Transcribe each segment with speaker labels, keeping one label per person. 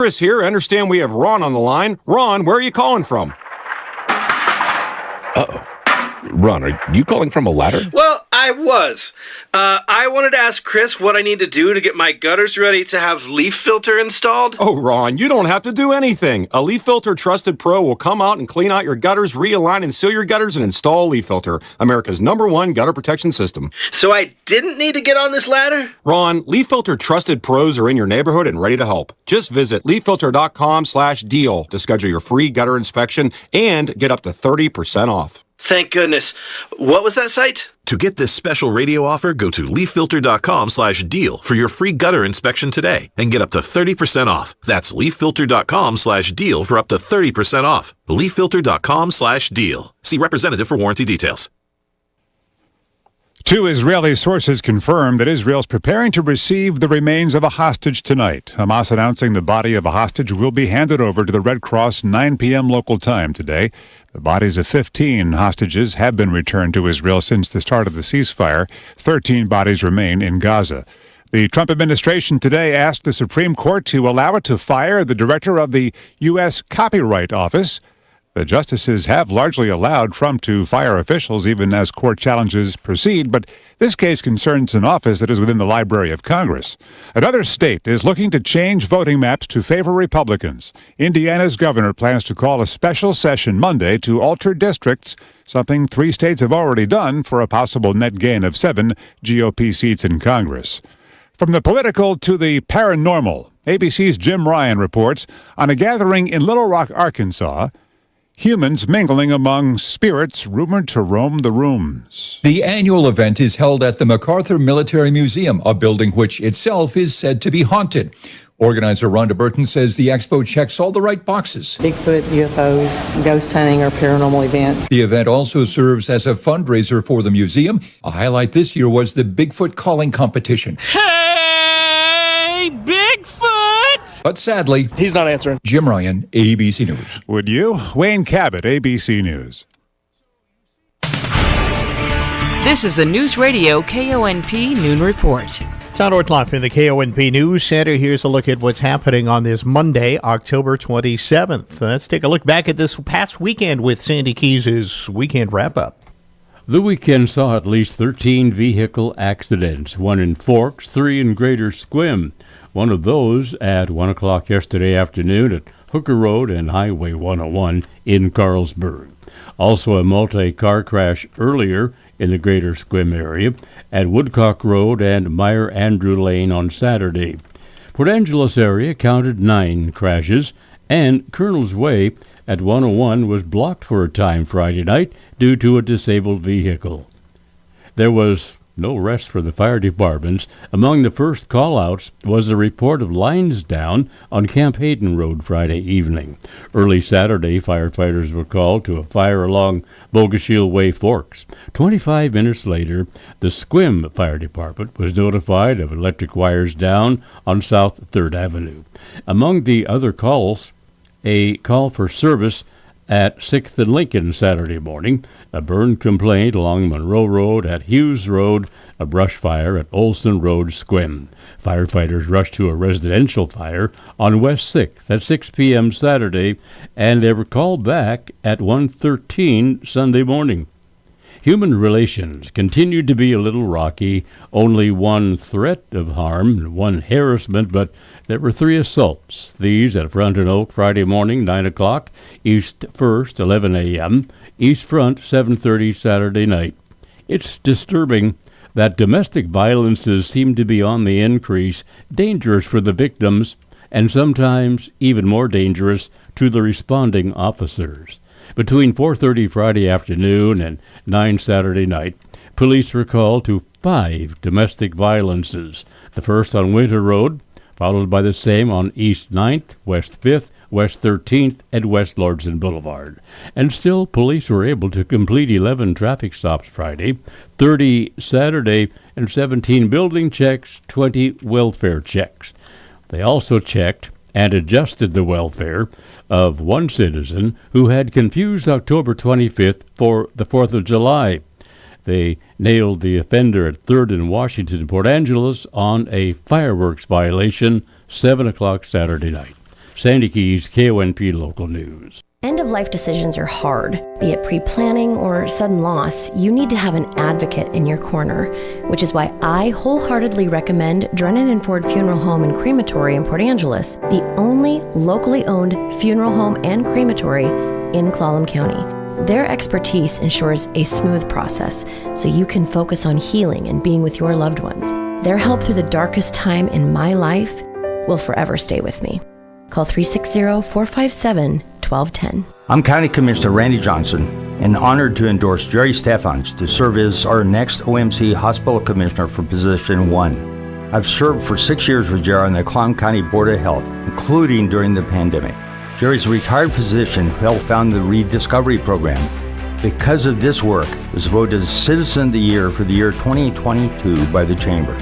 Speaker 1: Chris here. I understand we have Ron on the line. Ron, where are you calling from?
Speaker 2: Uh-oh. Ron, are you calling from a ladder?
Speaker 3: Well, I was. I wanted to ask Chris what I need to do to get my gutters ready to have leaf filter installed.
Speaker 1: Oh, Ron, you don't have to do anything. A Leaf Filter Trusted Pro will come out and clean out your gutters, realign and seal your gutters, and install Leaf Filter, America's #1 gutter protection system.
Speaker 3: So I didn't need to get on this ladder?
Speaker 1: Ron, Leaf Filter Trusted Pros are in your neighborhood and ready to help. Just visit leaffilter.com/deal to schedule your free gutter inspection and get up to 30% off.
Speaker 3: Thank goodness. What was that site?
Speaker 4: To get this special radio offer, go to leaffilter.com/deal for your free gutter inspection today and get up to 30% off. That's leaffilter.com/deal for up to 30% off. leaffilter.com/deal. See representative for warranty details.
Speaker 5: Two Israeli sources confirmed that Israel's preparing to receive the remains of a hostage tonight. Hamas announcing the body of a hostage will be handed over to the Red Cross 9 p.m. local time today. The bodies of 15 hostages have been returned to Israel since the start of the ceasefire. 13 bodies remain in Gaza. The Trump administration today asked the Supreme Court to allow it to fire the director of the U.S. Copyright Office. The justices have largely allowed Trump to fire officials even as court challenges proceed, but this case concerns an office that is within the Library of Congress. Another state is looking to change voting maps to favor Republicans. Indiana's governor plans to call a special session Monday to alter districts, something 3 states have already done for a possible net gain of 7 GOP seats in Congress. From the political to the paranormal, ABC's Jim Ryan reports on a gathering in Little Rock, Arkansas, humans mingling among spirits rumored to roam the rooms.
Speaker 6: The annual event is held at the MacArthur Military Museum, a building which itself is said to be haunted. Organizer Rhonda Burton says the expo checks all the right boxes.
Speaker 7: Bigfoot, UFOs, ghost hunting, or paranormal event.
Speaker 6: The event also serves as a fundraiser for the museum. A highlight this year was the Bigfoot calling competition.
Speaker 8: Hey, Bigfoot!
Speaker 6: But sadly,
Speaker 3: He's not answering.
Speaker 6: Jim Ryan, ABC News.
Speaker 5: Would you? Wayne Cabot, ABC News.
Speaker 9: This is the Newsradio KONP Noon Report.
Speaker 10: John Ortloff from the KONP News Center. Here's a look at what's happening on this Monday, October 27th. Let's take a look back at this past weekend with Sandy Keys' weekend wrap-up.
Speaker 11: The weekend saw at least 13 vehicle accidents, 1 in Forks, 3 in Greater Sequim. One of those at 1 o'clock yesterday afternoon at Hooker Road and Highway 101 in Carlsberg. Also a multi-car crash earlier in the Greater Sequim area at Woodcock Road and Meyer Andrew Lane on Saturday. Port Angeles area counted 9 crashes, and Colonel's Way at 101 was blocked for a time Friday night due to a disabled vehicle. There was no rest for the fire departments. Among the first call-outs was a report of lines down on Camp Hayden Road Friday evening. Early Saturday, firefighters were called to a fire along Bogashiel Way Forks. 25 minutes later, the Sequim Fire Department was notified of electric wires down on South 3rd Avenue. Among the other calls, a call for service at 6th and Lincoln Saturday morning, a burn complaint along Monroe Road at Hughes Road, a brush fire at Olson Road, Sequim. Firefighters rushed to a residential fire on West 6th at 6 p.m. Saturday, and they were called back at 1:13 Sunday morning. Human relations continued to be a little rocky. Only 1 threat of harm and 1 harassment, but there were 3 assaults. These at Front and Oak Friday morning, 9 o'clock, East 1st, 11 a.m., East Front, 7:30 Saturday night. It's disturbing that domestic violences seem to be on the increase, dangerous for the victims, and sometimes even more dangerous to the responding officers. Between 4:30 Friday afternoon and 9 Saturday night, police were called to 5 domestic violences. The first on Winter Road, followed by the same on East 9th, West 5th, West 13th, and West Lordson Boulevard. And still, police were able to complete 11 traffic stops Friday, 30 Saturday, and 17 building checks, 20 welfare checks. They also checked and adjusted the welfare of 1 citizen who had confused October 25th for the 4th of July. They nailed the offender at 3rd and Washington, Port Angeles, on a fireworks violation, 7 o'clock Saturday night. Sandy Keys, KONP Local News.
Speaker 12: End-of-life decisions are hard. Be it pre-planning or sudden loss, you need to have an advocate in your corner, which is why I wholeheartedly recommend Drennan & Ford Funeral Home and Crematory in Port Angeles, the only locally owned funeral home and crematory in Clallam County. Their expertise ensures a smooth process so you can focus on healing and being with your loved ones. Their help through the darkest time in my life will forever stay with me. Call 360-457-1210.
Speaker 13: I'm County Commissioner Randy Johnson and honored to endorse Jerry Steffans to serve as our next OMC Hospital Commissioner for Position 1. I've served for 6 years with Jerry on the Clallam County Board of Health, including during the pandemic. Jerry's a retired physician who helped found the Rediscovery Program. Because of this work, was voted as Citizen of the Year for the year 2022 by the Chamber.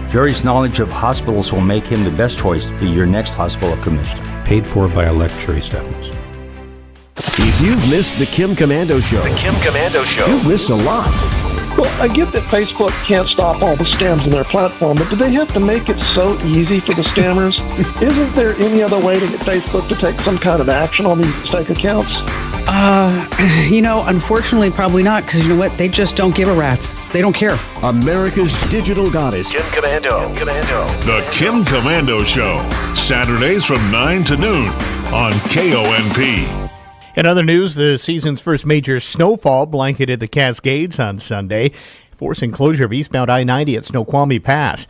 Speaker 13: Jerry's knowledge of hospitals will make him the best choice to be your next hospital commissioner.
Speaker 14: Paid for by elect Jerry Steffens.
Speaker 15: If you've missed the Kim Komando Show, you've missed a lot.
Speaker 16: Well, I get that Facebook can't stop all the scams on their platform, but do they have to make it so easy for the scammers? Isn't there any other way to get Facebook to take some kind of action on these fake accounts?
Speaker 17: Unfortunately, probably not, because you know what? They just don't give a rat's. They don't care.
Speaker 15: America's digital goddess,
Speaker 18: Kim Komando.
Speaker 19: The Kim Komando Show, Saturdays from 9 to noon on KONP.
Speaker 10: In other news, the season's first major snowfall blanketed the Cascades on Sunday, forcing closure of eastbound I-90 at Snoqualmie Pass.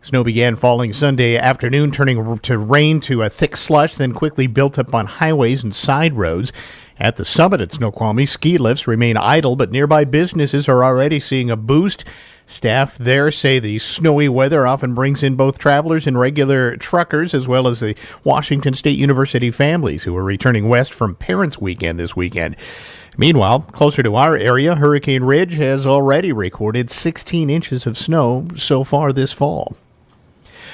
Speaker 10: Snow began falling Sunday afternoon, turning to rain to a thick slush, then quickly built up on highways and side roads. At the summit at Snoqualmie, ski lifts remain idle, but nearby businesses are already seeing a boost. Staff there say the snowy weather often brings in both travelers and regular truckers, as well as the Washington State University families who are returning west from Parents' Weekend this weekend. Meanwhile, closer to our area, Hurricane Ridge has already recorded 16 inches of snow so far this fall.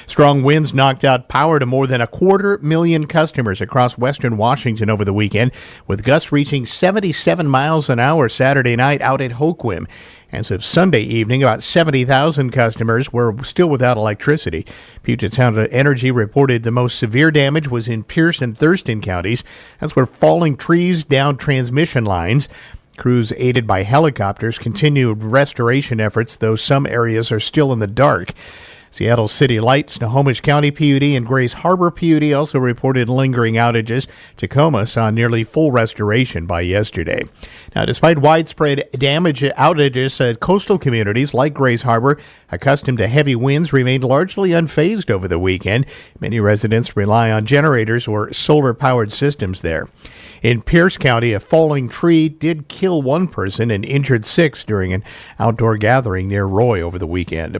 Speaker 10: Strong winds knocked out power to more than 250,000 customers across western Washington over the weekend, with gusts reaching 77 miles an hour Saturday night out at Hoquiam. As of Sunday evening, about 70,000 customers were still without electricity. Puget Sound Energy reported the most severe damage was in Pierce and Thurston counties. That's where falling trees downed transmission lines. Crews aided by helicopters continued restoration efforts, though some areas are still in the dark. Seattle City Light, Snohomish County PUD, and Grays Harbor PUD also reported lingering outages. Tacoma saw nearly full restoration by yesterday. Now, despite widespread outages, coastal communities like Grays Harbor, accustomed to heavy winds, remained largely unfazed over the weekend. Many residents rely on generators or solar-powered systems there. In Pierce County, a falling tree did kill one person and injured 6 during an outdoor gathering near Roy over the weekend.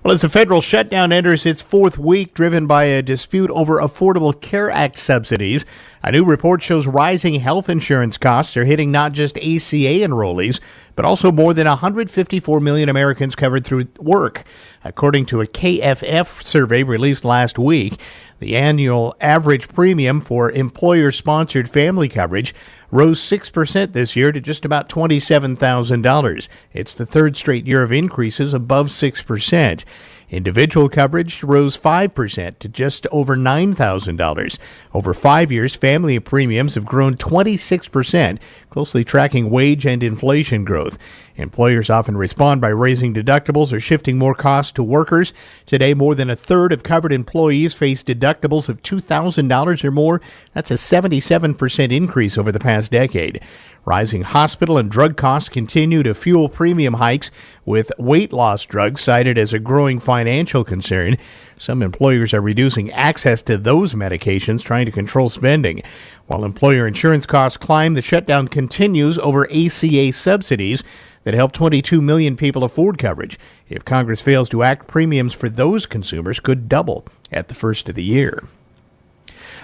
Speaker 10: Well, as the federal shutdown enters its 4th week, driven by a dispute over Affordable Care Act subsidies, a new report shows rising health insurance costs are hitting not just ACA enrollees, but also more than 154 million Americans covered through work. According to a KFF survey released last week, the annual average premium for employer-sponsored family coverage rose 6% this year to just about $27,000. It's the 3rd straight year of increases above 6%. Individual coverage rose 5% to just over $9,000. Over 5 years, family premiums have grown 26%, closely tracking wage and inflation growth. Employers often respond by raising deductibles or shifting more costs to workers. Today, more than a third of covered employees face deductibles of $2,000 or more. That's a 77% increase over the past decade. Rising hospital and drug costs continue to fuel premium hikes, with weight loss drugs cited as a growing financial concern. Some employers are reducing access to those medications, trying to control spending. While employer insurance costs climb, the shutdown continues over ACA subsidies that help 22 million people afford coverage. If Congress fails to act, premiums for those consumers could double at the first of the year.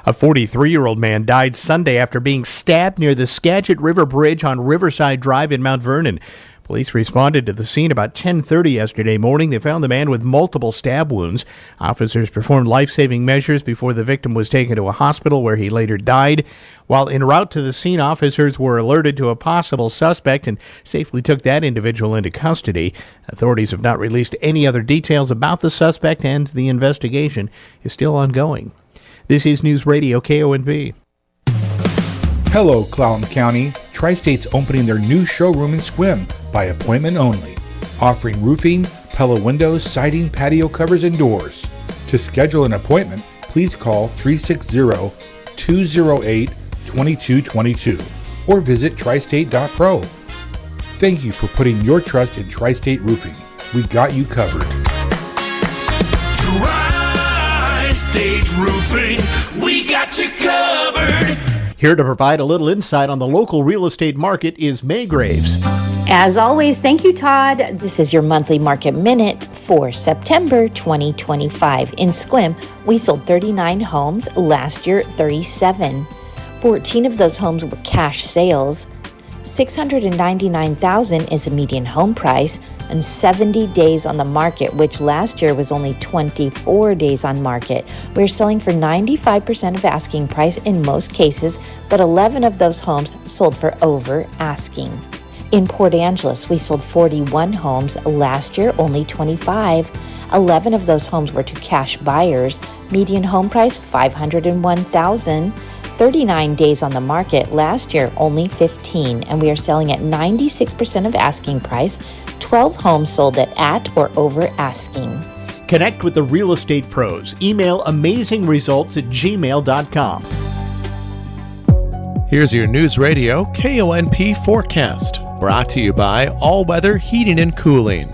Speaker 10: A 43-year-old man died Sunday after being stabbed near the Skagit River Bridge on Riverside Drive in Mount Vernon. Police responded to the scene about 10:30 yesterday morning. They found the man with multiple stab wounds. Officers performed life-saving measures before the victim was taken to a hospital where he later died. While en route to the scene, officers were alerted to a possible suspect and safely took that individual into custody. Authorities have not released any other details about the suspect, and the investigation is still ongoing. This is News Radio KONP.
Speaker 18: Hello, Clallam County. Tri-State's opening their new showroom in Sequim by appointment only, offering roofing, Pella windows, siding, patio covers, and doors. To schedule an appointment, please call 360-208-2222 or visit tristate.pro. Thank you for putting your trust in Tri-State Roofing. We got you covered.
Speaker 20: Tri-State Roofing, we got you covered.
Speaker 10: Here to provide a little insight on the local real estate market is May Graves.
Speaker 21: As always, thank you, Todd. This is your monthly market minute for September 2025. In Sequim, we sold 39 homes, last year 37. 14 of those homes were cash sales. $699,000 is the median home price, and 70 days on the market, which last year was only 24 days on market. We're selling for 95% of asking price in most cases, but 11 of those homes sold for over asking. In Port Angeles, we sold 41 homes, last year only 25. 11 of those homes were to cash buyers. Median home price $501,000. 39 days on the market, last year only 15, and we are selling at 96% of asking price. 12 homes sold at or over asking.
Speaker 10: Connect with the real estate pros. Email amazingresults@gmail.com.
Speaker 22: Here's your News Radio KONP forecast, brought to you by All Weather Heating and Cooling.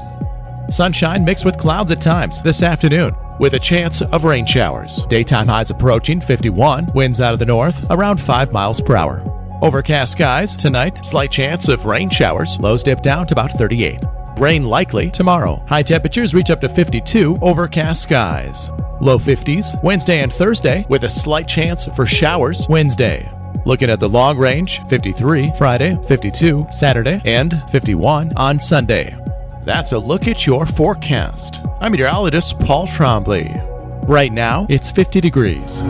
Speaker 22: Sunshine mixed with clouds at times this afternoon, with a chance of rain showers. Daytime highs approaching 51, winds out of the north around 5 miles per hour. Overcast skies tonight, slight chance of rain showers, lows dip down to about 38. Rain likely tomorrow. High temperatures reach up to 52, overcast skies. Low 50s Wednesday and Thursday, with a slight chance for showers Wednesday. Looking at the long range, 53 Friday, 52 Saturday, and 51 on Sunday. That's a look at your forecast. I'm meteorologist Paul Trombley. Right now, it's 50 degrees.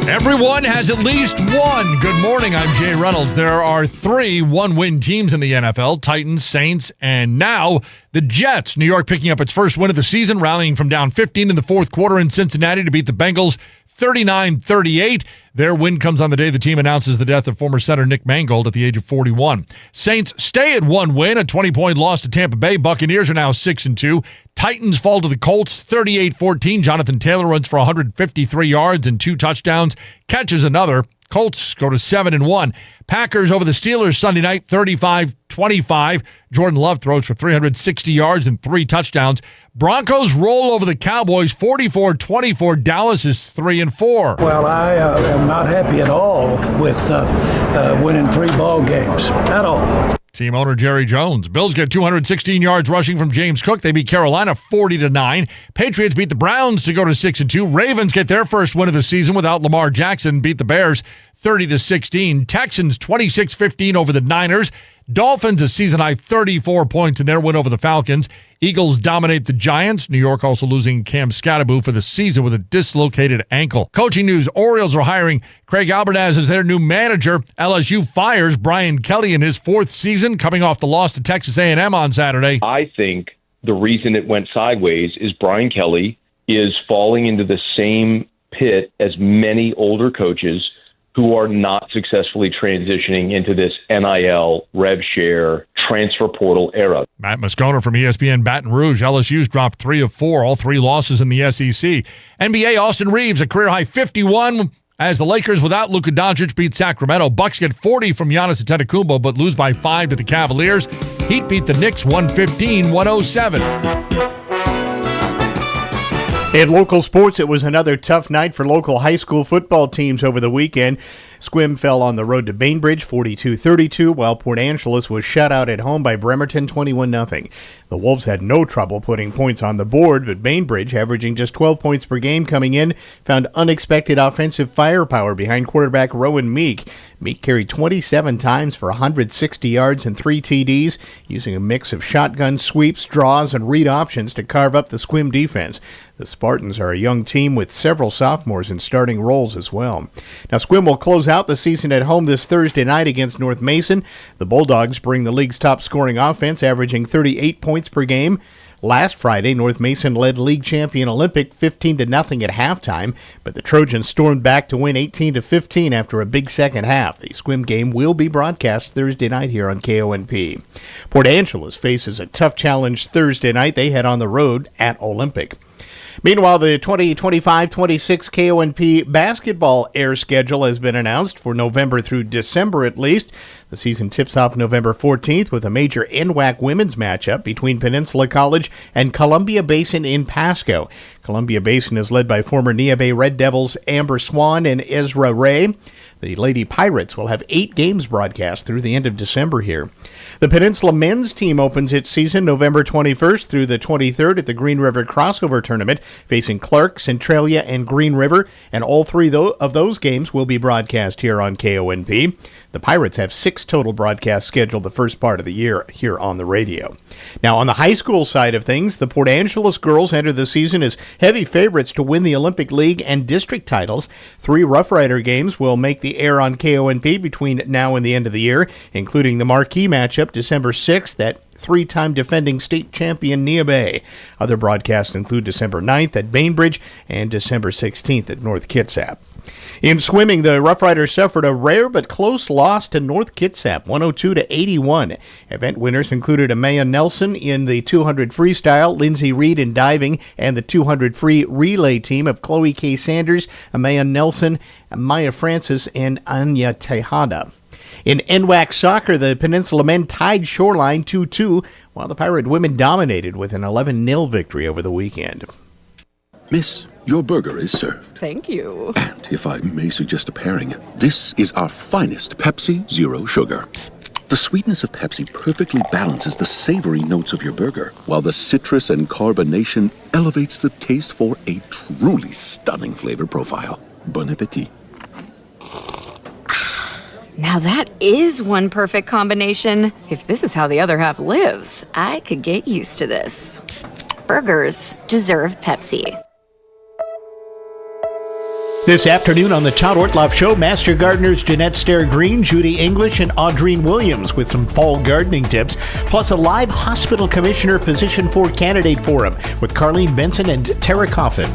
Speaker 23: Everyone has at least one. Good morning, I'm Jay Reynolds. There are 3 one-win teams in the NFL, Titans, Saints, and now the Jets. New York picking up its first win of the season, rallying from down 15 in the fourth quarter in Cincinnati to beat the Bengals 39-38. Their win comes on the day the team announces the death of former center Nick Mangold at the age of 41. Saints stay at 1 win, a 20-point loss to Tampa Bay. Buccaneers are now 6-2. Titans fall to the Colts 38-14. Jonathan Taylor runs for 153 yards and 2 touchdowns, catches another. Colts go to 7-1. Packers over the Steelers Sunday night, 35-25. Jordan Love throws for 360 yards and 3 touchdowns. Broncos roll over the Cowboys, 44-24. Dallas is 3-4.
Speaker 24: Well, I am not happy at all with winning 3 ball games at all.
Speaker 23: Team owner Jerry Jones. Bills get 216 yards rushing from James Cook. They beat Carolina 40-9. Patriots beat the Browns to go to 6-2. Ravens get their first win of the season without Lamar Jackson. Beat the Bears 30-16. Texans 26-15 over the Niners. Dolphins a season-high 34 points in their win over the Falcons. Eagles dominate the Giants. New York also losing Cam Scatterbo for the season with a dislocated ankle. Coaching news, Orioles are hiring Craig Albertaz as their new manager. LSU fires Brian Kelly in his 4th season, coming off the loss to Texas A&M on Saturday.
Speaker 25: I think the reason it went sideways is Brian Kelly is falling into the same pit as many older coaches who are not successfully transitioning into this NIL, rev share, transfer portal era.
Speaker 23: Matt Moscona from ESPN Baton Rouge. LSU's dropped 3 of 4, all 3 losses in the SEC. NBA, Austin Reeves, a career-high 51 as the Lakers without Luka Doncic beat Sacramento. Bucks get 40 from Giannis Antetokounmpo, but lose by 5 to the Cavaliers. Heat beat the Knicks 115-107.
Speaker 10: In local sports, it was another tough night for local high school football teams over the weekend. Sequim fell on the road to Bainbridge 42-32, while Port Angeles was shut out at home by Bremerton 21-0. The Wolves had no trouble putting points on the board, but Bainbridge, averaging just 12 points per game coming in, found unexpected offensive firepower behind quarterback Rowan Meek. Meek carried 27 times for 160 yards and 3 TDs, using a mix of shotgun sweeps, draws, and read options to carve up the Sequim defense. The Spartans are a young team with several sophomores in starting roles as well. Now, Sequim will close out the season at home this Thursday night against North Mason. The Bulldogs bring the league's top scoring offense, averaging 38 points per game. Last Friday, North Mason led league champion Olympic 15-0 at halftime, but the Trojans stormed back to win 18-15 after a big second half. The swim game will be broadcast Thursday night here on KONP. Port Angeles faces a tough challenge Thursday night. They head on the road at Olympic. Meanwhile, the 2025-26 KONP basketball air schedule has been announced for November through December at least. The season tips off November 14th with a major NWAC women's matchup between Peninsula College and Columbia Basin in Pasco. Columbia Basin is led by former Neah Bay Red Devils Amber Swan and Ezra Ray. The Lady Pirates will have 8 games broadcast through the end of December here. The Peninsula men's team opens its season November 21st through the 23rd at the Green River Crossover Tournament, facing Clark, Centralia, and Green River, and all 3 of those games will be broadcast here on KONP. The Pirates have 6 total broadcasts scheduled the first part of the year here on the radio. Now, on the high school side of things, the Port Angeles girls enter the season as heavy favorites to win the Olympic League and district titles. 3 Rough Rider games will make the air on KONP between now and the end of the year, including the marquee matchup December 6th at 3-time defending state champion Neah Bay. Other broadcasts include December 9th at Bainbridge and December 16th at North Kitsap. In swimming, the Rough Riders suffered a rare but close loss to North Kitsap, 102-81. Event winners included Amaya Nelson in the 200 freestyle, Lindsay Reed in diving, and the 200 free relay team of Chloe K. Sanders, Amaya Nelson, Maya Francis, and Anya Tejada. In NWAC soccer, the Peninsula men tied Shoreline 2-2, while the Pirate women dominated with an 11-0 victory over the weekend.
Speaker 1: Miss, your burger is served.
Speaker 2: Thank you.
Speaker 1: And if I may suggest a pairing, this is our finest Pepsi Zero Sugar. The sweetness of Pepsi perfectly balances the savory notes of your burger, while the citrus and carbonation elevates the taste for a truly stunning flavor profile. Bon appetit.
Speaker 2: Now that is one perfect combination. If this is how the other half lives, I could get used to this. Burgers deserve Pepsi.
Speaker 10: This afternoon on the Todd Ortloff Show, Master Gardeners Jeanette Stair-Green, Judy English, and Audrine Williams with some fall gardening tips, plus a live hospital commissioner position for candidate forum with Carlene Benson and Tara Coffin.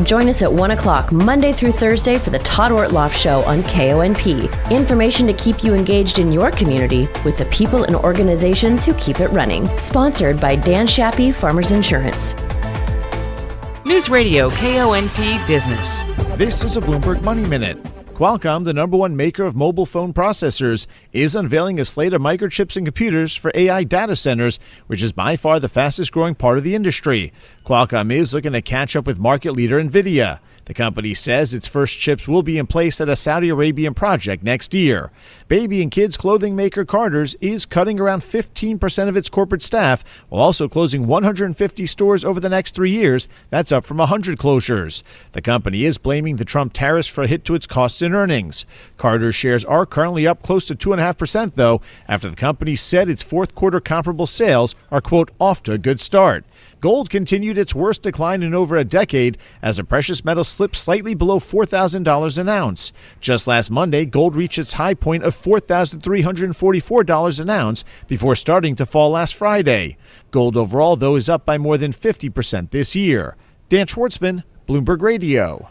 Speaker 12: Join us at 1 o'clock Monday through Thursday for the Todd Ortloff Show on KONP. Information to keep you engaged in your community with the people and organizations who keep it running. Sponsored by Dan Shappy, Farmers Insurance.
Speaker 9: News Radio KONP Business.
Speaker 4: This is a Bloomberg Money Minute. Qualcomm, the #1 maker of mobile phone processors, is unveiling a slate of microchips and computers for AI data centers, which is by far the fastest growing part of the industry. Qualcomm is looking to catch up with market leader NVIDIA. The company says its first chips will be in place at a Saudi Arabian project next year. Baby and kids clothing maker Carter's is cutting around 15% of its corporate staff, while also closing 150 stores over the next 3 years. That's up from 100 closures. The company is blaming the Trump tariffs for a hit to its costs and earnings. Carter's shares are currently up close to 2.5%, though, after the company said its fourth quarter comparable sales are, quote, off to a good start. Gold continued its worst decline in over a decade as the precious metal slipped slightly below $4,000 an ounce. Just last Monday, gold reached its high point of $4,344 an ounce before starting to fall last Friday. Gold overall, though, is up by more than 50% this year. Dan Schwartzman, Bloomberg Radio.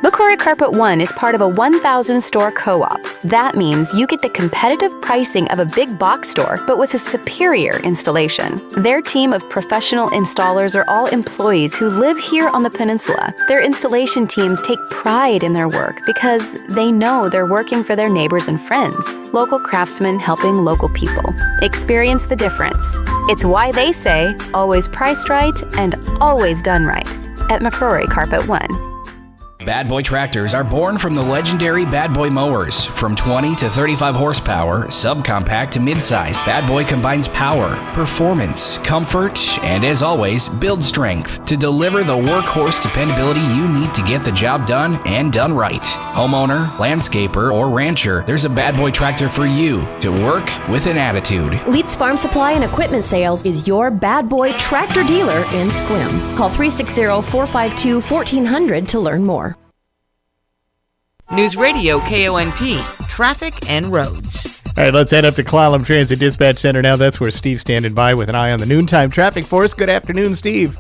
Speaker 7: McCrory Carpet One is part of a 1,000-store co-op. That means you get the competitive pricing of a big box store, but with a superior installation. Their team of professional installers are all employees who live here on the peninsula. Their installation teams take pride in their work because they know they're working for their neighbors and friends, local craftsmen helping local people. Experience the difference. It's why they say, always priced right and always done right at McCrory Carpet One.
Speaker 8: Bad Boy tractors are born from the legendary Bad Boy mowers. From 20 to 35 horsepower, subcompact to midsize, Bad Boy combines power, performance, comfort, and as always, build strength to deliver the workhorse dependability you need to get the job done and done right. Homeowner, landscaper, or rancher, there's a Bad Boy tractor for you to work with an attitude.
Speaker 12: Leeds Farm Supply and Equipment Sales is your Bad Boy tractor dealer in Sequim. Call 360-452-1400 to learn more.
Speaker 9: News Radio KONP, Traffic and Roads.
Speaker 10: All right, let's head up to Clallam Transit Dispatch Center now. That's where Steve's standing by with an eye on the noontime traffic for us. Good afternoon, Steve.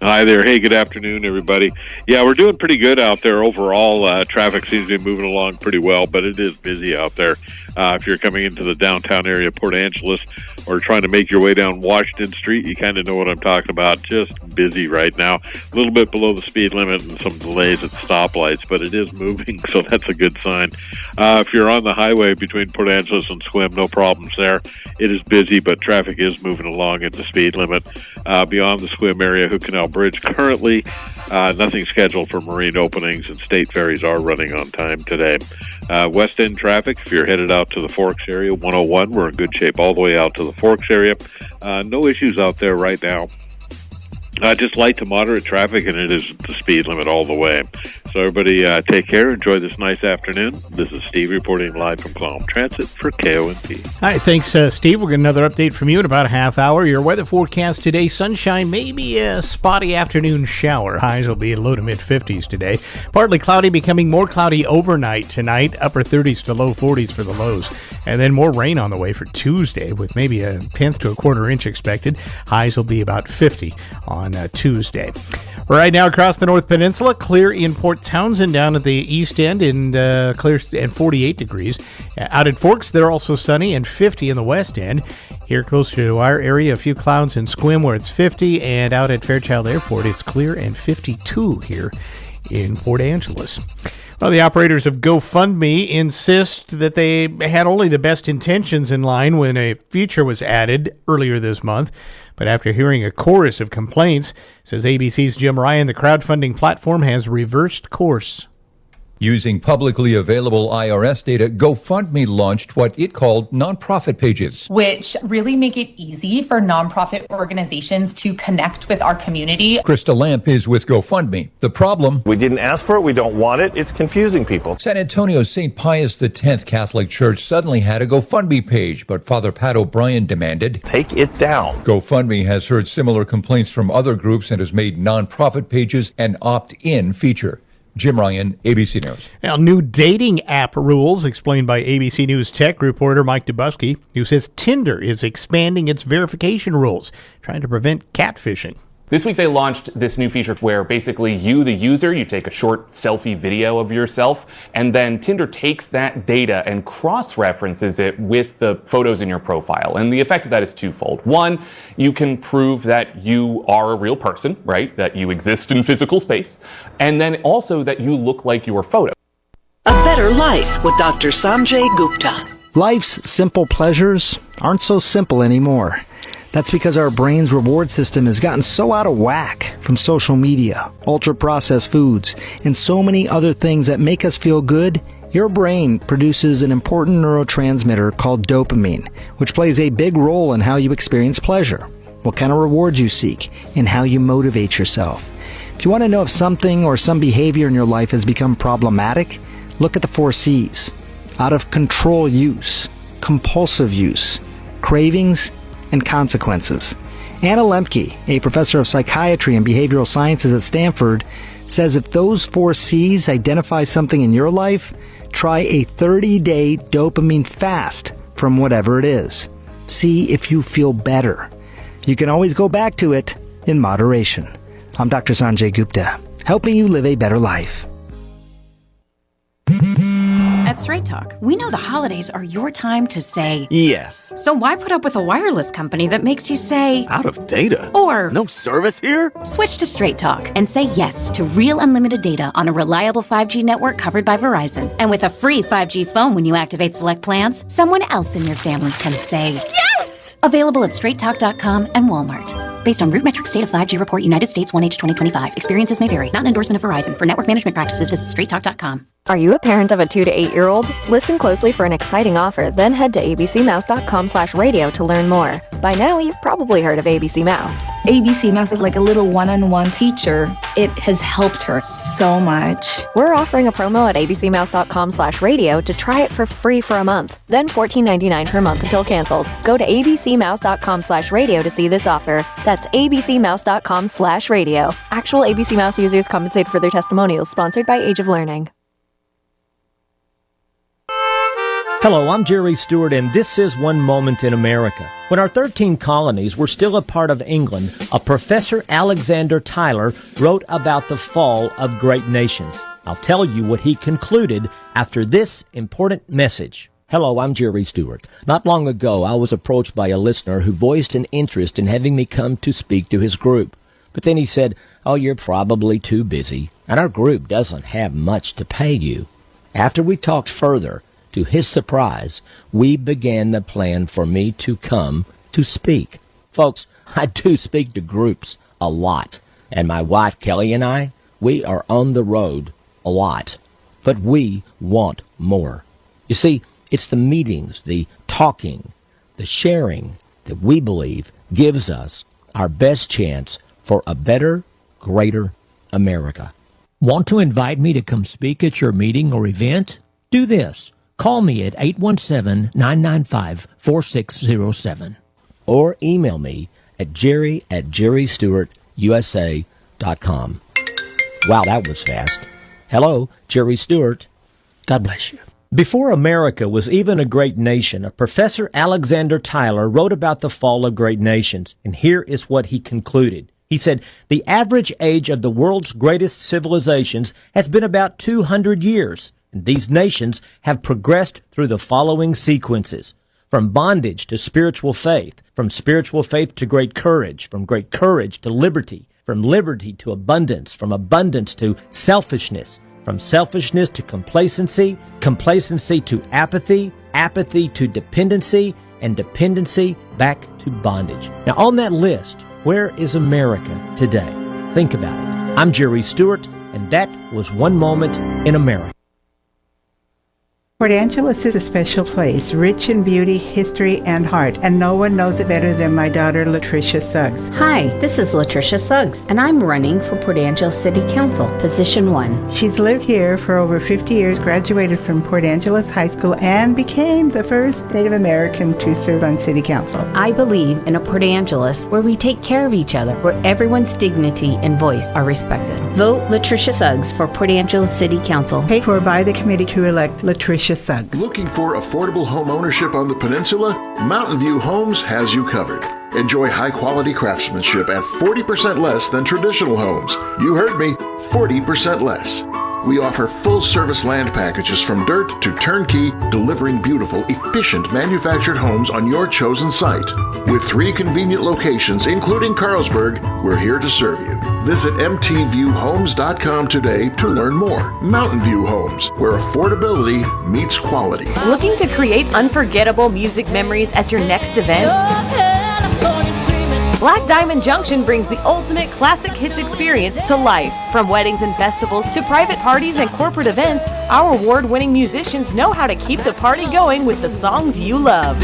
Speaker 3: Hi there. Hey, good afternoon, everybody. Yeah, we're doing pretty good out there overall. Traffic seems to be moving along pretty well, but it is busy out there. If you're coming into the downtown area of Port Angeles or trying to make your way down Washington Street, you kind of know what I'm talking about. Just busy right now. A little bit below the speed limit and some delays at stoplights, but it is moving, so that's a good sign. If you're on the highway between Port Angeles and Sequim, no problems there. It is busy, but traffic is moving along at the speed limit. Beyond the Sequim area, Hood Canal Bridge, currently nothing scheduled for marine openings, and state ferries are running on time today. West End traffic, if you're headed out to the Forks area, 101, we're in good shape all the way out to the Forks area. No issues out there right now. Just light to moderate traffic, and it is the speed limit all the way. So everybody take care. Enjoy this nice afternoon. This is Steve reporting live from Clallam Transit for KONP.
Speaker 10: All right, thanks, Steve. We'll get another update from you in about a half hour. Your weather forecast today, sunshine, maybe a spotty afternoon shower. Highs will be in low to mid-50s today. Partly cloudy, becoming more cloudy overnight tonight. Upper 30s to low 40s for the lows. And then more rain on the way for Tuesday with maybe a tenth to a quarter inch expected. Highs will be about 50 on Tuesday. Right now across the North Peninsula, clear in Port Townsend down at the east end and clear and 48 degrees. Out at Forks, they're also sunny and 50 in the west end. Here closer to our area, a few clouds in Sequim where it's 50, and out at Fairchild Airport, it's clear and 52 here in Port Angeles. Well, the operators of GoFundMe insist that they had only the best intentions in line when a feature was added earlier this month. But after hearing a chorus of complaints, says ABC's Jim Ryan, the crowdfunding platform has reversed course.
Speaker 5: Using publicly available IRS data, GoFundMe launched what it called nonprofit pages,
Speaker 6: which really make it easy for nonprofit organizations to connect with our community.
Speaker 5: Krista Lamp is with GoFundMe. The problem?
Speaker 11: We didn't ask for it. We don't want it. It's confusing people.
Speaker 5: San Antonio's St. Pius X Catholic Church suddenly had a GoFundMe page, but Father Pat O'Brien demanded,
Speaker 11: take it down.
Speaker 5: GoFundMe has heard similar complaints from other groups and has made nonprofit pages an opt-in feature. Jim Ryan, ABC News.
Speaker 10: Now, new dating app rules explained by ABC News tech reporter Mike Dubusky, who says Tinder is expanding its verification rules, trying to prevent catfishing.
Speaker 13: This week they launched this new feature where basically you, the user, you take a short selfie video of yourself, and then Tinder takes that data and cross-references it with the photos in your profile. And the effect of that is twofold. One, you can prove that you are a real person, right? That you exist in physical space. And then also that you look like your photo.
Speaker 26: A Better Life with Dr. Sanjay Gupta.
Speaker 27: Life's simple pleasures aren't so simple anymore. That's because our brain's reward system has gotten so out of whack from social media, ultra-processed foods, and so many other things that make us feel good. Your brain produces an important neurotransmitter called dopamine, which plays a big role in how you experience pleasure, what kind of rewards you seek, and how you motivate yourself. If you want to know if something or some behavior in your life has become problematic, look at the 4 C's. Out of control use, compulsive use, cravings, and consequences. Anna Lemke, a professor of psychiatry and behavioral sciences at Stanford, says if those 4 C's identify something in your life, try a 30-day dopamine fast from whatever it is. See if you feel better. You can always go back to it in moderation. I'm Dr. Sanjay Gupta, helping you live a better life.
Speaker 28: At Straight Talk, we know the holidays are your time to say
Speaker 29: yes.
Speaker 28: So why put up with a wireless company that makes you say
Speaker 29: out of data?
Speaker 28: Or
Speaker 29: no service here?
Speaker 28: Switch to Straight Talk and say yes to real unlimited data on a reliable 5G network covered by Verizon. And with a free 5G phone when you activate select plans, someone else in your family can say yes! Available at straighttalk.com and Walmart. Based on RootMetrics State of 5G Report, United States 1H 2025. Experiences may vary. Not an endorsement of Verizon. For network management practices, visit straighttalk.com.
Speaker 30: Are you a parent of a 2 to 8-year-old? Listen closely for an exciting offer, then head to abcmouse.com/radio to learn more. By now, you've probably heard of ABC Mouse.
Speaker 31: ABC Mouse is like a little one-on-one teacher. It has helped her so much.
Speaker 30: We're offering a promo at abcmouse.com/radio to try it for free for a month, then $14.99 per month until canceled. Go to abcmouse.com/radio to see this offer. That's abcmouse.com/radio. Actual ABC Mouse users compensate for their testimonials, sponsored by Age of Learning.
Speaker 14: Hello, I'm Jerry Stewart, and this is One Moment in America. When our 13 colonies were still a part of England, a Professor Alexander Tyler wrote about the fall of great nations. I'll tell you what he concluded after this important message. Hello, I'm Jerry Stewart. Not long ago, I was approached by a listener who voiced an interest in having me come to speak to his group. But then he said, "Oh, you're probably too busy, and our group doesn't have much to pay you." After we talked further, to his surprise, we began the plan for me to come to speak. Folks, I do speak to groups a lot, and my wife Kelly and I, we are on the road a lot. But we want more. You see, it's the meetings, the talking, the sharing that we believe gives us our best chance for a better, greater America. Want to invite me to come speak at your meeting or event? Do this. Call me at 817-995-4607. Or email me at jerry@jerrystewartusa.com. Wow, that was fast. Hello, Jerry Stewart. God bless you. Before America was even a great nation, a Professor Alexander Tyler wrote about the fall of great nations, and here is what he concluded. He said, "The average age of the world's greatest civilizations has been about 200 years, and these nations have progressed through the following sequences. From bondage to spiritual faith, from spiritual faith to great courage, from great courage to liberty, from liberty to abundance, from abundance to selfishness, from selfishness to complacency, complacency to apathy, apathy to dependency, and dependency back to bondage." Now, on that list, where is America today? Think about it. I'm Jerry Stewart, and that was One Moment in America.
Speaker 15: Port Angeles is a special place, rich in beauty, history, and heart, and no one knows it better than my daughter, Latricia Suggs.
Speaker 16: Hi, this is Latricia Suggs, and I'm running for Port Angeles City Council, Position 1.
Speaker 15: She's lived here for over 50 years, graduated from Port Angeles High School, and became the first Native American to serve on City Council.
Speaker 16: I believe in a Port Angeles where we take care of each other, where everyone's dignity and voice are respected. Vote Latricia Suggs for Port Angeles City Council.
Speaker 15: Paid for by the committee to elect Latricia Suggs.
Speaker 17: Looking for affordable home ownership on the peninsula? Mountain View Homes has you covered. Enjoy high-quality craftsmanship at 40% less than traditional homes. You heard me, 40% less. We offer full-service land packages from dirt to turnkey, delivering beautiful, efficient manufactured homes on your chosen site. With 3 convenient locations, including Carlsberg, we're here to serve you. Visit mtviewhomes.com today to learn more. Mountain View Homes, where affordability meets quality.
Speaker 18: Looking to create unforgettable music memories at your next event? Black Diamond Junction brings the ultimate classic hits experience to life. From weddings and festivals to private parties and corporate events, our award-winning musicians know how to keep the party going with the songs you love.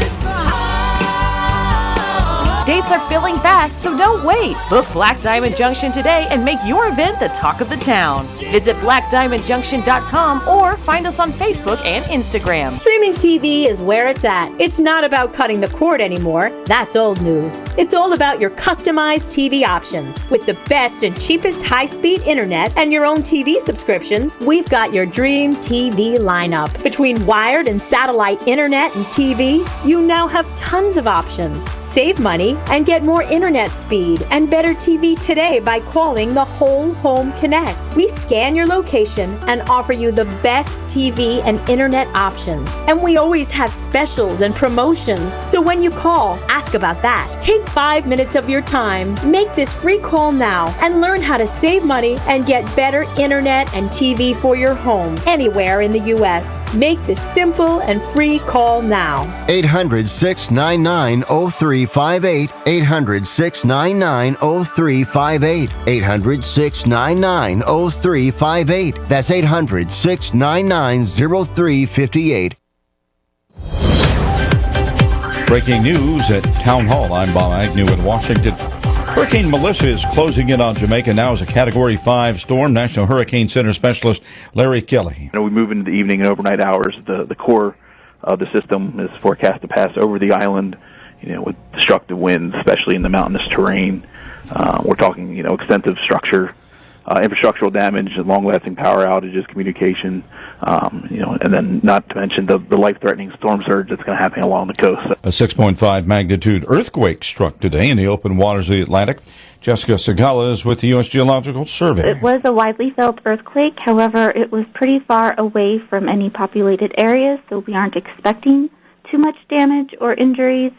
Speaker 18: Dates are filling fast, so don't wait. Book Black Diamond Junction today and make your event the talk of the town. Visit blackdiamondjunction.com or find us on Facebook and Instagram.
Speaker 19: Streaming TV is where it's at. It's not about cutting the cord anymore. That's old news. It's all about your customized TV options. With the best and cheapest high-speed internet and your own TV subscriptions, we've got your dream TV lineup. Between wired and satellite internet and TV, you now have tons of options. Save money and get more internet speed and better TV today by calling the Whole Home Connect. We scan your location and offer you the best TV and internet options. And we always have specials and promotions. So when you call, ask about that. Take 5 minutes of your time, make this free call now, and learn how to save money and get better internet and TV for your home anywhere in the U.S. Make this simple and free call now.
Speaker 20: 800-699-0358. 800-699-0358. 800-699-0358. That's 800-699-0358.
Speaker 21: Breaking news at Town Hall. I'm Bob Agnew in Washington. Hurricane Melissa is closing in on Jamaica now as a Category 5 storm. National Hurricane Center specialist Larry Kelly.
Speaker 22: We move into the evening and overnight hours. The core of the system is forecast to pass over the island, with destructive winds, especially in the mountainous terrain. We're talking, extensive structure infrastructural damage, long-lasting power outages, communication, and then not to mention the life-threatening storm surge that's going to happen along the coast.
Speaker 21: A 6.5 magnitude earthquake struck today in the open waters of the Atlantic. Jessica Segala is with the U.S. Geological Survey.
Speaker 1: It was a widely felt earthquake. However, it was pretty far away from any populated areas, so we aren't expecting too much damage or injuries.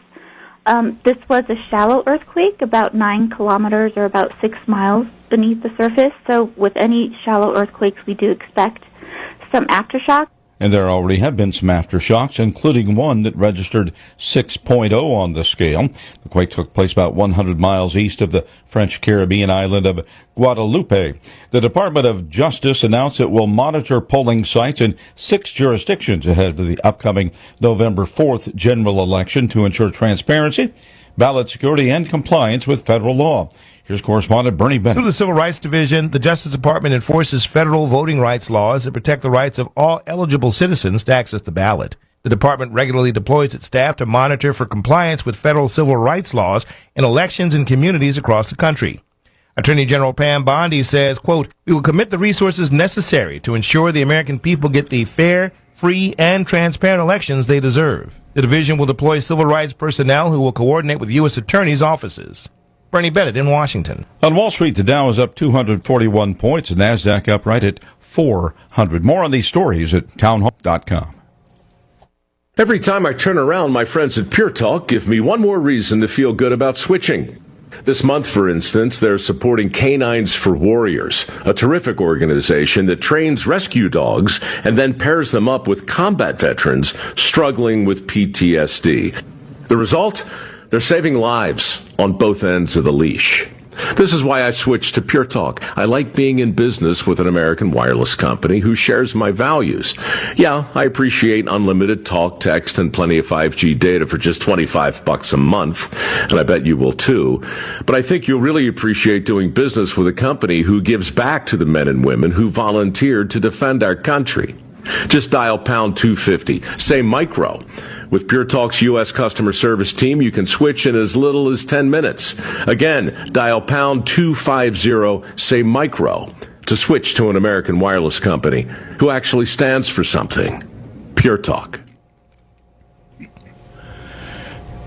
Speaker 1: This was a shallow earthquake, about 9 kilometers or about 6 miles beneath the surface. So with any shallow earthquakes, we do expect some aftershock.
Speaker 21: And there already have been some aftershocks, including one that registered 6.0 on the scale. The quake took place about 100 miles east of the French Caribbean island of Guadeloupe. The Department of Justice announced it will monitor polling sites in 6 jurisdictions ahead of the upcoming November 4th general election to ensure transparency, ballot security, and compliance with federal law. Here's correspondent Bernie Bennett.
Speaker 2: Through the Civil Rights Division, the Justice Department enforces federal voting rights laws that protect the rights of all eligible citizens to access the ballot. The department regularly deploys its staff to monitor for compliance with federal civil rights laws in elections in communities across the country. Attorney General Pam Bondi says, quote, "We will commit the resources necessary to ensure the American people get the fair, free, and transparent elections they deserve." The division will deploy civil rights personnel who will coordinate with U.S. attorneys' offices. Bernie Bennett in Washington.
Speaker 21: On Wall Street, the Dow is up 241 points, the NASDAQ up right at 400. More on these stories at townhall.com.
Speaker 4: Every time I turn around, my friends at Pure Talk give me one more reason to feel good about switching. This month, for instance, they're supporting Canines for Warriors, a terrific organization that trains rescue dogs and then pairs them up with combat veterans struggling with PTSD. The result? They're saving lives on both ends of the leash. This is why I switched to Pure Talk. I like being in business with an American wireless company who shares my values. Yeah, I appreciate unlimited talk, text, and plenty of 5G data for just $25 a month, and I bet you will too. But I think you'll really appreciate doing business with a company who gives back to the men and women who volunteered to defend our country. Just dial pound 250, say micro. With Pure Talk's U.S. customer service team, you can switch in as little as 10 minutes. Again, dial pound 250, say micro, to switch to an American wireless company who actually stands for something. Pure Talk.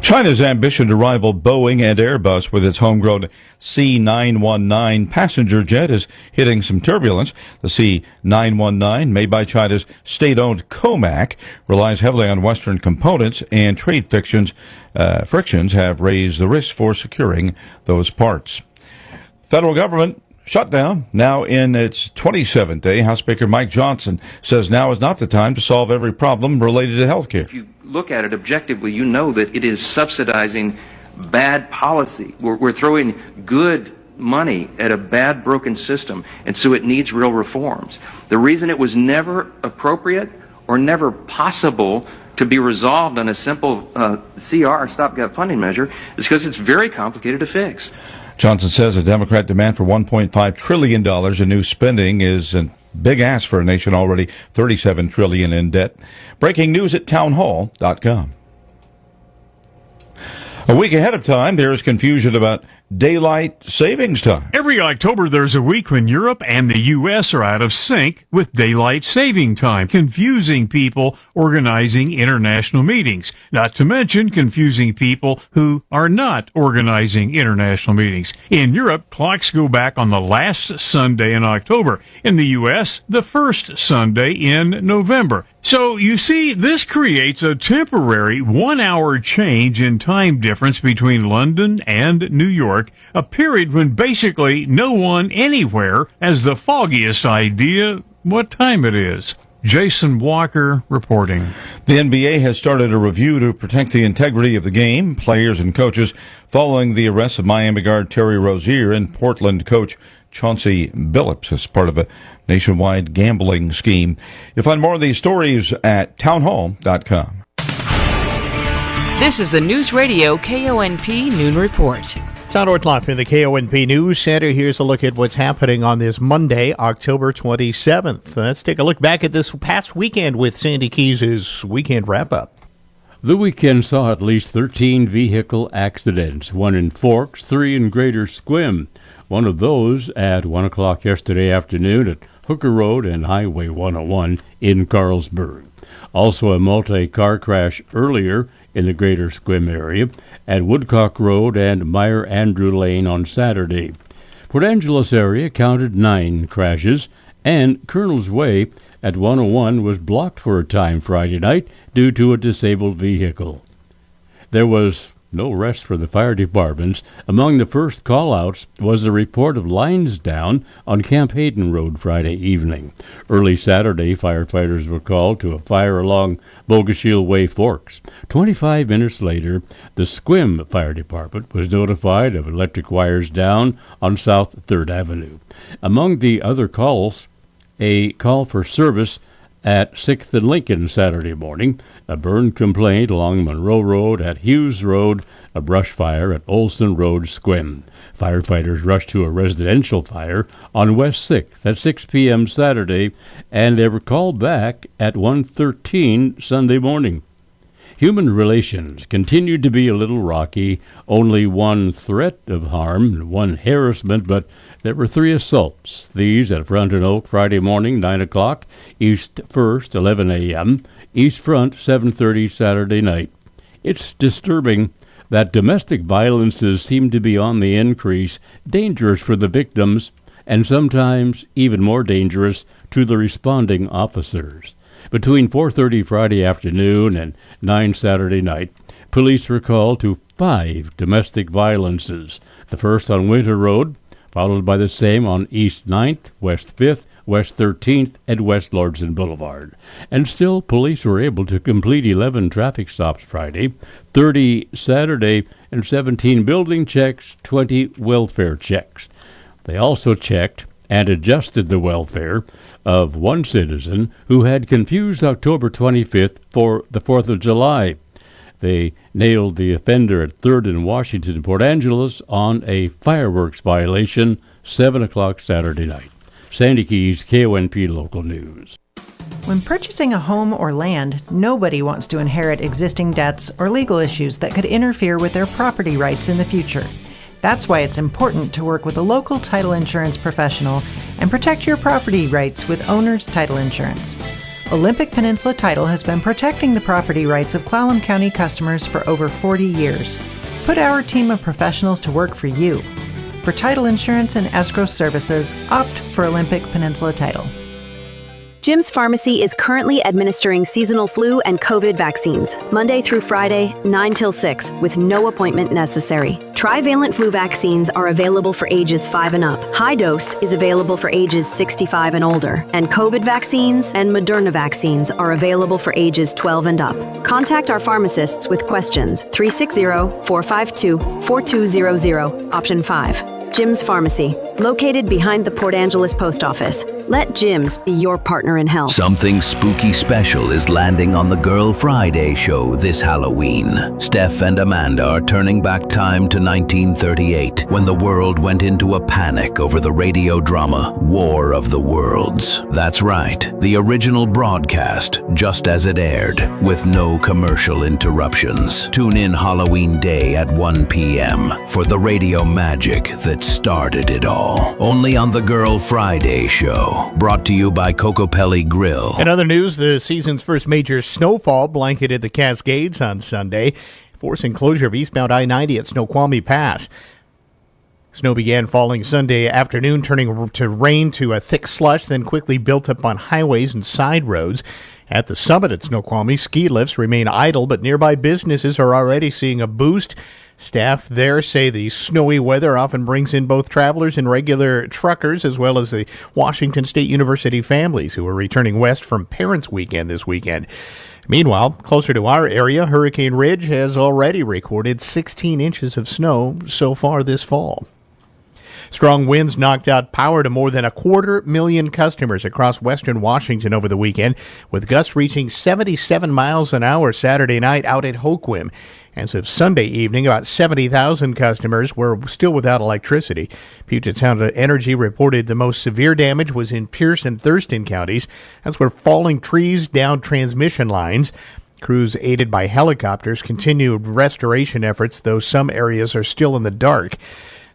Speaker 21: China's ambition to rival Boeing and Airbus with its homegrown C919 passenger jet is hitting some turbulence. The C919, made by China's state-owned COMAC, relies heavily on Western components, and trade frictions have raised the risk for securing those parts. Federal government shutdown now in its 27th day. House Speaker Mike Johnson says now is not the time to solve every problem related to health care.
Speaker 7: If you look at it objectively, you know that it is subsidizing bad policy. We're throwing good money at a bad, broken system, and so it needs real reforms. The reason it was never appropriate or never possible to be resolved on a simple CR, stopgap funding measure, is because it's very complicated to fix.
Speaker 21: Johnson says a Democrat demand for $1.5 trillion in new spending is a big ask for a nation already $37 trillion in debt. Breaking news at townhall.com. A week ahead of time, there is confusion about daylight savings time.
Speaker 8: Every October, there's a week when Europe and the U.S. are out of sync with daylight saving time, confusing people organizing international meetings, not to mention confusing people who are not organizing international meetings. In Europe, clocks go back on the last Sunday in October. In the U.S., the first Sunday in November. So, you see, this creates a temporary 1-hour change in time difference between London and New York, a period when basically no one anywhere has the foggiest idea what time it is. Jason Walker reporting.
Speaker 21: The NBA has started a review to protect the integrity of the game, players and coaches, following the arrest of Miami guard Terry Rozier and Portland coach Chauncey Billups as part of a nationwide gambling scheme. You'll find more of these stories at townhall.com.
Speaker 9: This is the Newsradio KONP Noon Report.
Speaker 10: John Ortloff in the KONP News Center. Here's a look at what's happening on this Monday, October 27th. Let's take a look back at this past weekend with Sandy Keys' weekend wrap-up.
Speaker 12: The weekend saw at least 13 vehicle accidents, 1 in Forks, 3 in Greater Sequim. One of those at 1 o'clock yesterday afternoon at Hooker Road and Highway 101 in Carlsberg. Also a multi-car crash earlier in the Greater Sequim area at Woodcock Road and Meyer Andrew Lane on Saturday. Port Angeles area counted 9 crashes, and Colonel's Way at 101 was blocked for a time Friday night due to a disabled vehicle. There was no rest for the fire departments. Among the first call-outs was the report of lines down on Camp Hayden Road Friday evening. Early Saturday, firefighters were called to a fire along Bogoshiel Way Forks. 25 minutes later, the Sequim Fire Department was notified of electric wires down on South 3rd Avenue. Among the other calls, a call for service at 6th and Lincoln Saturday morning, a burn complaint along Monroe Road at Hughes Road, a brush fire at Olson Road, Sequim. Firefighters rushed to a residential fire on West 6th at 6 p.m. Saturday, and they were called back at 1:13 Sunday morning. Human relations continued to be a little rocky. Only one threat of harm, one harassment, but there were 3 assaults. These at Front and Oak Friday morning, 9 o'clock, East 1st, 11 a.m., East Front, 7:30 Saturday night. It's disturbing that domestic violences seem to be on the increase, dangerous for the victims, and sometimes even more dangerous to the responding officers. Between 4:30 Friday afternoon and 9 Saturday night, police were called to 5 domestic violences. The first on Winter Road, followed by the same on East 9th, West 5th, West 13th, and West Lordson Boulevard. And still, police were able to complete 11 traffic stops Friday, 30 Saturday, and 17 building checks, 20 welfare checks. They also checked and adjusted the welfare of one citizen who had confused October 25th for the 4th of July. They nailed the offender at 3rd and Washington, Port Angeles, on a fireworks violation, 7 o'clock Saturday night. Sandy Keys, KONP Local News.
Speaker 3: When purchasing a home or land, nobody wants to inherit existing debts or legal issues that could interfere with their property rights in the future. That's why it's important to work with a local title insurance professional and protect your property rights with Owner's Title Insurance. Olympic Peninsula Title has been protecting the property rights of Clallam County customers for over 40 years. Put our team of professionals to work for you. For title insurance and escrow services, opt for Olympic Peninsula Title.
Speaker 5: Jim's Pharmacy is currently administering seasonal flu and COVID vaccines, Monday through Friday, 9 till 6, with no appointment necessary. Trivalent flu vaccines are available for ages 5 and up. High dose is available for ages 65 and older. And COVID vaccines and Moderna vaccines are available for ages 12 and up. Contact our pharmacists with questions, 360-452-4200, option 5. Jim's Pharmacy, located behind the Port Angeles Post Office. Let Jim's be your partner in health.
Speaker 6: Something spooky special is landing on the Girl Friday show this Halloween. Steph and Amanda are turning back time to 1938, when the world went into a panic over the radio drama War of the Worlds. That's right, the original broadcast, just as it aired, with no commercial interruptions. Tune in Halloween Day at 1 p.m. for the radio magic that started it all. Only on the Girl Friday show. Brought to you by Cocopelli Grill.
Speaker 10: In other news, the season's first major snowfall blanketed the Cascades on Sunday, forcing closure of eastbound I-90 at Snoqualmie Pass. Snow began falling Sunday afternoon, turning to rain to a thick slush, then quickly built up on highways and side roads. At the summit at Snoqualmie, ski lifts remain idle, but nearby businesses are already seeing a boost. Staff there say the snowy weather often brings in both travelers and regular truckers, as well as the Washington State University families who are returning west from Parents' Weekend this weekend. Meanwhile, closer to our area, Hurricane Ridge has already recorded 16 inches of snow so far this fall. Strong winds knocked out power to more than 250,000 customers across western Washington over the weekend, with gusts reaching 77 miles an hour Saturday night out at Hoquiam. As of Sunday evening, about 70,000 customers were still without electricity. Puget Sound Energy reported the most severe damage was in Pierce and Thurston counties. That's where falling trees downed transmission lines. Crews aided by helicopters continued restoration efforts, though some areas are still in the dark.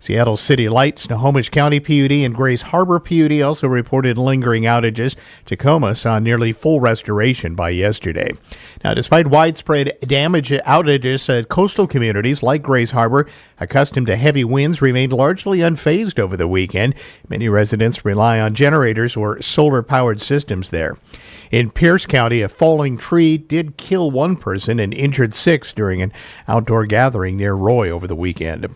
Speaker 10: Seattle City Light, Snohomish County PUD, and Grace Harbor PUD also reported lingering outages. Tacoma saw nearly full restoration by yesterday. Now, despite widespread outages, coastal communities like Grace Harbor, accustomed to heavy winds, remained largely unfazed over the weekend. Many residents rely on generators or solar-powered systems there. In Pierce County, a falling tree did kill one person and injured 6 during an outdoor gathering near Roy over the weekend.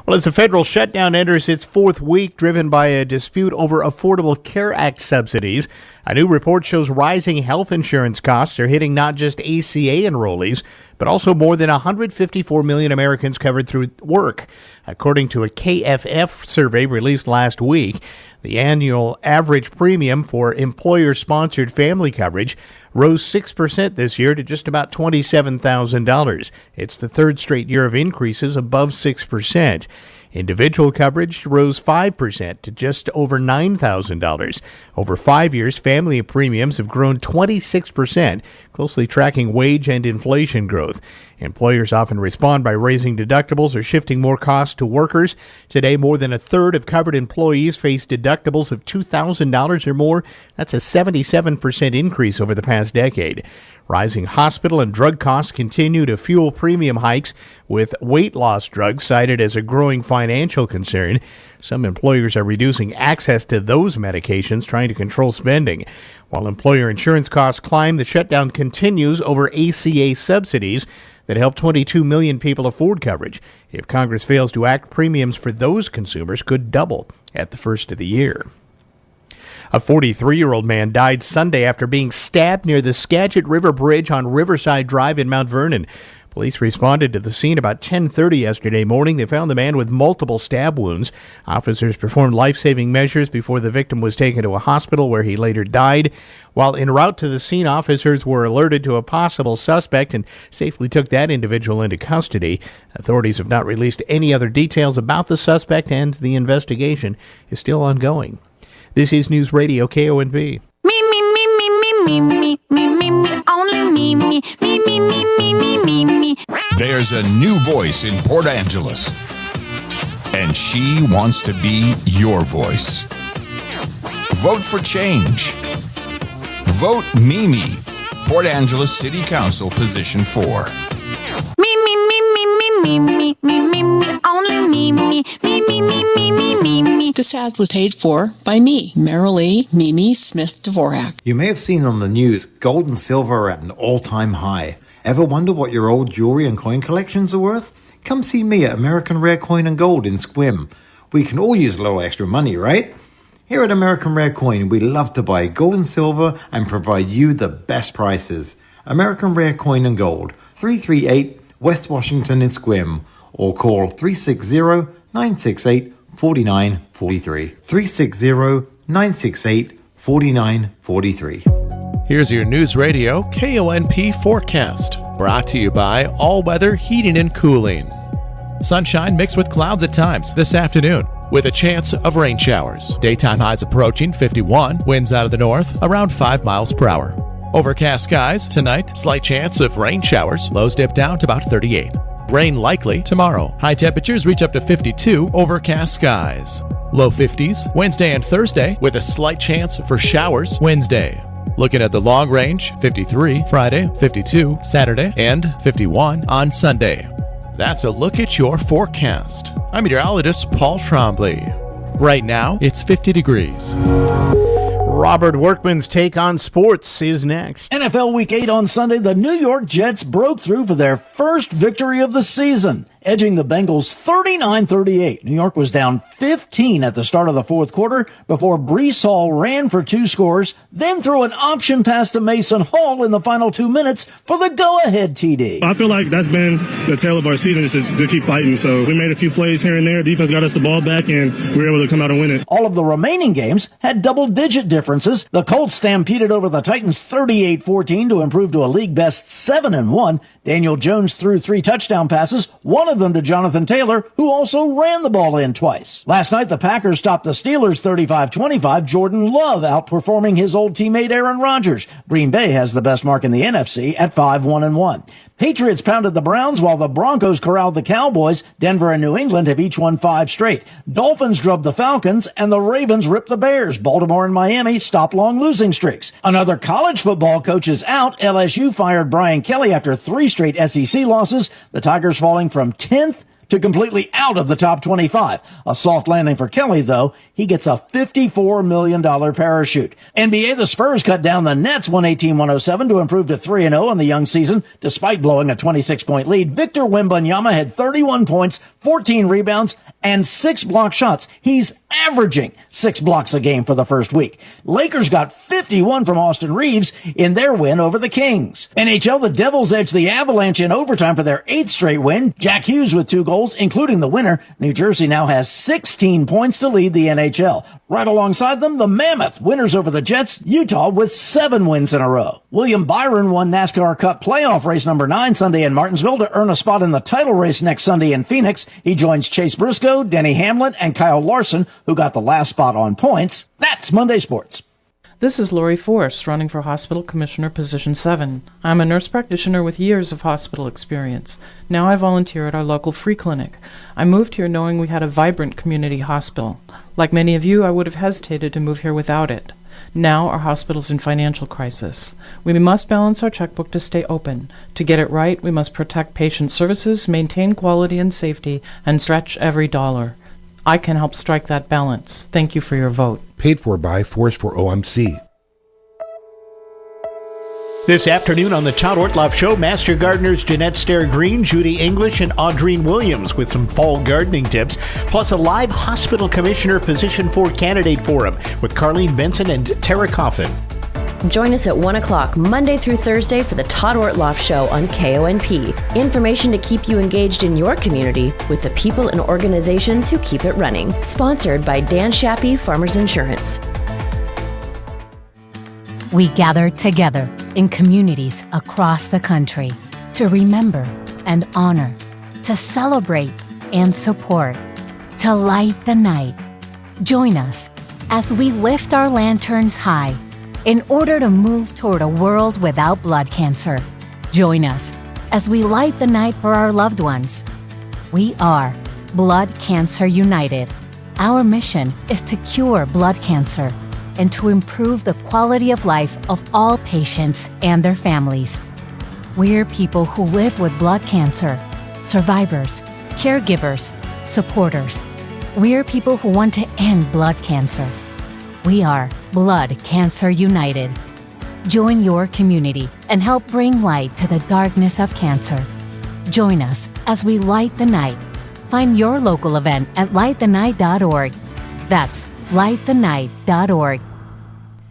Speaker 10: Well, as the federal shutdown enters its 4th week, driven by a dispute over Affordable Care Act subsidies, a new report shows rising health insurance costs are hitting not just ACA enrollees, but also more than 154 million Americans covered through work. According to a KFF survey released last week, the annual average premium for employer-sponsored family coverage rose 6% this year to just about $27,000. It's the 3rd straight year of increases above 6%. Individual coverage rose 5% to just over $9,000. Over 5 years, family premiums have grown 26%, closely tracking wage and inflation growth. Employers often respond by raising deductibles or shifting more costs to workers. Today, more than a third of covered employees face deductibles of $2,000 or more. That's a 77% increase over the past decade. Rising hospital and drug costs continue to fuel premium hikes, with weight loss drugs cited as a growing financial concern. Some employers are reducing access to those medications, trying to control spending. While employer insurance costs climb, the shutdown continues over ACA subsidies that help 22 million people afford coverage. If Congress fails to act, premiums for those consumers could double at the first of the year. A 43-year-old man died Sunday after being stabbed near the Skagit River Bridge on Riverside Drive in Mount Vernon. Police responded to the scene about 10:30 yesterday morning. They found the man with multiple stab wounds. Officers performed life-saving measures before the victim was taken to a hospital where he later died. While en route to the scene, officers were alerted to a possible suspect and safely took that individual into custody. Authorities have not released any other details about the suspect, and the investigation is still ongoing. This is Newsradio KONP.
Speaker 11: Me, only me. There's a new voice in Port Angeles, and she wants to be your voice. Vote for change. Vote Mimi, Port Angeles City Council, position 4. Me, only me.
Speaker 13: This ad was paid for by me, Marilee Mimi Smith-Dvorak.
Speaker 23: You may have seen on the news, gold and silver are at an all-time high. Ever wonder what your old jewelry and coin collections are worth? Come see me at American Rare Coin and Gold in Squim. We can all use a little extra money, right? Here at American Rare Coin, we love to buy gold and silver and provide you the best prices. American Rare Coin and Gold, 338 West Washington in Squim, or call 360-968-4943. 360-968-4943.
Speaker 24: Here's your News Radio KONP forecast, brought to you by All Weather Heating and Cooling. Sunshine mixed with clouds at times this afternoon, with a chance of rain showers. Daytime highs approaching 51, winds out of the north around 5 miles per hour. Overcast skies tonight, slight chance of rain showers, lows dip down to about 38. Rain likely tomorrow. High temperatures reach up to 52, overcast skies. Low 50s Wednesday and Thursday, with a slight chance for showers Wednesday. Looking at the long range, 53 Friday, 52 Saturday, and 51 on Sunday. That's a look at your forecast. I'm meteorologist Paul Trombley. Right now, it's 50 degrees.
Speaker 10: Robert Workman's take on sports is next.
Speaker 25: NFL Week 8 on Sunday, the New York Jets broke through for their first victory of the season, edging the Bengals 39-38. New York was down 15 at the start of the fourth quarter before Breece Hall ran for 2 scores, then threw an option pass to Mason Hall in the final 2 minutes for the go-ahead TD.
Speaker 26: I feel like that's been the tale of our season, is to keep fighting. So we made a few plays here and there. Defense got us the ball back, and we were able to come out and win it.
Speaker 25: All of the remaining games had double-digit differences. The Colts stampeded over the Titans 38-14 to improve to a league-best 7-1. Daniel Jones threw 3 touchdown passes, one of them to Jonathan Taylor, who also ran the ball in twice. Last night, the Packers stopped the Steelers 35-25, Jordan Love outperforming his old teammate Aaron Rodgers. Green Bay has the best mark in the NFC at 5-1-1. Patriots pounded the Browns while the Broncos corralled the Cowboys. Denver and New England have each won 5 straight. Dolphins drubbed the Falcons, and the Ravens ripped the Bears. Baltimore and Miami stopped long losing streaks. Another college football coach is out. LSU fired Brian Kelly after 3 straight SEC losses. The Tigers falling from 10th to completely out of the top 25. A soft landing for Kelly, though. He gets a $54 million parachute. NBA, the Spurs cut down the Nets 118-107 to improve to 3-0 in the young season, despite blowing a 26-point lead. Victor Wembanyama had 31 points, 14 rebounds, and 6 block shots. He's averaging 6 blocks a game for the first week. Lakers got 51 from Austin Reeves in their win over the Kings. NHL, the Devils edged the Avalanche in overtime for their 8th straight win. Jack Hughes with 2 goals, including the winner. New Jersey now has 16 points to lead the NHL. Right alongside them, the Mammoth, winners over the Jets. Utah with 7 wins in a row. William Byron won NASCAR Cup playoff race number 9 Sunday in Martinsville to earn a spot in the title race next Sunday in Phoenix. He joins Chase Briscoe, Denny Hamlin, and Kyle Larson, who got the last spot on points. That's Monday Sports.
Speaker 14: This is Lori Forrest, running for Hospital Commissioner Position 7. I'm a nurse practitioner with years of hospital experience. Now I volunteer at our local free clinic. I moved here knowing we had a vibrant community hospital. Like many of you, I would have hesitated to move here without it. Now our hospital's in financial crisis. We must balance our checkbook to stay open. To get it right, we must protect patient services, maintain quality and safety, and stretch every dollar. I can help strike that balance. Thank you for your vote.
Speaker 15: Paid for by Force for OMC.
Speaker 10: This afternoon on the Todd Ortloff Show, Master Gardeners Jeanette Stair-Green, Judy English, and Audreen Williams with some fall gardening tips, plus a live Hospital Commissioner Position 4 candidate forum with Carlene Benson and Tara Coffin.
Speaker 16: Join us at 1 o'clock Monday through Thursday for the Todd Ortloff Show on KONP. Information to keep you engaged in your community with the people and organizations who keep it running. Sponsored by Dan Shappy, Farmers Insurance.
Speaker 17: We gather together in communities across the country to remember and honor, to celebrate and support, to light the night. Join us as we lift our lanterns high in order to move toward a world without blood cancer. Join us as we light the night for our loved ones. We are Blood Cancer United. Our mission is to cure blood cancer and to improve the quality of life of all patients and their families. We're people who live with blood cancer, survivors, caregivers, supporters. We're people who want to end blood cancer. We are Blood Cancer United. Join your community and help bring light to the darkness of cancer. Join us as we light the night. Find your local event at lightthenight.org. That's lightthenight.org.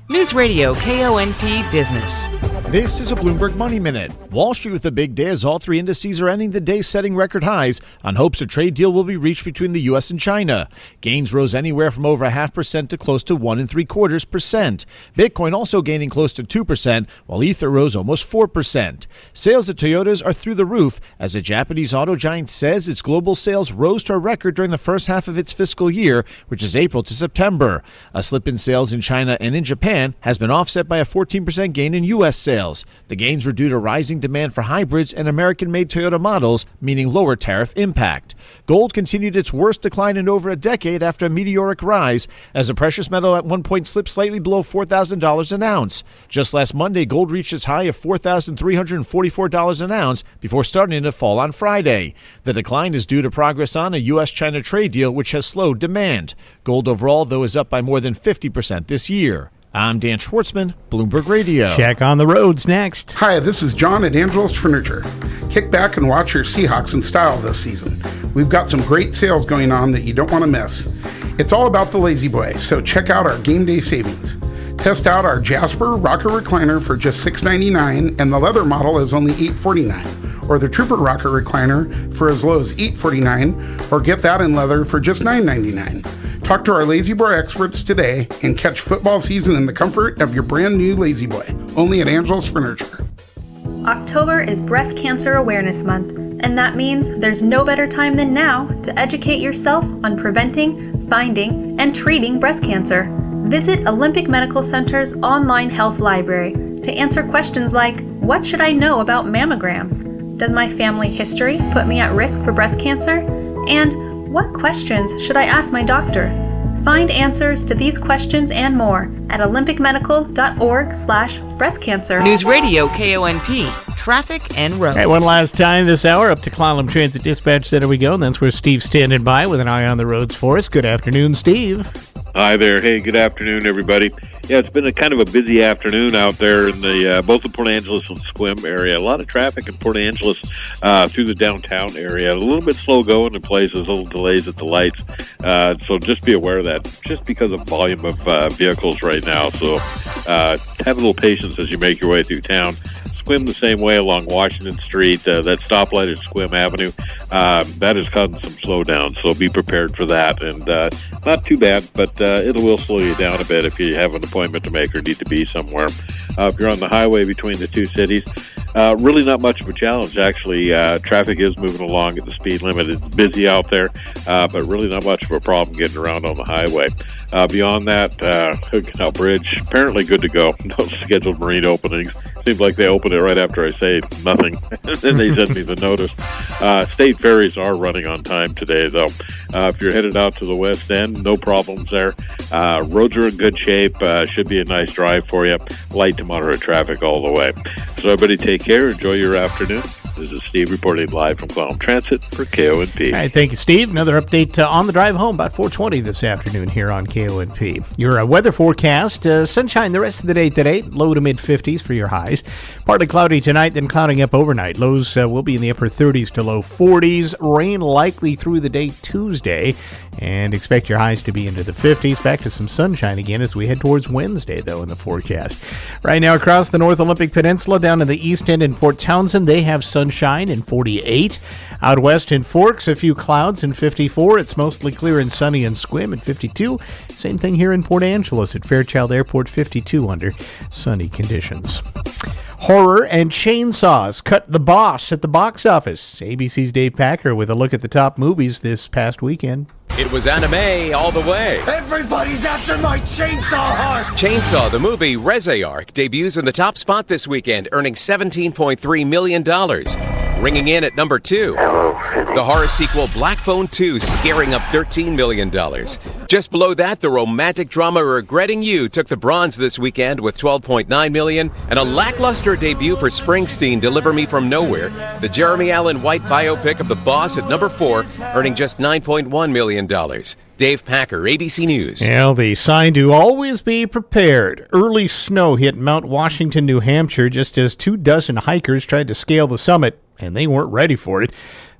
Speaker 9: Newsradio KONP Business.
Speaker 10: This is a Bloomberg Money Minute. Wall Street with a big day as all 3 indices are ending the day setting record highs on hopes a trade deal will be reached between the U.S. and China. Gains rose anywhere from over 0.5% to close to 1.75%. Bitcoin also gaining close to 2%, while Ether rose almost 4%. Sales at Toyotas are through the roof as a Japanese auto giant says its global sales rose to a record during the first half of its fiscal year, which is April to September. A slip in sales in China and in Japan has been offset by a 14% gain in U.S. sales. The gains were due to rising demand for hybrids and American-made Toyota models, meaning lower tariff impact. Gold continued its worst decline in over a decade after a meteoric rise, as the precious metal at one point slipped slightly below $4,000 an ounce. Just last Monday, gold reached its high of $4,344 an ounce before starting to fall on Friday. The decline is due to progress on a U.S.-China trade deal, which has slowed demand. Gold overall, though, is up by more than 50% this year. I'm Dan Schwartzman, Bloomberg Radio. Check on the roads next.
Speaker 18: Hi, this is John at Angelo's Furniture. Kick back and watch your Seahawks in style this season. We've got some great sales going on that you don't want to miss. It's all about the Lazy Boy, so check out our game day savings. Test out our Jasper Rocker Recliner for just $6.99, and the leather model is only $8.49. Or the Trooper Rocker Recliner for as low as $8.49, or get that in leather for just $9.99. Talk to our Lazy Boy experts today and catch football season in the comfort of your brand new Lazy Boy, only at Angelo's Furniture.
Speaker 19: October is Breast Cancer Awareness Month, and that means there's no better time than now to educate yourself on preventing, finding, and treating breast cancer. Visit Olympic Medical Center's online health library to answer questions like, what should I know about mammograms? Does my family history put me at risk for breast cancer? And what questions should I ask my doctor? Find answers to these questions and more at olympicmedical.org/breastcancer.
Speaker 9: News Radio KONP, traffic and roads.
Speaker 10: All right, one last time this hour up to Clallam Transit Dispatch Center we go, and that's where Steve's standing by with an eye on the roads for us. Good afternoon, Steve.
Speaker 1: Hi there. Hey, good afternoon, everybody. Yeah, it's been a kind of a busy afternoon out there in the both the Port Angeles and Sequim area. A lot of traffic in Port Angeles through the downtown area. A little bit slow going in places, little delays at the lights. So just be aware of that, just because of volume of vehicles right now. So have a little patience as you make your way through town. Sequim the same way along Washington Street. That stoplight at Sequim Avenue, that is causing some slowdown, so be prepared for that. And not too bad, but it will slow you down a bit if you have an appointment to make or need to be somewhere. If you're on the highway between the two cities, really not much of a challenge, actually. Traffic is moving along at the speed limit. It's busy out there, but really not much of a problem getting around on the highway. Beyond that, Hood Canal Bridge, apparently good to go. No scheduled marine openings. Seems like they open it right after I say nothing. Then they send me the notice. State ferries are running on time today, though. If you're headed out to the West End, no problems there. Roads are in good shape. Should be a nice drive for you. Light to moderate traffic all the way. So everybody take care. Enjoy your afternoon. This is Steve reporting live from Clallam Transit for KONP.
Speaker 10: All right, thank you, Steve. Another update on the drive home about 4:20 this afternoon here on KONP. Your weather forecast, sunshine the rest of the day today, low to mid-50s for your highs. Partly cloudy tonight, then clouding up overnight. Lows will be in the upper 30s to low 40s. Rain likely through the day Tuesday, and expect your highs to be into the 50s. Back to some sunshine again as we head towards Wednesday, though, in the forecast. Right now across the North Olympic Peninsula, down in the East End in Port Townsend, they have sunshine in 48. Out west in Forks, a few clouds in 54. It's mostly clear and sunny in Sequim at 52. Same thing here in Port Angeles at Fairchild Airport, 52 under sunny conditions. Horror and chainsaws cut the boss at the box office. ABC's Dave Packer with a look at the top movies this past weekend.
Speaker 2: It was anime all the way.
Speaker 4: Everybody's after my chainsaw heart!
Speaker 2: Chainsaw, the movie Arc, debuts in the top spot this weekend, earning $17.3 million. Ringing in at number 2. The horror sequel Black Phone 2, scaring up $13 million. Just below that, the romantic drama Regretting You took the bronze this weekend with $12.9 million, and a lackluster debut for Springsteen, Deliver Me From Nowhere, the Jeremy Allen White biopic of the boss at number 4, earning just $9.1 million. Dave Packer, ABC News.
Speaker 10: Well, the sign to always be prepared. Early snow hit Mount Washington, New Hampshire, just as 24 hikers tried to scale the summit, and they weren't ready for it.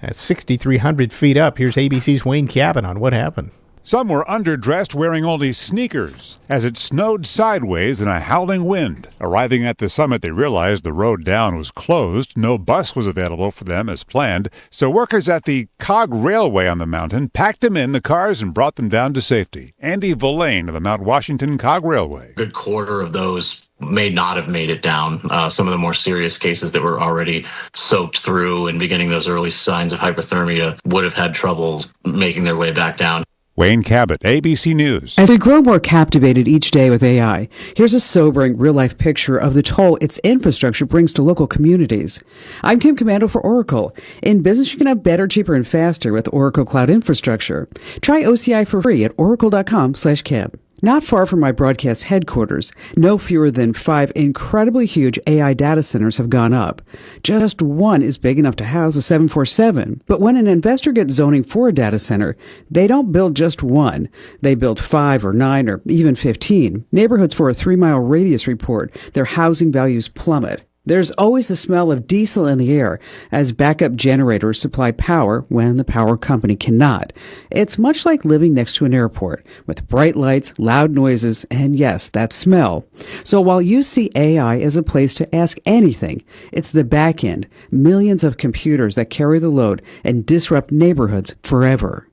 Speaker 10: At 6,300 feet up, here's ABC's Wayne Cabin on what happened.
Speaker 7: Some were underdressed, wearing only sneakers, as it snowed sideways in a howling wind. Arriving at the summit, they realized the road down was closed. No bus was available for them as planned, so workers at the Cog Railway on the mountain packed them in the cars and brought them down to safety. Andy Villain of the Mount Washington Cog Railway.
Speaker 20: A good quarter of those may not have made it down. Some of the more serious cases that were already soaked through and beginning those early signs of hypothermia would have had trouble making their way back down.
Speaker 7: Wayne Cabot, ABC News.
Speaker 22: As we grow more captivated each day with AI, here's a sobering real-life picture of the toll its infrastructure brings to local communities. I'm Kim Commando for Oracle. In business, you can have better, cheaper, and faster with Oracle Cloud Infrastructure. Try OCI for free at oracle.com/Kim. Not far from my broadcast headquarters, no fewer than 5 incredibly huge AI data centers have gone up. Just one is big enough to house a 747. But when an investor gets zoning for a data center, they don't build just one. They build 5 or 9 or even 15. Neighborhoods for a 3-mile radius report their housing values plummet. There's always the smell of diesel in the air as backup generators supply power when the power company cannot. It's much like living next to an airport with bright lights, loud noises, and yes, that smell. So while you see AI as a place to ask anything, it's the back end, millions of computers that carry the load and disrupt neighborhoods forever.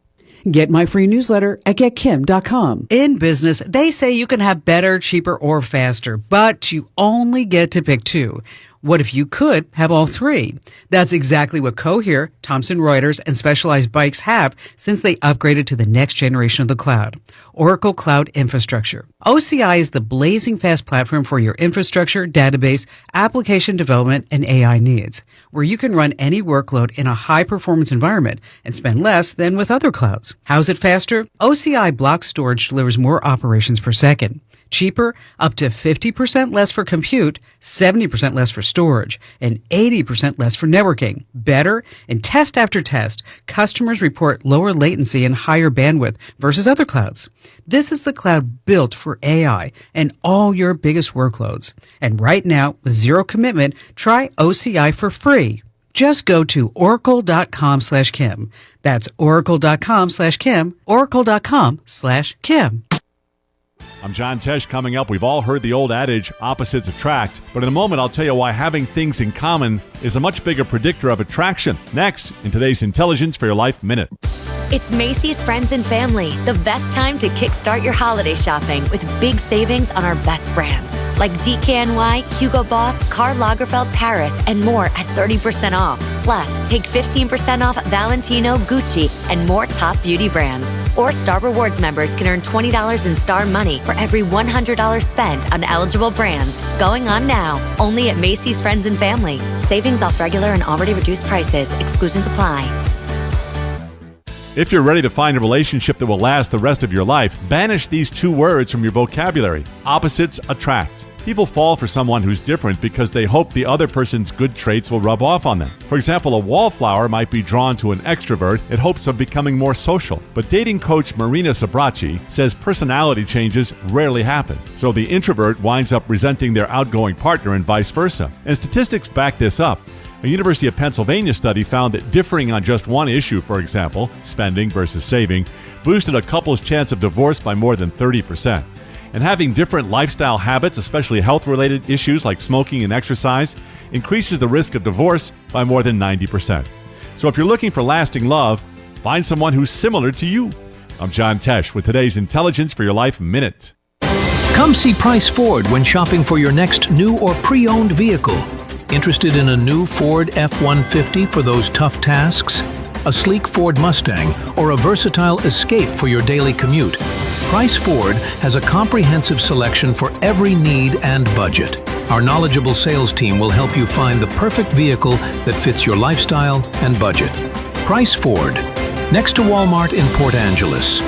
Speaker 22: Get my free newsletter at getkim.com.
Speaker 27: In business, they say you can have better, cheaper, or faster, but you only get to pick 2.
Speaker 22: What if you could have all three? That's exactly what Cohere, Thomson Reuters, and Specialized Bikes have since they upgraded to the next generation of the cloud, Oracle Cloud Infrastructure. OCI is the blazing fast platform for your infrastructure, database, application development, and AI needs, where you can run any workload in a high-performance environment and spend less than with other clouds. How's it faster? OCI block storage delivers more operations per second. Cheaper, up to 50% less for compute, 70% less for storage, and 80% less for networking. Better, in test after test, customers report lower latency and higher bandwidth versus other clouds. This is the cloud built for AI and all your biggest workloads. And right now, with zero commitment, try OCI for free. Just go to oracle.com/Kim. That's oracle.com/Kim, oracle.com/Kim.
Speaker 3: I'm John Tesh. Coming up, we've all heard the old adage, opposites attract. But in a moment, I'll tell you why having things in common is a much bigger predictor of attraction. Next, in today's Intelligence for Your Life Minute.
Speaker 5: It's Macy's Friends and Family, the best time to kickstart your holiday shopping with big savings on our best brands like DKNY, Hugo Boss, Karl Lagerfeld Paris, and more at 30% off. Plus, take 15% off Valentino, Gucci, and more top beauty brands. Or Star Rewards members can earn $20 in Star Money for every $100 spent on eligible brands. Going on now, only at Macy's Friends and Family. Savings off regular and already reduced prices. Exclusions apply.
Speaker 3: If you're ready to find a relationship that will last the rest of your life, banish these two words from your vocabulary. Opposites attract. People fall for someone who's different because they hope the other person's good traits will rub off on them. For example, a wallflower might be drawn to an extrovert in hopes of becoming more social. But dating coach Marina Sabrachi says personality changes rarely happen. So the introvert winds up resenting their outgoing partner and vice versa. And statistics back this up. A University of Pennsylvania study found that differing on just one issue, for example, spending versus saving, boosted a couple's chance of divorce by more than 30%. And having different lifestyle habits, especially health-related issues like smoking and exercise, increases the risk of divorce by more than 90%. So if you're looking for lasting love, find someone who's similar to you. I'm John Tesh with today's Intelligence for Your Life Minute.
Speaker 6: Come see Price Ford when shopping for your next new or pre-owned vehicle. Interested in a new Ford F-150 for those tough tasks? A sleek Ford Mustang or a versatile Escape for your daily commute? Price Ford has a comprehensive selection for every need and budget. Our knowledgeable sales team will help you find the perfect vehicle that fits your lifestyle and budget. Price Ford, next to Walmart in Port Angeles.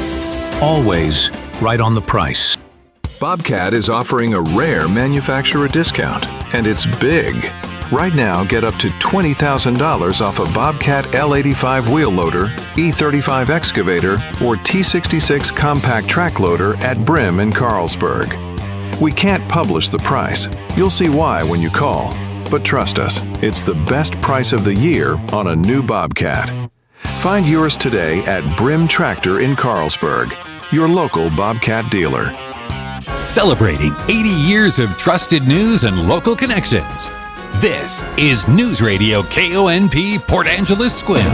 Speaker 6: Always right on the price.
Speaker 8: Bobcat is offering a rare manufacturer discount, and it's big. Right now, get up to $20,000 off a Bobcat L85 wheel loader, E35 excavator, or T66 compact track loader at Brim in Carlsberg. We can't publish the price. You'll see why when you call. But trust us, it's the best price of the year on a new Bobcat. Find yours today at Brim Tractor in Carlsberg, your local Bobcat dealer.
Speaker 12: Celebrating 80 years of trusted news and local connections. This is Newsradio KONP Port Angeles Squim,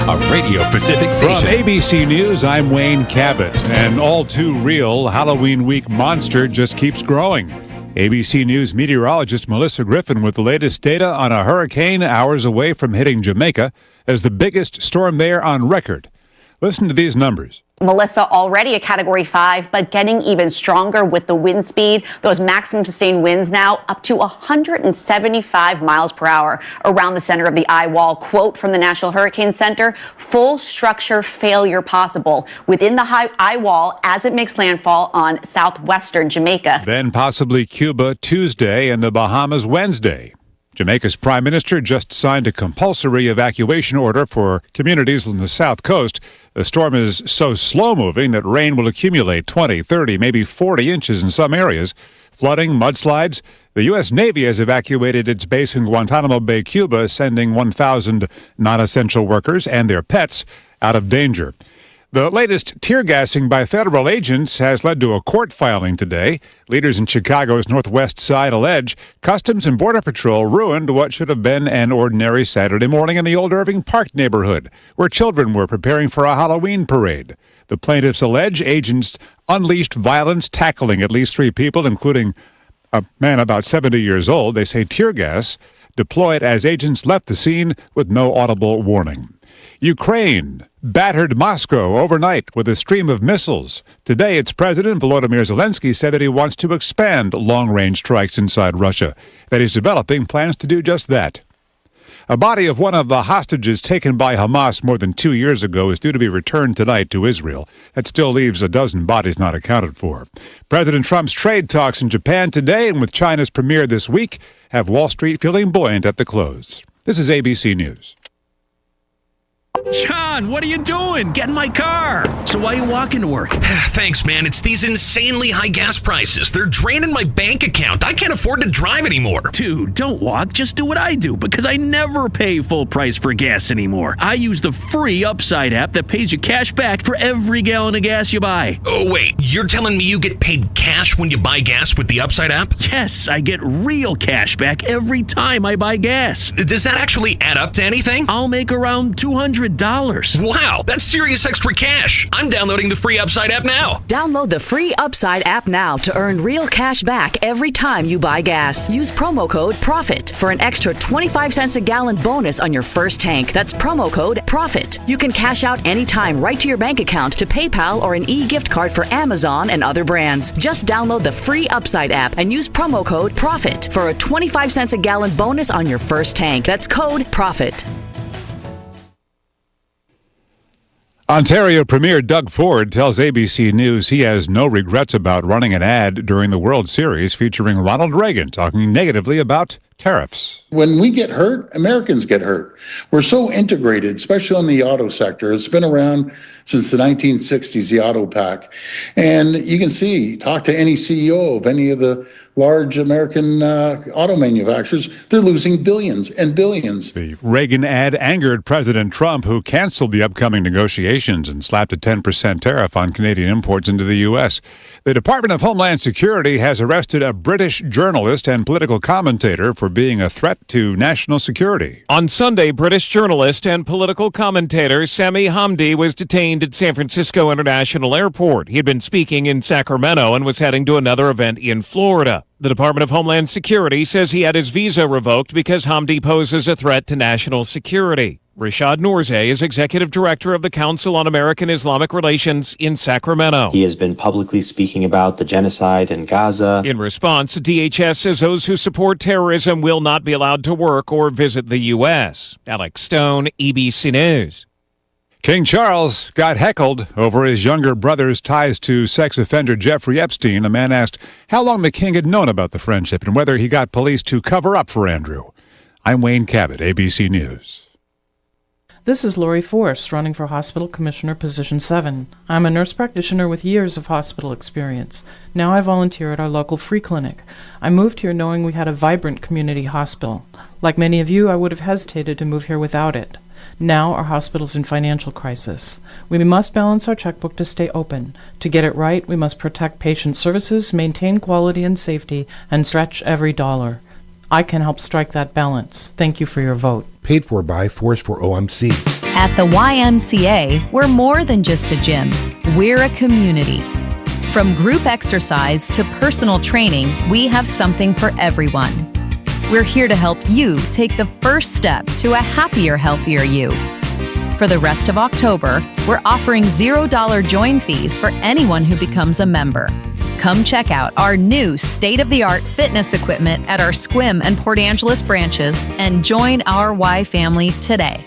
Speaker 12: a Radio Pacific station.
Speaker 7: From ABC News, I'm Wayne Cabot. An all-too-real Halloween week monster just keeps growing. ABC News meteorologist Melissa Griffin with the latest data on a hurricane hours away from hitting Jamaica as the biggest storm there on record. Listen to these numbers.
Speaker 21: Melissa, already a Category 5, but getting even stronger with the wind speed. Those maximum sustained winds now up to 175 miles per hour around the center of the eye wall. Quote from the National Hurricane Center, full structure failure possible within the high eye wall as it makes landfall on southwestern Jamaica.
Speaker 7: Then possibly Cuba Tuesday and the Bahamas Wednesday. Jamaica's prime minister just signed a compulsory evacuation order for communities on the south coast. The storm is so slow-moving that rain will accumulate 20, 30, maybe 40 inches in some areas. Flooding, mudslides. The U.S. Navy has evacuated its base in Guantanamo Bay, Cuba, sending 1,000 non-essential workers and their pets out of danger. The latest tear gassing by federal agents has led to a court filing today. Leaders in Chicago's Northwest Side allege Customs and Border Patrol ruined what should have been an ordinary Saturday morning in the old Irving Park neighborhood, where children were preparing for a Halloween parade. The plaintiffs allege agents unleashed violence, tackling at least 3 people, including a man about 70 years old. They say tear gas deployed as agents left the scene with no audible warning. Ukraine battered Moscow overnight with a stream of missiles. Today, its President Volodymyr Zelensky said that he wants to expand long-range strikes inside Russia, that he's developing plans to do just that. A body of one of the hostages taken by Hamas more than 2 years ago is due to be returned tonight to Israel. That still leaves a dozen bodies not accounted for. President Trump's trade talks in Japan today and with China's premier this week have Wall Street feeling buoyant at the close. This is ABC News.
Speaker 11: John, what are you doing? Get in my car. So why are you walking to work?
Speaker 13: Thanks, man. It's these insanely high gas prices. They're draining my bank account. I can't afford to drive anymore.
Speaker 11: Dude, don't walk. Just do what I do, because I never pay full price for gas anymore. I use the free Upside app that pays you cash back for every gallon of gas you buy.
Speaker 13: Oh, wait. You're telling me you get paid cash when you buy gas with the Upside app?
Speaker 11: Yes, I get real cash back every time I buy gas.
Speaker 13: Does that actually add up to anything?
Speaker 11: I'll make around $200.
Speaker 13: Wow, that's serious extra cash. I'm downloading the free Upside app now.
Speaker 23: Download the free Upside app now to earn real cash back every time you buy gas. Use promo code PROFIT for an extra 25 cents a gallon bonus on your first tank. That's promo code PROFIT. You can cash out anytime right to your bank account, to PayPal, or an e-gift card for Amazon and other brands. Just download the free Upside app and use promo code PROFIT for a 25 cents a gallon bonus on your first tank. That's code PROFIT.
Speaker 7: Ontario Premier Doug Ford tells ABC News he has no regrets about running an ad during the World Series featuring Ronald Reagan talking negatively about tariffs.
Speaker 24: When we get hurt, Americans get hurt. We're so integrated, especially in the auto sector. It's been around since the 1960s, the auto pack. And you can see, talk to any CEO of any of the large American auto manufacturers, they're losing billions and billions.
Speaker 7: The Reagan ad angered President Trump, who canceled the upcoming negotiations and slapped a 10% tariff on Canadian imports into the U.S. The Department of Homeland Security has arrested a British journalist and political commentator for being a threat to national security.
Speaker 25: On Sunday, British journalist and political commentator Sami Hamdi was detained at San Francisco International Airport. He had been speaking in Sacramento and was heading to another event in Florida. The Department of Homeland Security says he had his visa revoked because Hamdi poses a threat to national security. Rashad Nourzeh is executive director of the Council on American Islamic Relations in Sacramento.
Speaker 26: He has been publicly speaking about the genocide in Gaza.
Speaker 25: In response, DHS says those who support terrorism will not be allowed to work or visit the U.S. Alex Stone, ABC News.
Speaker 7: King Charles got heckled over his younger brother's ties to sex offender Jeffrey Epstein. A man asked how long the king had known about the friendship and whether he got police to cover up for Andrew. I'm Wayne Cabot, ABC News.
Speaker 14: This is Lori Forrest, running for Hospital Commissioner Position 7. I'm a nurse practitioner with years of hospital experience. Now I volunteer at our local free clinic. I moved here knowing we had a vibrant community hospital. Like many of you, I would have hesitated to move here without it. Now our hospital's in financial crisis. We must balance our checkbook to stay open. To get it right, we must protect patient services, maintain quality and safety, and stretch every dollar. I can help strike that balance. Thank you for your vote.
Speaker 15: Paid for by Force for OMC.
Speaker 17: At the YMCA, we're more than just a gym. We're a community. From group exercise to personal training, we have something for everyone. We're here to help you take the first step to a happier, healthier you. For the rest of October, we're offering $0 join fees for anyone who becomes a member. Come check out our new state-of-the-art fitness equipment at our Sequim and Port Angeles branches and join our Y family today.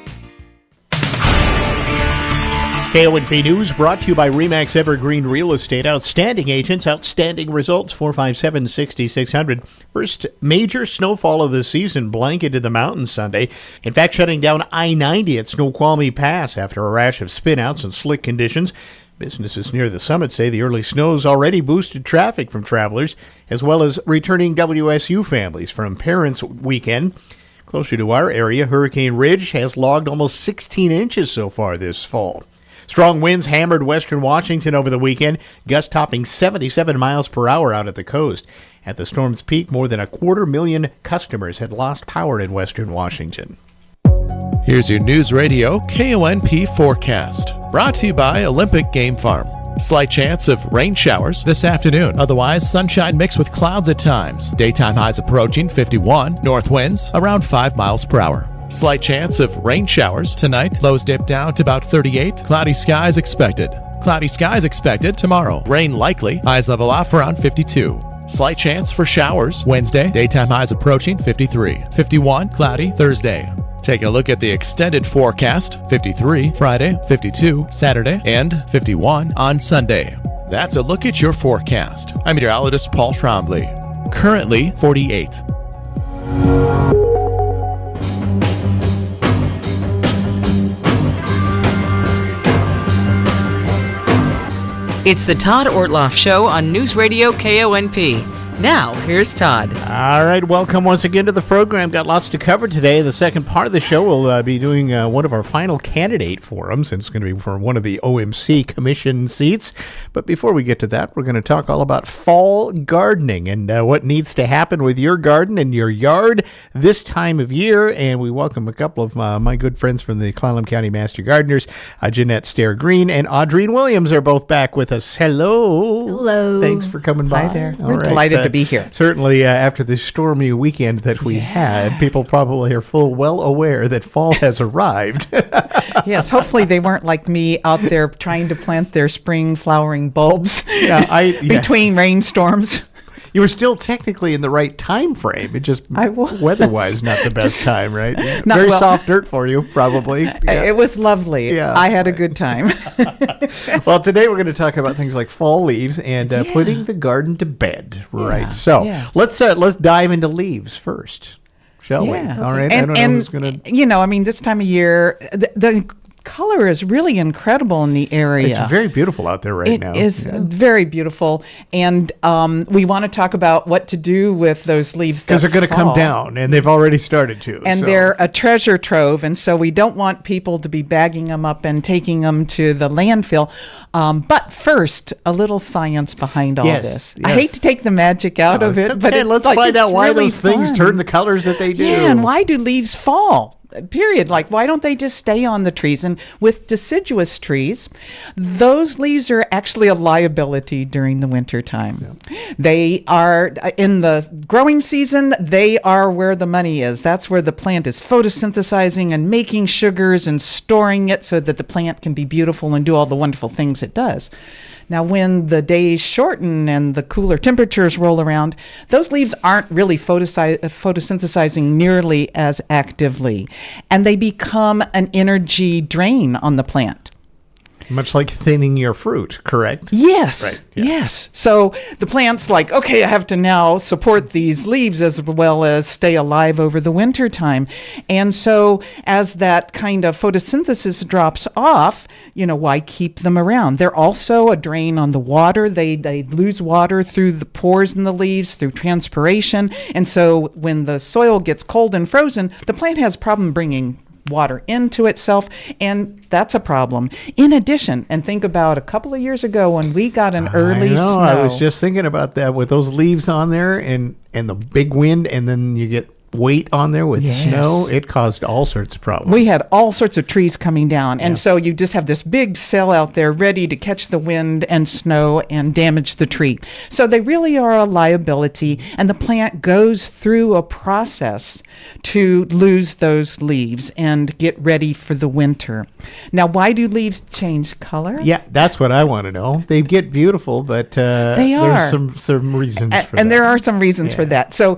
Speaker 10: KONP News brought to you by RE/MAX Evergreen Real Estate. Outstanding agents, outstanding results, 457-6600. First major snowfall of the season blanketed the mountains Sunday. In fact, shutting down I-90 at Snoqualmie Pass after a rash of spinouts and slick conditions. Businesses near the summit say the early snows already boosted traffic from travelers, as well as returning WSU families from Parents' Weekend. Closer to our area, Hurricane Ridge has logged almost 16 inches so far this fall. Strong winds hammered western Washington over the weekend, gusts topping 77 miles per hour out at the coast. At the storm's peak, more than 250,000 customers had lost power in western Washington.
Speaker 27: Here's your News Radio KONP forecast, brought to you by Olympic Game Farm.
Speaker 1: Slight chance of rain showers this afternoon. Otherwise, sunshine mixed with clouds at times. Daytime highs approaching 51. North winds around 5 miles per hour. Slight chance of rain showers tonight. Lows dip down to about 38. Cloudy skies expected. Cloudy skies expected tomorrow. Rain likely. Highs level off around 52. Slight chance for showers Wednesday. Daytime highs approaching 53. 51. Cloudy Thursday. Taking a look at the extended forecast, 53 Friday, 52 Saturday, and 51 on Sunday. That's a look at your forecast. I'm meteorologist Paul Trombley. Currently 48.
Speaker 4: It's the Todd Ortloff Show on Newsradio KONP. Now, here's Todd.
Speaker 10: All right, welcome once again to the program. Got lots to cover today. The second part of the show, we'll be doing one of our final candidate forums, and it's going to be for one of the OMC commission seats. But before we get to that, we're going to talk all about fall gardening and what needs to happen with your garden and your yard this time of year. And we welcome a couple of my good friends from the Clallam County Master Gardeners. Jeanette Stair-Green and Audreen Williams are both back with us. Hello.
Speaker 9: Hello.
Speaker 10: Thanks for coming by.
Speaker 9: Hi there.
Speaker 10: All
Speaker 9: We're
Speaker 10: right.
Speaker 9: delighted to be here.
Speaker 10: Certainly, after the stormy weekend that we had, people probably are well aware that fall has arrived.
Speaker 9: Yes, hopefully they weren't like me out there trying to plant their spring flowering bulbs between rainstorms.
Speaker 10: You were still technically in the right time frame. It just weather-wise not the best time, right? Yeah. Very soft dirt for you, probably. Yeah.
Speaker 9: It was lovely. Yeah, I had a good time.
Speaker 10: Well, today we're going to talk about things like fall leaves and putting the garden to bed. Right.
Speaker 9: Yeah.
Speaker 10: So let's dive into leaves first, shall we? All right.
Speaker 9: And,
Speaker 10: I don't know who's going to.
Speaker 9: This time of year, the color is really incredible in the area.
Speaker 10: It's very beautiful out there right now.
Speaker 9: It is very beautiful. And we want to talk about what to do with those leaves
Speaker 10: because they're going to come down, and they've already started to.
Speaker 9: And they're a treasure trove, and so we don't want people to be bagging them up and taking them to the landfill. But first, a little science behind all this. I hate to take the magic out of it, but
Speaker 10: let's find out why those things turn the colors that they do.
Speaker 9: Yeah, and why do leaves fall? Period. Like, why don't they just stay on the trees? And with deciduous trees, those leaves are actually a liability during the winter time. Yeah. They are in the growing season. They are where the money is. That's where the plant is photosynthesizing and making sugars and storing it so that the plant can be beautiful and do all the wonderful things it does. Now, when the days shorten and the cooler temperatures roll around, those leaves aren't really photosynthesizing nearly as actively, and they become an energy drain on the plant.
Speaker 10: Much like thinning your fruit, correct?
Speaker 9: Yes.
Speaker 10: Right.
Speaker 9: Yes. So the plant's like, okay, I have to now support these leaves as well as stay alive over the winter time. And so as that kind of photosynthesis drops off, why keep them around? They're also a drain on the water. They lose water through the pores in the leaves, through transpiration. And so when the soil gets cold and frozen, the plant has a problem bringing water into itself, and that's a problem. In addition, and think about a couple of years ago when we got an early snow.
Speaker 10: I was just thinking about that with those leaves on there and the big wind, and then you get weight on there with snow. It caused all sorts of problems.
Speaker 9: We had all sorts of trees coming down, and so you just have this big cell out there ready to catch the wind and snow and damage the tree. So they really are a liability, and the plant goes through a process to lose those leaves and get ready for the winter. Now, why do leaves change color?
Speaker 10: Yeah, that's what I want to know. They get beautiful, but there's some reasons for that.
Speaker 9: And there are some reasons for that. So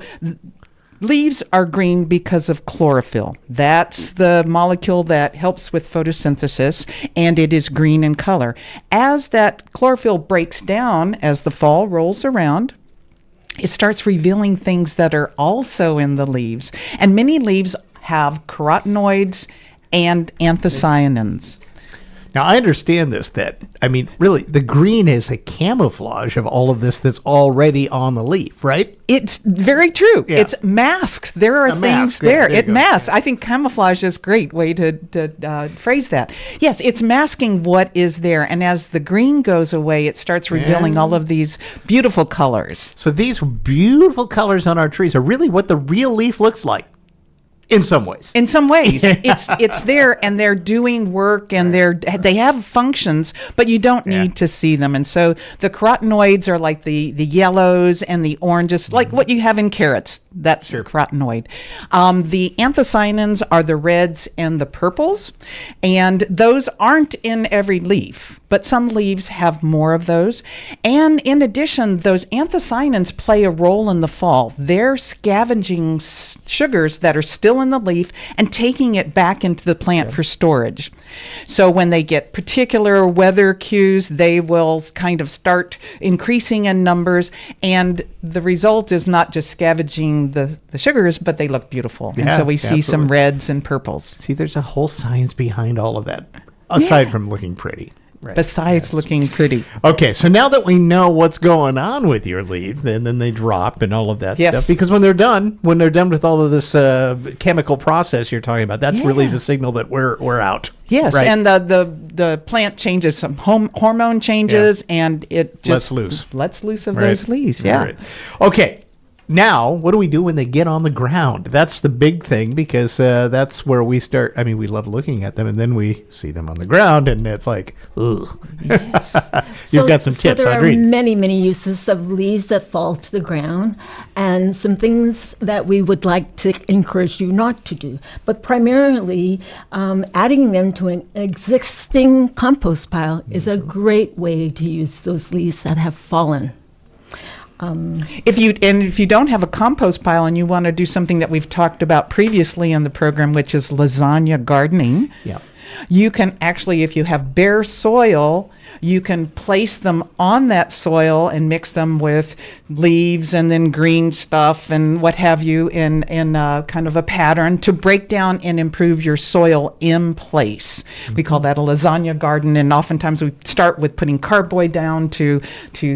Speaker 9: leaves are green because of chlorophyll. That's the molecule that helps with photosynthesis, and it is green in color. As that chlorophyll breaks down, as the fall rolls around, it starts revealing things that are also in the leaves. And many leaves have carotenoids and anthocyanins.
Speaker 10: Now, I understand this, really, the green is a camouflage of all of this that's already on the leaf, right?
Speaker 9: It's very true. Yeah. It's masked. There are things there. It masks. I think camouflage is a great way to phrase that. Yes, it's masking what is there. And as the green goes away, it starts revealing all of these beautiful colors.
Speaker 10: So these beautiful colors on our trees are really what the real leaf looks like. In some ways.
Speaker 9: In some ways, it's there, and they're doing work, and they have functions, but you don't need to see them. And so the carotenoids are like the yellows and the oranges, like what you have in carrots. That's carotenoid. The anthocyanins are the reds and the purples, and those aren't in every leaf, but some leaves have more of those. And in addition, those anthocyanins play a role in the fall. They're scavenging sugars that are still in the leaf and taking it back into the plant for storage. So when they get particular weather cues, they will kind of start increasing in numbers, and the result is not just scavenging the sugars, but they look beautiful. And so we see some reds and purples.
Speaker 10: See, there's a whole science behind all of that, aside from looking pretty.
Speaker 9: Right. Besides looking pretty.
Speaker 10: Okay, so now that we know what's going on with your leaf, then they drop and all of that stuff. Because when they're done with all of this chemical process you're talking about, that's really the signal that we're out.
Speaker 9: Yes,
Speaker 10: right?
Speaker 9: And the plant changes, some hormone changes, and it just lets loose of those leaves. Yeah.
Speaker 10: Right. Okay. Now, what do we do when they get on the ground? That's the big thing, because that's where we start. I mean, we love looking at them, and then we see them on the ground, and it's like, ugh.
Speaker 2: Yes.
Speaker 10: You've got some tips,
Speaker 2: there
Speaker 10: Audrey.
Speaker 2: are many uses of leaves that fall to the ground, and some things that we would like to encourage you not to do. But primarily, adding them to an existing compost pile is a great way to use those leaves that have fallen.
Speaker 9: If you don't have a compost pile and you want to do something that we've talked about previously in the program, which is lasagna gardening, you can actually, if you have bare soil, you can place them on that soil and mix them with leaves and then green stuff and what have you in kind of a pattern to break down and improve your soil in place. We call that a lasagna garden, and oftentimes we start with putting cardboard down to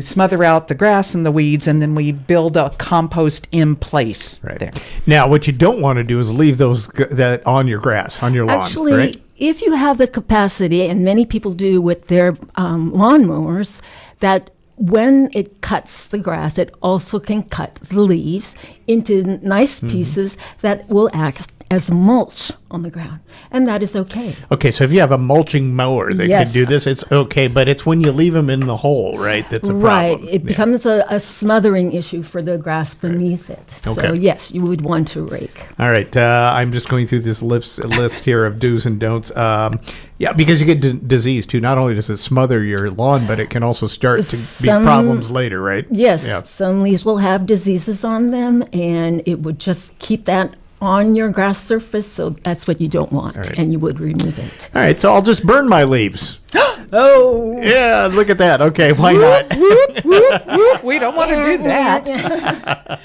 Speaker 9: smother out the grass and the weeds, and then we build a compost in place there.
Speaker 10: Now, what you don't want to do is leave that on your grass, on your lawn.
Speaker 2: Actually,
Speaker 10: right?
Speaker 2: if you have the capacity, and many people do with their lawnmowers, that when it cuts the grass, it also can cut the leaves into nice pieces that will act as mulch on the ground, and that is okay.
Speaker 10: Okay, so if you have a mulching mower that can do this, it's okay, but it's when you leave them in the hole, right, that's a problem.
Speaker 2: Right, it becomes a smothering issue for the grass beneath it. So
Speaker 10: Okay.
Speaker 2: yes, you would want to rake.
Speaker 10: All right, I'm just going through this list here of do's and don'ts. Because you get disease too. Not only does it smother your lawn, but it can also start to be problems later, right?
Speaker 2: Yes,
Speaker 10: Yeah.
Speaker 2: some leaves will have diseases on them, and it would just keep that on your grass surface, so that's what you don't want, and you would remove it.
Speaker 10: All right, so I'll just burn my leaves.
Speaker 9: Oh!
Speaker 10: Yeah, look at that. Okay, why not?
Speaker 9: We don't want to do that.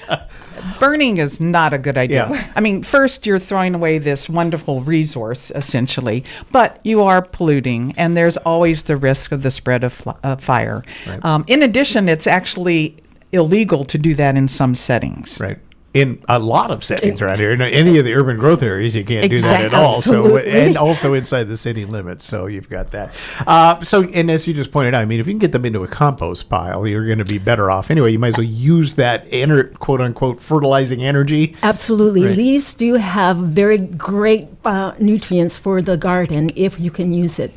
Speaker 9: Burning is not a good idea.
Speaker 10: Yeah.
Speaker 9: I mean, first, you're throwing away this wonderful resource, essentially, but you are polluting, and there's always the risk of the spread of fire.
Speaker 10: Right.
Speaker 9: In addition, it's actually illegal to do that in some settings.
Speaker 10: Right. In a lot of settings around here, in any of the urban growth areas, you can't do that at all.
Speaker 2: Absolutely.
Speaker 10: So, and also inside the city limits, so you've got that. And as you just pointed out, I mean, if you can get them into a compost pile, you're going to be better off anyway. You might as well use that quote unquote fertilizing energy.
Speaker 2: Absolutely.
Speaker 10: Right.
Speaker 2: Leaves do have very great nutrients for the garden if you can use it.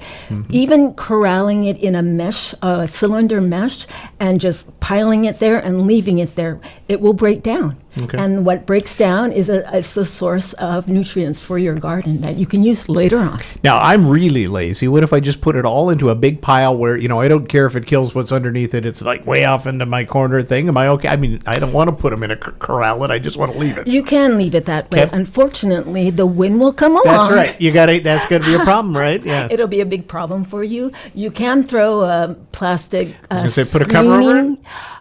Speaker 2: Even corralling it in a mesh, a cylinder mesh, and just piling it there and leaving it there, it will break down.
Speaker 10: Okay.
Speaker 2: And what breaks down is a source of nutrients for your garden that you can use later on.
Speaker 10: Now, I'm really lazy. What if I just put it all into a big pile where, I don't care if it kills what's underneath it. It's like way off into my corner thing. Am I okay? I mean, I don't want to put them in a corral it. I just want to leave it.
Speaker 2: You can leave it that way.
Speaker 10: Okay.
Speaker 2: Unfortunately, the wind will come along.
Speaker 10: That's right. That's going to be a problem, right? Yeah.
Speaker 2: It'll be a big problem for you. You can throw a plastic
Speaker 10: I was going to say, put a cover over it?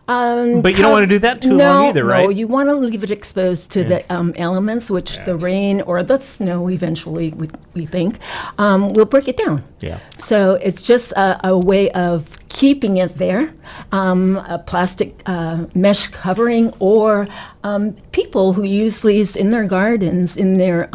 Speaker 10: But you don't want to do that too long either, right?
Speaker 2: No, you want to leave it exposed to the elements, which the rain or the snow eventually, we think, will break it down.
Speaker 10: Yeah.
Speaker 2: So it's just a way of keeping it there, a plastic mesh covering, or people who use leaves in their gardens, in their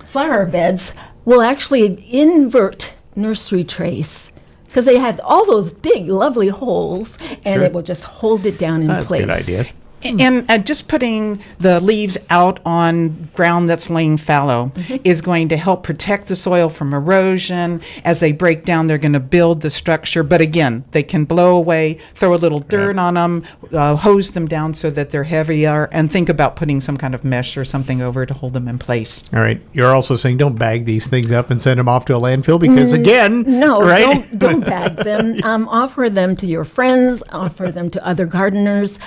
Speaker 2: flower beds, will actually invert nursery trays. Because they have all those big, lovely holes, and it will just hold it down in place.
Speaker 10: That's a good idea.
Speaker 9: And just putting the leaves out on ground that's laying fallow is going to help protect the soil from erosion. As they break down, they're going to build the structure. But again, they can blow away, throw a little dirt on them, hose them down so that they're heavier, and think about putting some kind of mesh or something over to hold them in place.
Speaker 10: All right. You're also saying don't bag these things up and send them off to a landfill because, again,
Speaker 2: no,
Speaker 10: right?
Speaker 2: don't bag them. Offer them to your friends, offer them to other gardeners.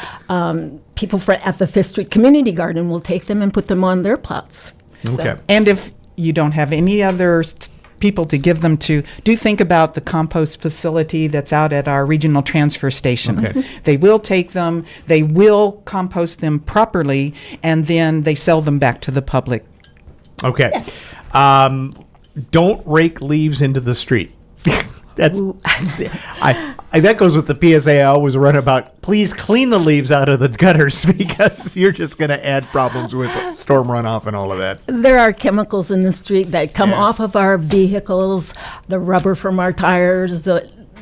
Speaker 2: People at the Fifth Street Community Garden will take them and put them on their plots.
Speaker 10: Okay.
Speaker 9: And if you don't have any other people to give them to, do think about the compost facility that's out at our regional transfer station.
Speaker 10: Okay.
Speaker 9: They will take them, they will compost them properly, and then they sell them back to the public.
Speaker 10: Okay.
Speaker 2: Yes.
Speaker 10: Don't rake leaves into the street. That's that goes with the PSA I always run about. Please clean the leaves out of the gutters because you're just going to add problems with storm runoff and all of that.
Speaker 2: There are chemicals in the street that come off of our vehicles, the rubber from our tires,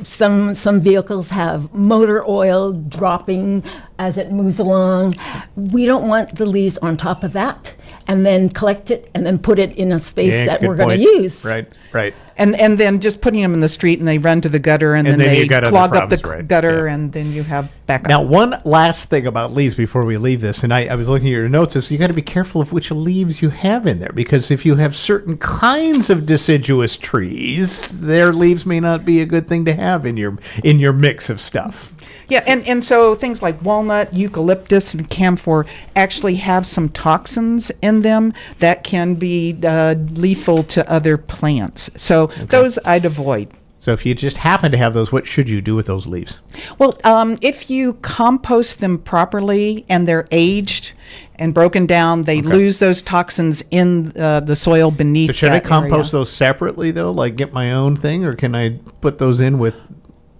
Speaker 2: some vehicles have motor oil dropping as it moves along. We don't want the leaves on top of that and then collect it and then put it in a space that we're going to use.
Speaker 10: Right.
Speaker 9: And then just putting them in the street and they run to the gutter and then they clog up the gutter and then you have backup.
Speaker 10: Now, one last thing about leaves before we leave this, and I was looking at your notes, is you got to be careful of which leaves you have in there because if you have certain kinds of deciduous trees, their leaves may not be a good thing to have in your mix of stuff.
Speaker 9: Yeah, and so things like walnut, eucalyptus, and camphor actually have some toxins in them that can be lethal to other plants. So those I'd avoid.
Speaker 10: So if you just happen to have those, what should you do with those leaves?
Speaker 9: Well, if you compost them properly and they're aged and broken down, they lose those toxins in the soil beneath.
Speaker 10: So should I compost
Speaker 9: area.
Speaker 10: those separately, though, like get my own thing, or can I put those in with...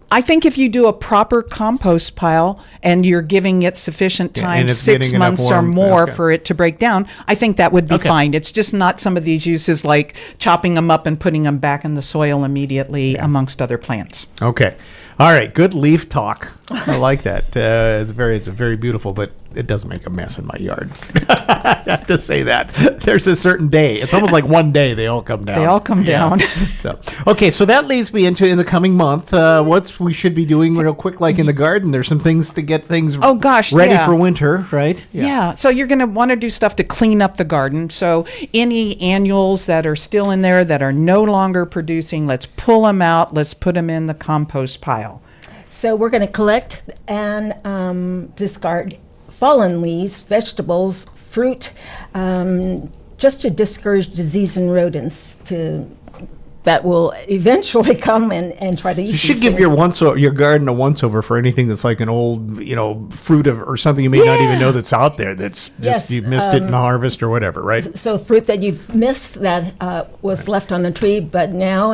Speaker 9: I think if you do a proper compost pile and you're giving it sufficient time, 6 months or more for it to break down, I think that would be fine. It's just not some of these uses like chopping them up and putting them back in the soil immediately amongst other plants.
Speaker 10: Okay. All right. Good leaf talk. I like that. It's very beautiful, but it does make a mess in my yard. I have to say that. There's a certain day. It's almost like one day they all come down.
Speaker 9: They all come down.
Speaker 10: So that leads me into in the coming month. What we should be doing real quick, like in the garden. There's some things to get things ready for winter, right?
Speaker 9: Yeah. So you're going to want to do stuff to clean up the garden. So any annuals that are still in there that are no longer producing, let's pull them out. Let's put them in the compost pile.
Speaker 2: So we're going to collect and discard fallen leaves, vegetables, fruit, just to discourage disease and rodents that will eventually come and try to eat.
Speaker 10: You should give your garden a once-over for anything that's like an old, fruit or something you may not even know that's out there. That's just you missed it in the harvest or whatever, right?
Speaker 2: So fruit that you've missed that was left on the tree, but now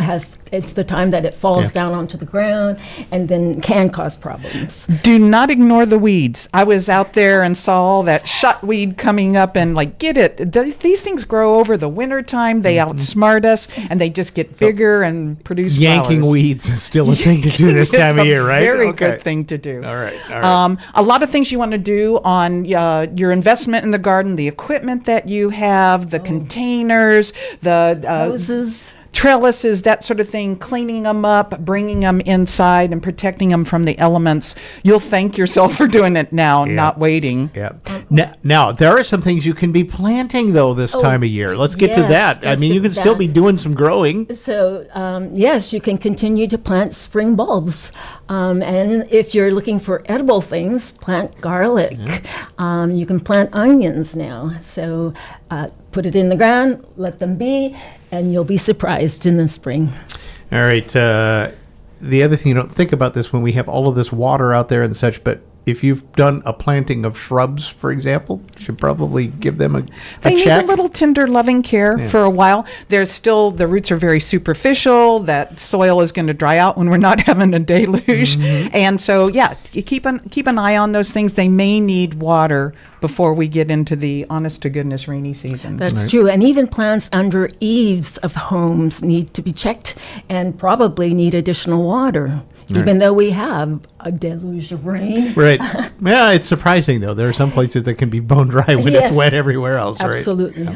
Speaker 2: it's the time that it falls down onto the ground and then can cause problems.
Speaker 9: Do not ignore the weeds. I was out there and saw all that shotweed coming up and get it. These things grow over the winter time. They outsmart us and they just get bigger and produce
Speaker 10: yanking
Speaker 9: flowers.
Speaker 10: Weeds is still a thing to do this time of year, right?
Speaker 9: Very good thing to do.
Speaker 10: All right.
Speaker 9: A lot of things you want to do on your investment in the garden, the equipment that you have, the containers, the
Speaker 2: hoses,
Speaker 9: trellises, that sort of thing, cleaning them up, bringing them inside and protecting them from the elements. You'll thank yourself for doing it now, not waiting.
Speaker 10: Yeah. Now, there are some things you can be planting, though, this time of year. Let's get to that. I mean, you can still be doing some growing.
Speaker 2: So, yes, you can continue to plant spring bulbs. And if you're looking for edible things, plant garlic. You can plant onions now. So put it in the ground, let them be, and you'll be surprised in the spring.
Speaker 10: All right. The other thing, you don't think about this when we have all of this water out there and such, but if you've done a planting of shrubs, for example, you should probably give them a
Speaker 9: They need
Speaker 10: check.
Speaker 9: a little tender, loving care for a while. There's still, the roots are very superficial. That soil is going to dry out when we're not having a deluge. And so, you keep an eye on those things. They may need water before we get into the honest-to-goodness rainy season.
Speaker 2: That's true. And even plants under eaves of homes need to be checked and probably need additional water. even though we have a deluge of rain.
Speaker 10: Right. Yeah, it's surprising, though. There are some places that can be bone dry when
Speaker 2: Yes.
Speaker 10: it's wet everywhere else, right?
Speaker 2: Absolutely.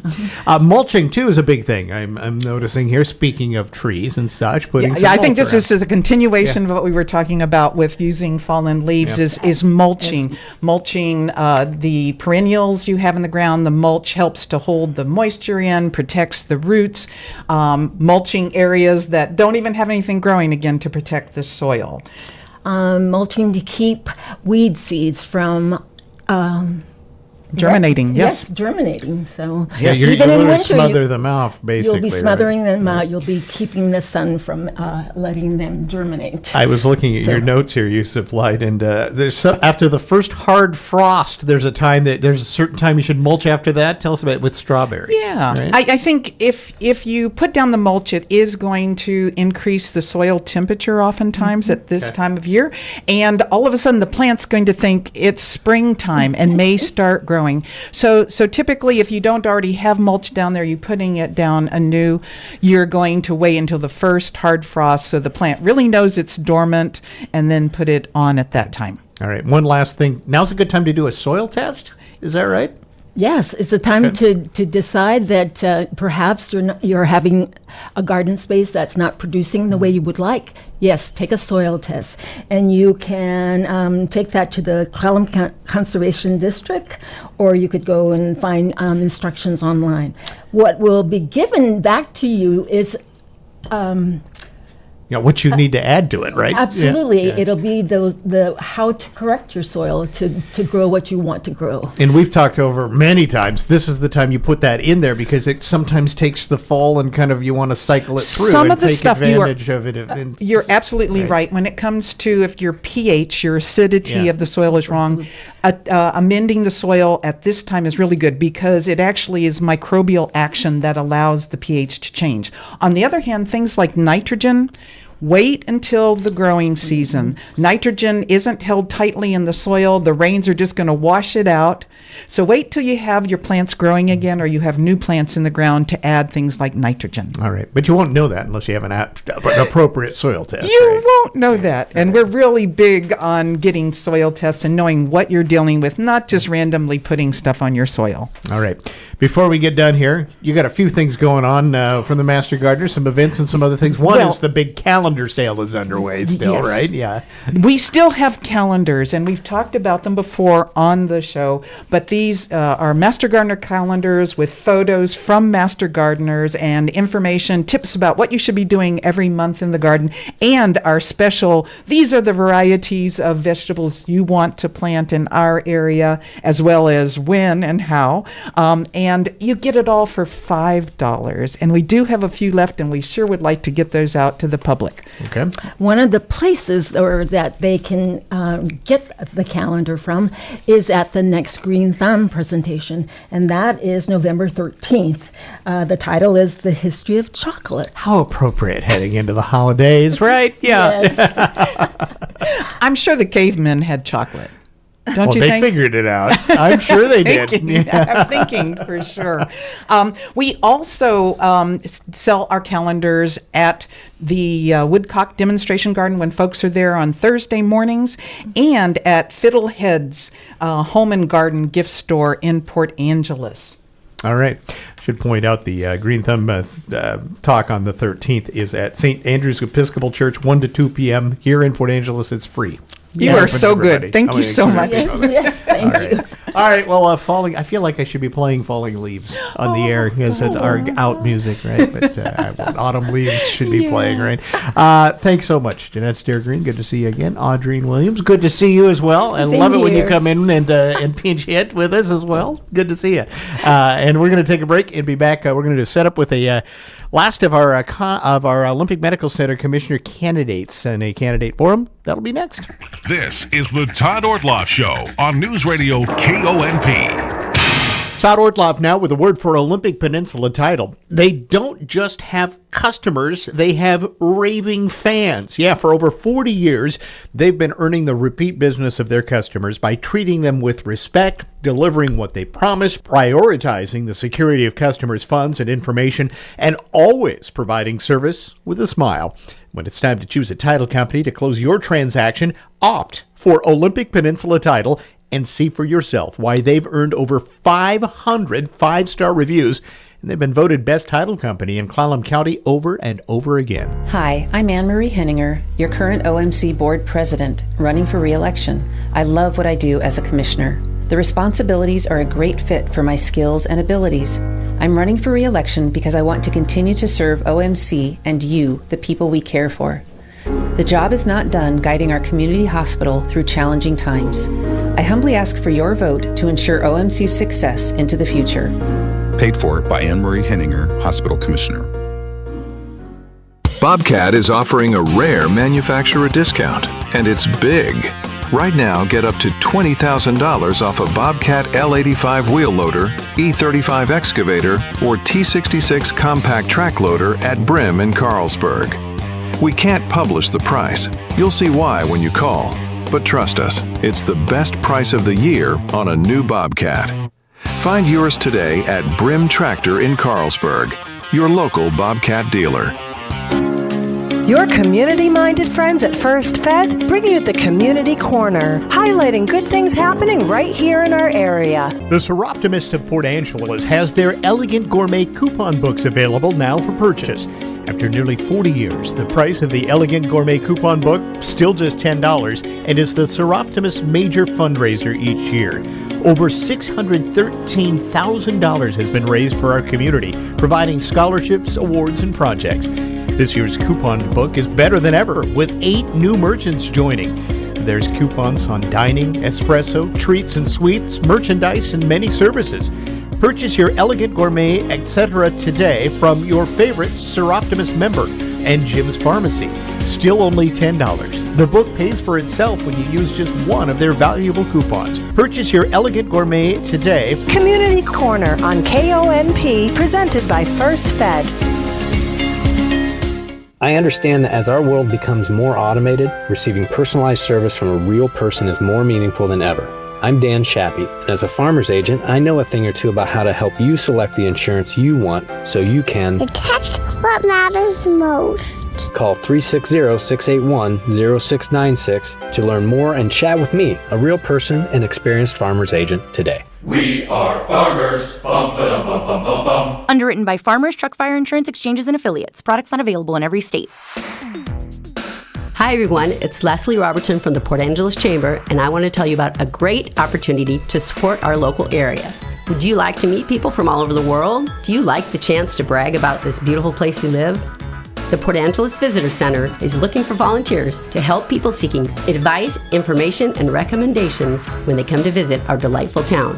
Speaker 10: Mulching, too, is a big thing. I'm noticing here, speaking of trees and such, putting some
Speaker 9: I think
Speaker 10: mulch
Speaker 9: this
Speaker 10: around.
Speaker 9: is a continuation of what we were talking about with using fallen leaves is mulching. Mulching the perennials you have in the ground. The mulch helps to hold the moisture in, protects the roots. Mulching areas that don't even have anything growing, again, to protect the soil.
Speaker 2: Mulching to keep weed seeds from
Speaker 9: germinating. Yes,
Speaker 2: germinating. So
Speaker 10: Yeah, you're
Speaker 2: even in
Speaker 10: going to
Speaker 2: winter,
Speaker 10: smother them off, basically.
Speaker 2: you'll be smothering them out. You'll be keeping the sun from letting them germinate.
Speaker 10: I was looking at your notes here you supplied, and there's after the first hard frost, there's a certain time you should mulch after that. Tell us about it with strawberries.
Speaker 9: Yeah,
Speaker 10: right?
Speaker 9: I think if you put down the mulch, it is going to increase the soil temperature oftentimes at this time of year, and all of a sudden the plant's going to think it's springtime and may start growing. So typically, if you don't already have mulch down there, you're putting it down anew. You're going to wait until the first hard frost, so the plant really knows it's dormant, and then put it on at that time.
Speaker 10: All right. One last thing. Now's a good time to do a soil test. Is that right?
Speaker 2: Yes, it's a time to decide that perhaps you're having a garden space that's not producing the way you would like. Yes, take a soil test, and you can take that to the Clallam Conservation District, or you could go and find instructions online. What will be given back to you is
Speaker 10: what you need to add to it, right?
Speaker 2: absolutely.
Speaker 10: Yeah.
Speaker 2: It'll be the how to correct your soil to grow what you want to grow.
Speaker 10: And we've talked over many times. This is the time you put that in there because it sometimes takes the fall and kind of you want to cycle it through
Speaker 9: Some
Speaker 10: and
Speaker 9: of the
Speaker 10: take
Speaker 9: stuff
Speaker 10: advantage of it.
Speaker 9: You're absolutely right. When it comes to if your pH, your acidity of the soil is wrong, amending the soil at this time is really good because it actually is microbial action that allows the pH to change. On the other hand, things like nitrogen, wait until the growing season. Nitrogen isn't held tightly in the soil. The rains are just going to wash it out. So wait till you have your plants growing again or you have new plants in the ground to add things like nitrogen.
Speaker 10: All right. But you won't know that unless you have an appropriate soil test.
Speaker 9: You won't know that. And we're really big on getting soil tests and knowing what you're dealing with, not just randomly putting stuff on your soil.
Speaker 10: All right. Before we get done here, you got a few things going on from the Master Gardener, some events and some other things. One is the big calendar sale is underway still,
Speaker 9: Yes.
Speaker 10: right? Yeah.
Speaker 9: We still have calendars, and we've talked about them before on the show, but these are Master Gardener calendars with photos from Master Gardeners and information, tips about what you should be doing every month in the garden, and our special, these are the varieties of vegetables you want to plant in our area, as well as when and how. And you get it all for $5. And we do have a few left, and we sure would like to get those out to the public.
Speaker 10: Okay.
Speaker 2: One of the places that they can get the calendar from is at the next Green Thumb presentation, and that is November 13th. The title is The History of Chocolate.
Speaker 10: How appropriate heading into the holidays, right? Yeah.
Speaker 2: Yes.
Speaker 9: I'm sure the cavemen had chocolate. Don't you
Speaker 10: they
Speaker 9: think?
Speaker 10: figured it out. I'm sure they did.
Speaker 9: I'm thinking for sure. We also sell our calendars at the Woodcock Demonstration Garden when folks are there on Thursday mornings, and at Fiddlehead's Home and Garden Gift Store in Port Angeles.
Speaker 10: All right. Should point out the Green Thumb talk on the 13th is at St. Andrew's Episcopal Church, 1 to 2 p.m. here in Port Angeles. It's free.
Speaker 9: You are so good. Thank you so much.
Speaker 2: Yes, thank you.
Speaker 10: All right. Well, I feel like I should be playing Falling Leaves on the air because it's our out music, right? But Autumn Leaves should be playing, right? Thanks so much, Jeanette Stair-Green. Good to see you again. Audreen Williams, good to see you as well. I love it when you come in and pinch hit with us as well. Good to see you. And we're going to take a break and be back. We're going to set up with a last of our Olympic Medical Center commissioner candidates and a candidate forum. That'll be next.
Speaker 5: This is the Todd Ortloff Show on News Radio KONP.
Speaker 10: Todd Ortloff now with a word for Olympic Peninsula title. They don't just have customers, they have raving fans. Yeah, for over 40 years, they've been earning the repeat business of their customers by treating them with respect, delivering what they promise, prioritizing the security of customers' funds and information, and always providing service with a smile. When it's time to choose a title company to close your transaction, opt for Olympic Peninsula Title and see for yourself why they've earned over 500 five-star reviews, and they've been voted best title company in Clallam County over and over again.
Speaker 5: Hi, I'm Anne-Marie Henninger, your current OMC board president, running for re-election. I love what I do as a commissioner. The responsibilities are a great fit for my skills and abilities. I'm running for re-election because I want to continue to serve OMC and you, the people we care for. The job is not done guiding our community hospital through challenging times. I humbly ask for your vote to ensure OMC's success into the future.
Speaker 16: Paid for by Anne-Marie Henninger, Hospital Commissioner.
Speaker 8: Bobcat is offering a rare manufacturer discount, and it's big. Right now, get up to $20,000 off a Bobcat L85 wheel loader, E35 excavator, or T66 compact track loader at Brim in Carlsberg. We can't publish the price. You'll see why when you call. But trust us, it's the best price of the year on a new Bobcat. Find yours today at Brim Tractor in Carlsberg, your local Bobcat dealer.
Speaker 18: Your community-minded friends at First Fed bring you the Community Corner, highlighting good things happening right here in our area.
Speaker 10: The Seroptimist of Port Angeles has their Elegant Gourmet coupon books available now for purchase. After nearly 40 years, the price of the Elegant Gourmet coupon book still just $10 and is the Seroptimist major fundraiser each year. Over $613,000 has been raised for our community, providing scholarships, awards, and projects. This year's coupon book is better than ever, with 8 new merchants joining. There's coupons on dining, espresso, treats and sweets, merchandise, and many services. Purchase your Elegant Gourmet, etc. today from your favorite Seroptimist member and Jim's Pharmacy. Still only $10. The book pays for itself when you use just one of their valuable coupons. Purchase your Elegant Gourmet today.
Speaker 18: Community Corner on KONP, presented by First Fed.
Speaker 19: I understand that as our world becomes more automated, receiving personalized service from a real person is more meaningful than ever. I'm Dan Shappy, and as a farmer's agent, I know a thing or two about how to help you select the insurance you want so you can
Speaker 20: protect what matters most.
Speaker 19: Call 360-681-0696 to learn more and chat with me, a real person and experienced farmer's agent, today.
Speaker 22: We are farmers. Bum, ba-dum, bum, bum, bum, bum.
Speaker 27: Underwritten by Farmers Truck Fire Insurance Exchanges and Affiliates. Products not available in every state.
Speaker 28: Hi everyone, it's Leslie Robertson from the Port Angeles Chamber, and I want to tell you about a great opportunity to support our local area. Would you like to meet people from all over the world? Do you like the chance to brag about this beautiful place we live? The Port Angeles Visitor Center is looking for volunteers to help people seeking advice, information, and recommendations when they come to visit our delightful town.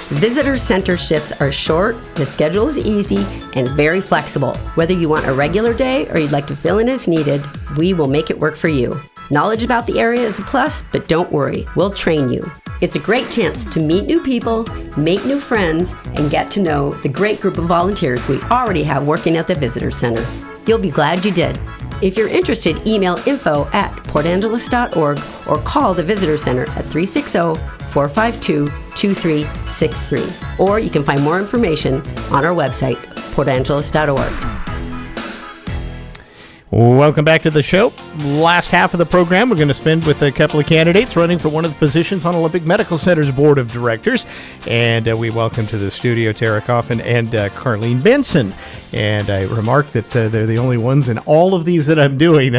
Speaker 28: Visitor center shifts are short, the schedule is easy, and very flexible. Whether you want a regular day or you'd like to fill in as needed, we will make it work for you. Knowledge about the area is a plus, but don't worry, we'll train you. It's a great chance to meet new people, make new friends, and get to know the great group of volunteers we already have working at the Visitor Center. You'll be glad you did. If you're interested, email info@portangeles.org or call the Visitor Center at 360-452-2363. Or you can find more information on our website, portangeles.org.
Speaker 10: Welcome back to the show. Last half of the program we're going to spend with a couple of candidates running for one of the positions on Olympic Medical Center's Board of Directors. And we welcome to the studio Tara Coffin and Carlene Benson. And I remark that they're the only ones in all of these that I'm doing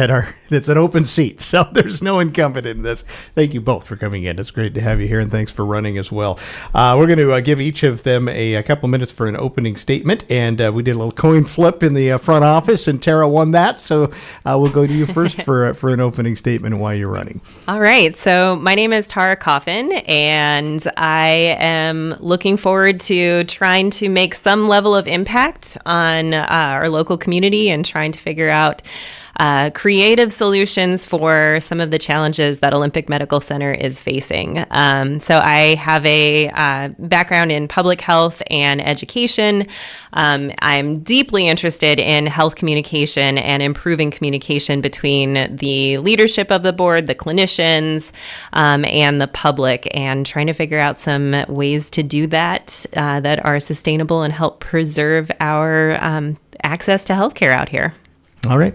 Speaker 10: that's an open seat. So there's no incumbent in this. Thank you both for coming in. It's great to have you here, and thanks for running as well. We're going to give each of them a couple minutes for an opening statement. And we did a little coin flip in the front office, and Tara won that. So we'll go to you first for an opening statement and why you're running.
Speaker 29: All right. So my name is Tara Coffin, and I am looking forward to trying to make some level of impact on our local community and trying to figure out creative solutions for some of the challenges that Olympic Medical Center is facing. So I have a background in public health and education. I'm deeply interested in health communication and improving communication between the leadership of the board, the clinicians, and the public, and trying to figure out some ways to do that that are sustainable and help preserve our access to healthcare out here.
Speaker 10: All right.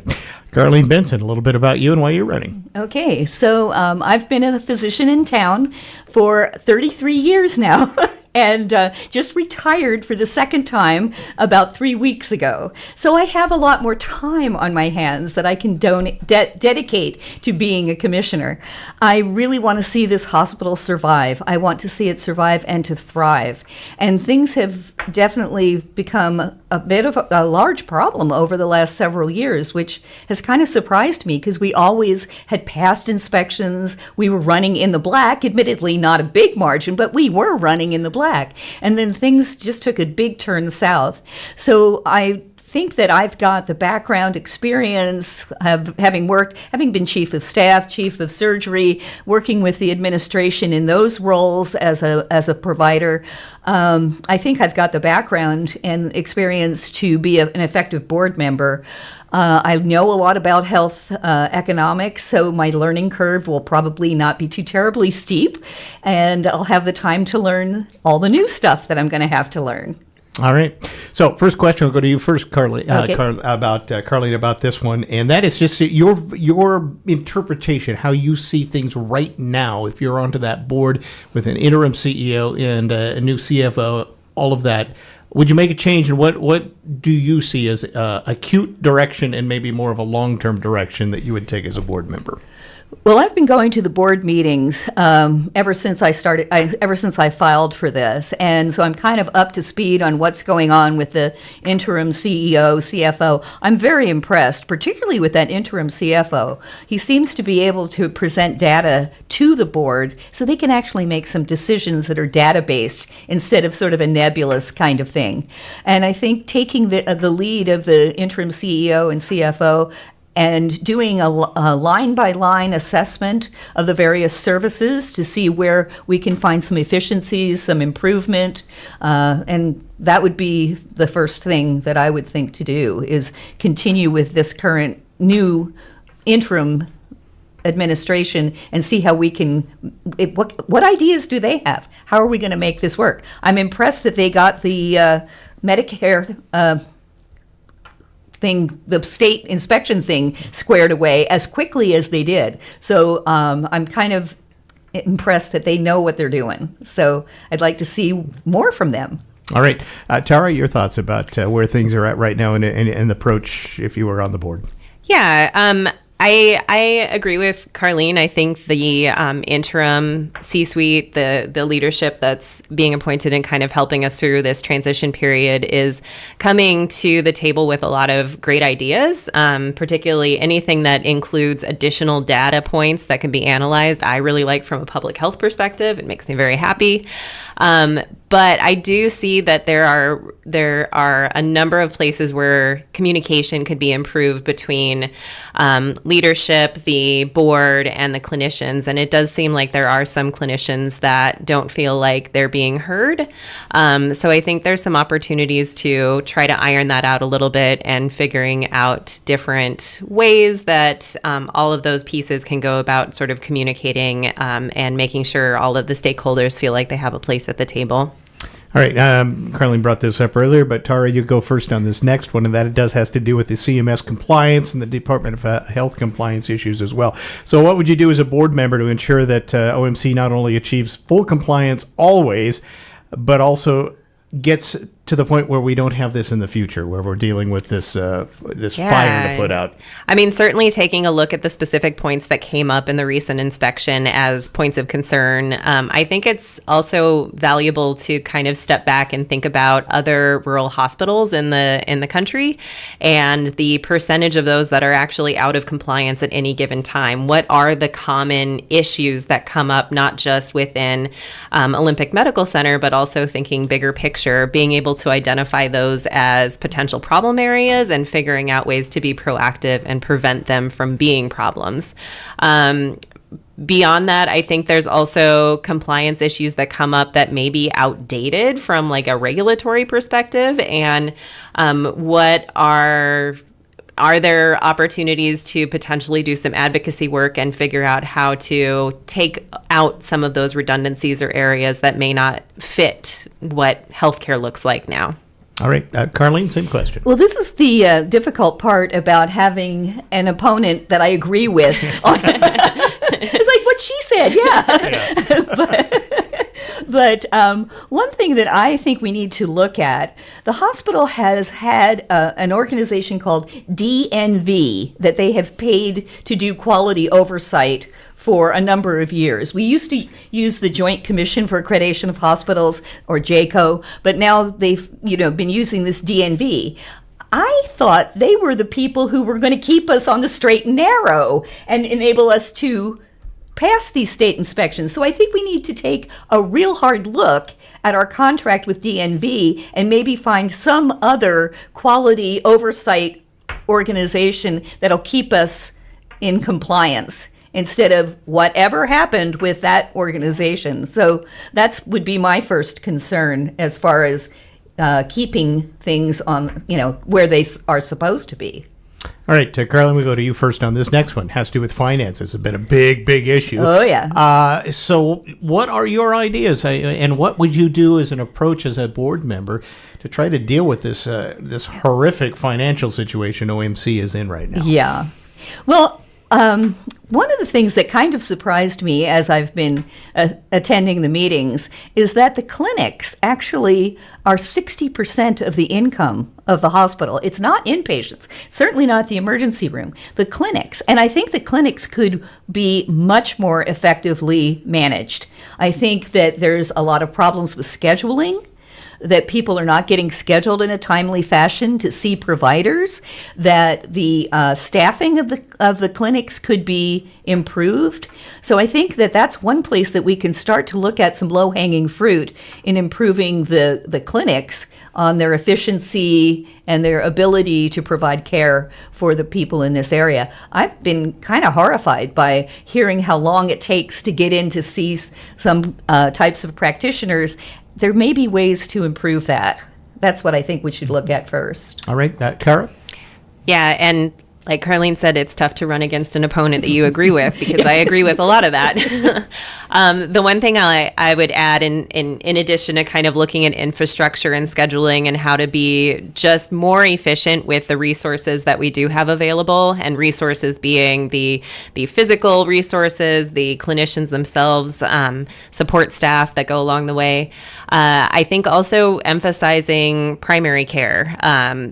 Speaker 10: Carlene Benson, a little bit about you and why you're running.
Speaker 3: Okay, so I've been a physician in town for 33 years now. And just retired for the second time about 3 weeks ago. So I have a lot more time on my hands that I can dedicate to being a commissioner. I really want to see this hospital survive. I want to see it survive and to thrive. And things have definitely become a bit of a large problem over the last several years, which has kind of surprised me because we always had passed inspections. We were running in the black, admittedly not a big margin, but we were running in the black. And then things just took a big turn south. So I think that I've got the background experience of having been chief of staff, chief of surgery, working with the administration in those roles as a provider. I think I've got the background and experience to be an effective board member. I know a lot about health economics, so my learning curve will probably not be too terribly steep, and I'll have the time to learn all the new stuff that I'm going to have to learn.
Speaker 10: All right. So first question, I'll go to you first, Carly,
Speaker 3: Okay.
Speaker 10: Carlene, about this one, and that is just your interpretation, how you see things right now. If you're onto that board with an interim CEO and a new CFO, all of that, would you make a change, and what do you see as acute direction and maybe more of a long-term direction that you would take as a board member?
Speaker 3: Well, I've been going to the board meetings ever since I filed for this, and so I'm kind of up to speed on what's going on with the interim CEO, CFO. I'm very impressed, particularly with that interim CFO. He seems to be able to present data to the board so they can actually make some decisions that are data-based instead of sort of a nebulous kind of thing. And I think taking the lead of the interim CEO and CFO and doing a line-by-line assessment of the various services to see where we can find some efficiencies, some improvement, and that would be the first thing that I would think to do, is continue with this current new interim administration and see how we can, what ideas do they have? How are we going to make this work? I'm impressed that they got the Medicare the state inspection thing squared away as quickly as they did. So I'm kind of impressed that they know what they're doing. So I'd like to see more from them.
Speaker 10: All right. Tara, your thoughts about where things are at right now and the approach if you were on the board?
Speaker 29: Yeah, I agree with Carlene. I think the interim C-suite, the leadership that's being appointed and kind of helping us through this transition period is coming to the table with a lot of great ideas, particularly anything that includes additional data points that can be analyzed. I really like from a public health perspective. It makes me very happy. But I do see that there are a number of places where communication could be improved between leadership, the board, and the clinicians. And it does seem like there are some clinicians that don't feel like they're being heard. So I think there's some opportunities to try to iron that out a little bit and figuring out different ways that all of those pieces can go about sort of communicating and making sure all of the stakeholders feel like they have a place at the table.
Speaker 10: All right. Carlene brought this up earlier, but Tara, you go first on this next one, and that it has to do with the CMS compliance and the Department of Health compliance issues as well. So what would you do as a board member to ensure that OMC not only achieves full compliance always, but also gets to the point where we don't have this in the future, where we're dealing with this fire to put out?
Speaker 29: I mean, certainly taking a look at the specific points that came up in the recent inspection as points of concern. I think it's also valuable to kind of step back and think about other rural hospitals in the country and the percentage of those that are actually out of compliance at any given time. What are the common issues that come up, not just within Olympic Medical Center, but also thinking bigger picture, being able able to identify those as potential problem areas and figuring out ways to be proactive and prevent them from being problems. Beyond that, I think there's also compliance issues that come up that may be outdated from like a regulatory perspective, and what are there opportunities to potentially do some advocacy work and figure out how to take out some of those redundancies or areas that may not fit what healthcare looks like now?
Speaker 10: All right, Carlene, same question.
Speaker 3: Well, this is the difficult part about having an opponent that I agree with. It's like what she said, yeah. But one thing that I think we need to look at, the hospital has had an organization called DNV that they have paid to do quality oversight for a number of years. We used to use the Joint Commission for Accreditation of Hospitals, or JACO, but now they've been using this DNV. I thought they were the people who were going to keep us on the straight and narrow and enable us to pass these state inspections. So I think we need to take a real hard look at our contract with DNV and maybe find some other quality oversight organization that'll keep us in compliance instead of whatever happened with that organization. So that would be my first concern as far as keeping things on, where they are supposed to be.
Speaker 10: All right, Carlin, we go to you first on this next one. Has to do with finances. It's been a big, big issue.
Speaker 3: Oh, yeah.
Speaker 10: So what are your ideas, and what would you do as an approach as a board member to try to deal with this this horrific financial situation OMC is in right now?
Speaker 3: Yeah. Well, one of the things that kind of surprised me as I've been attending the meetings is that the clinics actually are 60% of the income of the hospital. It's not inpatients, certainly not the emergency room, the clinics. And I think the clinics could be much more effectively managed. I think that there's a lot of problems with scheduling, that people are not getting scheduled in a timely fashion to see providers, that the staffing of the clinics could be improved. So I think that that's one place that we can start to look at some low-hanging fruit in improving the clinics on their efficiency and their ability to provide care for the people in this area. I've been kind of horrified by hearing how long it takes to get in to see some types of practitioners. There may be ways to improve that. That's what I think we should look at first.
Speaker 10: All right, Kara?
Speaker 29: Yeah, and like Carlene said, it's tough to run against an opponent that you agree with, because I agree with a lot of that. The one thing I would add in addition to kind of looking at infrastructure and scheduling and how to be just more efficient with the resources that we do have available, and resources being the physical resources, the clinicians themselves, support staff that go along the way. I think also emphasizing primary care.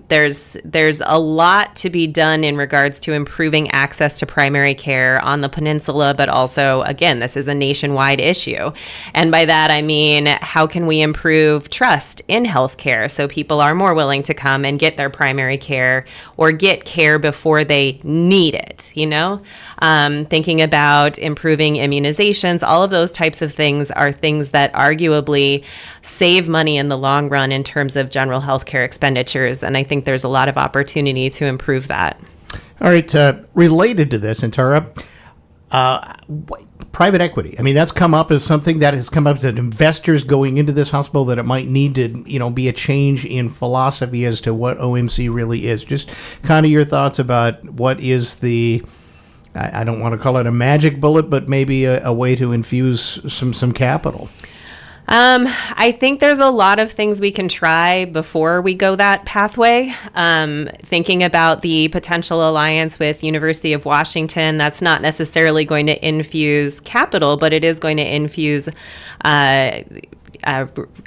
Speaker 29: There's a lot to be done in regards to improving access to primary care on the peninsula, but also, again, this is a nationwide issue. And by that, I mean, how can we improve trust in healthcare so people are more willing to come and get their primary care or get care before they need it, Thinking about improving immunizations, all of those types of things are things that arguably save money in the long run in terms of general healthcare expenditures. And I think there's a lot of opportunity to improve that.
Speaker 10: All right, related to this, and Tara, private equity. I mean, that's come up as something that has come up as investors going into this hospital, that it might need to, be a change in philosophy as to what OMC really is. Just kind of your thoughts about what is the, I don't want to call it a magic bullet, but maybe a way to infuse some capital.
Speaker 29: I think there's a lot of things we can try before we go that pathway. Thinking about the potential alliance with University of Washington, that's not necessarily going to infuse capital, but it is going to infuse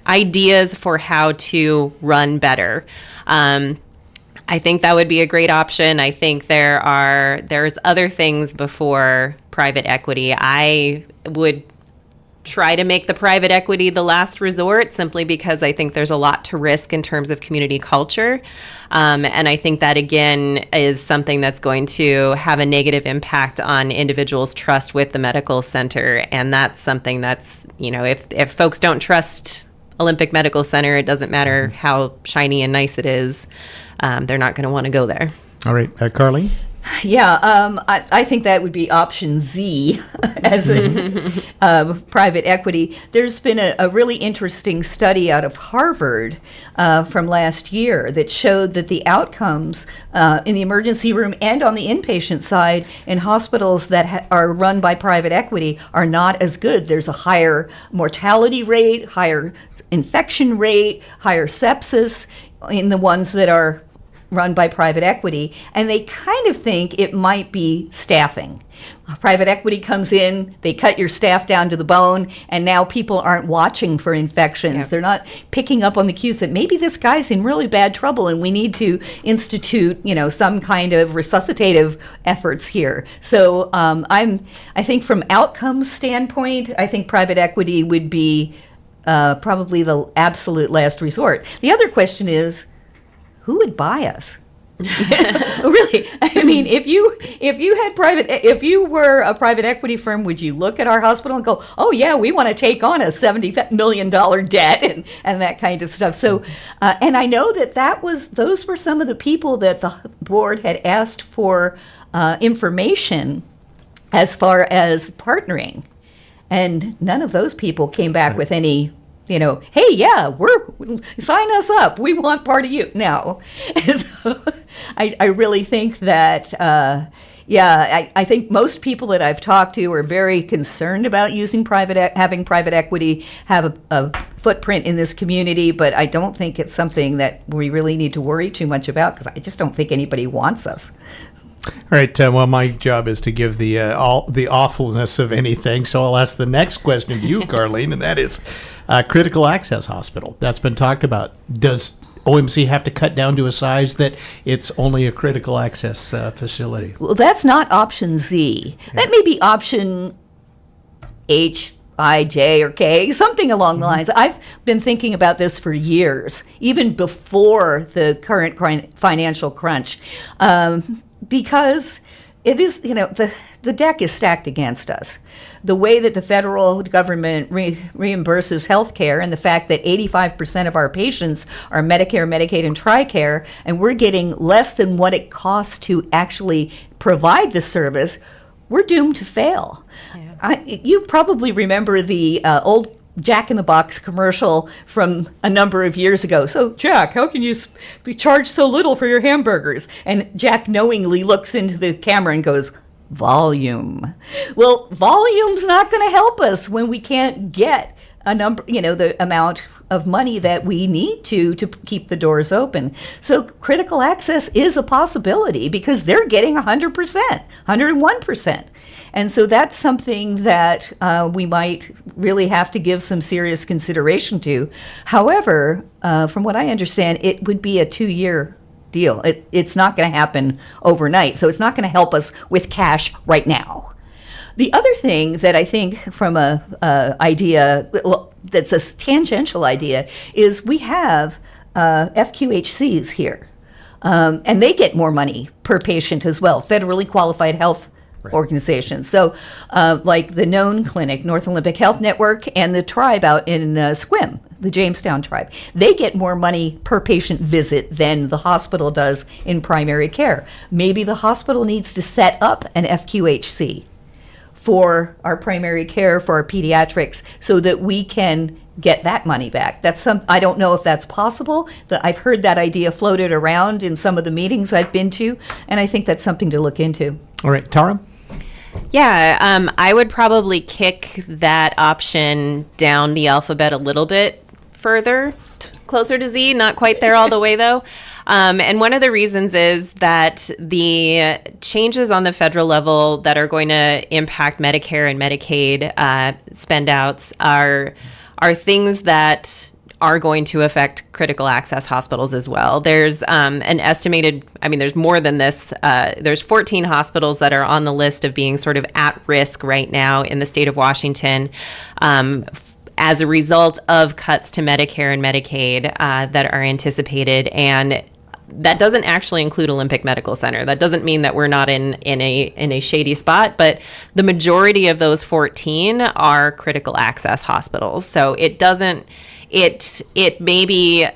Speaker 29: ideas for how to run better. I think that would be a great option. I think there's other things before private equity. I would try to make the private equity the last resort, simply because I think there's a lot to risk in terms of community culture. And I think that, again, is something that's going to have a negative impact on individuals' trust with the medical center. And that's something that's, if folks don't trust Olympic Medical Center, it doesn't matter how shiny and nice it is. They're not going to want to go there.
Speaker 10: All right, Carly?
Speaker 3: Yeah, I think that would be option Z, as in private equity. There's been a really interesting study out of Harvard from last year that showed that the outcomes in the emergency room and on the inpatient side in hospitals that are run by private equity are not as good. There's a higher mortality rate, higher infection rate, higher sepsis in the ones that are run by private equity, and they kind of think it might be staffing. Private equity comes in, they cut your staff down to the bone, and now people aren't watching for infections. Yeah. They're not picking up on the cues that maybe this guy's in really bad trouble and we need to institute, some kind of resuscitative efforts here. So I think from outcomes standpoint, I think private equity would be probably the absolute last resort. The other question is, who would buy us? Really? I mean, if you were a private equity firm, would you look at our hospital and go, "Oh yeah, we want to take on a $70 million debt and that kind of stuff"? So, and I know those were some of the people that the board had asked for information as far as partnering, and none of those people came back with any. Hey, yeah, sign us up. We want part of you. No. So I really think that, I think most people that I've talked to are very concerned about having private equity have a footprint in this community, but I don't think it's something that we really need to worry too much about, because I just don't think anybody wants us.
Speaker 10: All right. Well, my job is to give the awfulness of anything. So I'll ask the next question to you, Carlene, and that is critical access hospital. That's been talked about. Does OMC have to cut down to a size that it's only a critical access facility?
Speaker 3: Well, that's not option Z. Okay. That may be option H, I, J, or K, something along the lines. I've been thinking about this for years, even before the current financial crunch. Because it is, the deck is stacked against us. The way that the federal government reimburses health care, and the fact that 85% of our patients are Medicare, Medicaid, and TRICARE, and we're getting less than what it costs to actually provide the service, we're doomed to fail. Yeah. You probably remember the old Jack in the Box commercial from a number of years ago. "So, Jack, how can you be charged so little for your hamburgers?" And Jack knowingly looks into the camera and goes, "Volume." Well, volume's not going to help us when we can't get the amount of money that we need to keep the doors open. So critical access is a possibility because they're getting 100%, 101%. And so that's something that we might really have to give some serious consideration to. However, from what I understand, it would be a 2-year deal. It's not going to happen overnight, so it's not going to help us with cash right now. The other thing that I think from a idea that's a tangential idea is we have FQHCs here, and they get more money per patient as well, federally qualified health organizations. So like the known clinic, North Olympic Health Network, and the tribe out in Sequim, the Jamestown tribe, they get more money per patient visit than the hospital does in primary care. Maybe the hospital needs to set up an FQHC for our primary care, for our pediatrics, so that we can get that money back. I don't know if that's possible. I've heard that idea floated around in some of the meetings I've been to, and I think that's something to look into.
Speaker 10: All right, Tara?
Speaker 29: Yeah, I would probably kick that option down the alphabet a little bit further, closer to Z, not quite there all the way though. And one of the reasons is that the changes on the federal level that are going to impact Medicare and Medicaid spend outs are things that are going to affect critical access hospitals as well. There's an estimated, there's more than this. There's 14 hospitals that are on the list of being sort of at risk right now in the state of Washington as a result of cuts to Medicare and Medicaid that are anticipated. And that doesn't actually include Olympic Medical Center. That doesn't mean that we're not in a shady spot, but the majority of those 14 are critical access hospitals. So it doesn't it maybe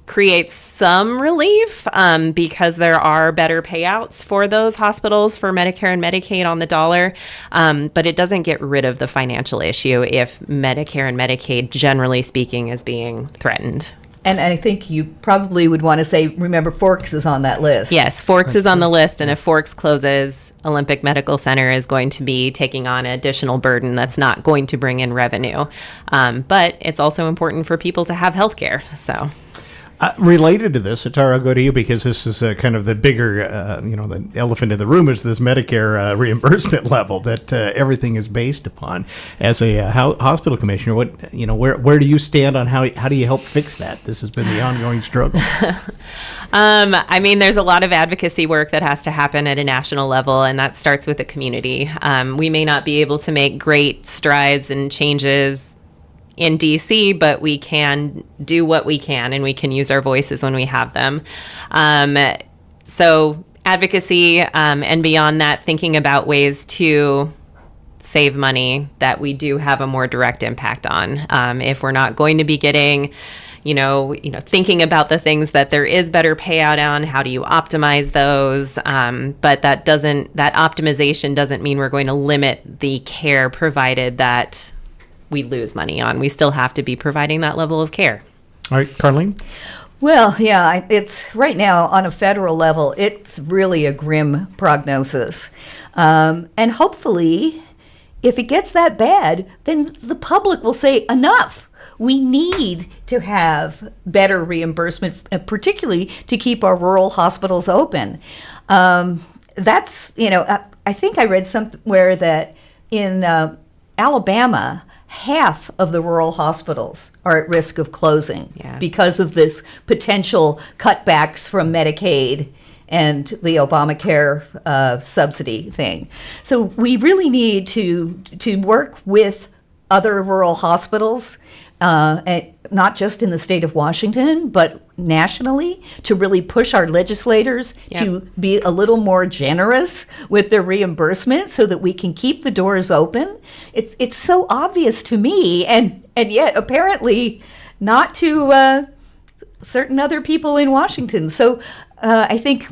Speaker 29: creates some relief because there are better payouts for those hospitals for Medicare and Medicaid on the dollar, but it doesn't get rid of the financial issue if Medicare and Medicaid, generally speaking, is being threatened.
Speaker 3: And I think you probably would want to say, remember, Forks is on that list.
Speaker 29: Yes, Forks is on the list, and if Forks closes, Olympic Medical Center is going to be taking on an additional burden that's not going to bring in revenue. But it's also important for people to have health care, so...
Speaker 10: Related to this, Atara, I'll go to you because this is kind of the bigger, the elephant in the room is this Medicare reimbursement level that everything is based upon. As a hospital commissioner, where do you stand on how do you help fix that? This has been the ongoing struggle.
Speaker 29: There's a lot of advocacy work that has to happen at a national level, and that starts with the community. We may not be able to make great strides and changes in DC, but we can do what we can, and we can use our voices when we have them. So advocacy, and beyond that, thinking about ways to save money that we do have a more direct impact on. If we're not going to be getting, thinking about the things that there is better payout on, how do you optimize those? But that optimization doesn't mean we're going to limit the care provided that we lose money on. We still have to be providing that level of care.
Speaker 10: All right, Carlene?
Speaker 3: Well, yeah, it's right now on a federal level, it's really a grim prognosis. And hopefully, if it gets that bad, then the public will say, enough. We need to have better reimbursement, particularly to keep our rural hospitals open. That's, I think I read somewhere that in Alabama, half of the rural hospitals are at risk of closing because of this potential cutbacks from Medicaid and the Obamacare subsidy thing. So we really need to work with other rural hospitals, not just in the state of Washington, but nationally, to really push our legislators to be a little more generous with their reimbursement so that we can keep the doors open. It's so obvious to me, and yet apparently not to certain other people in Washington. So I think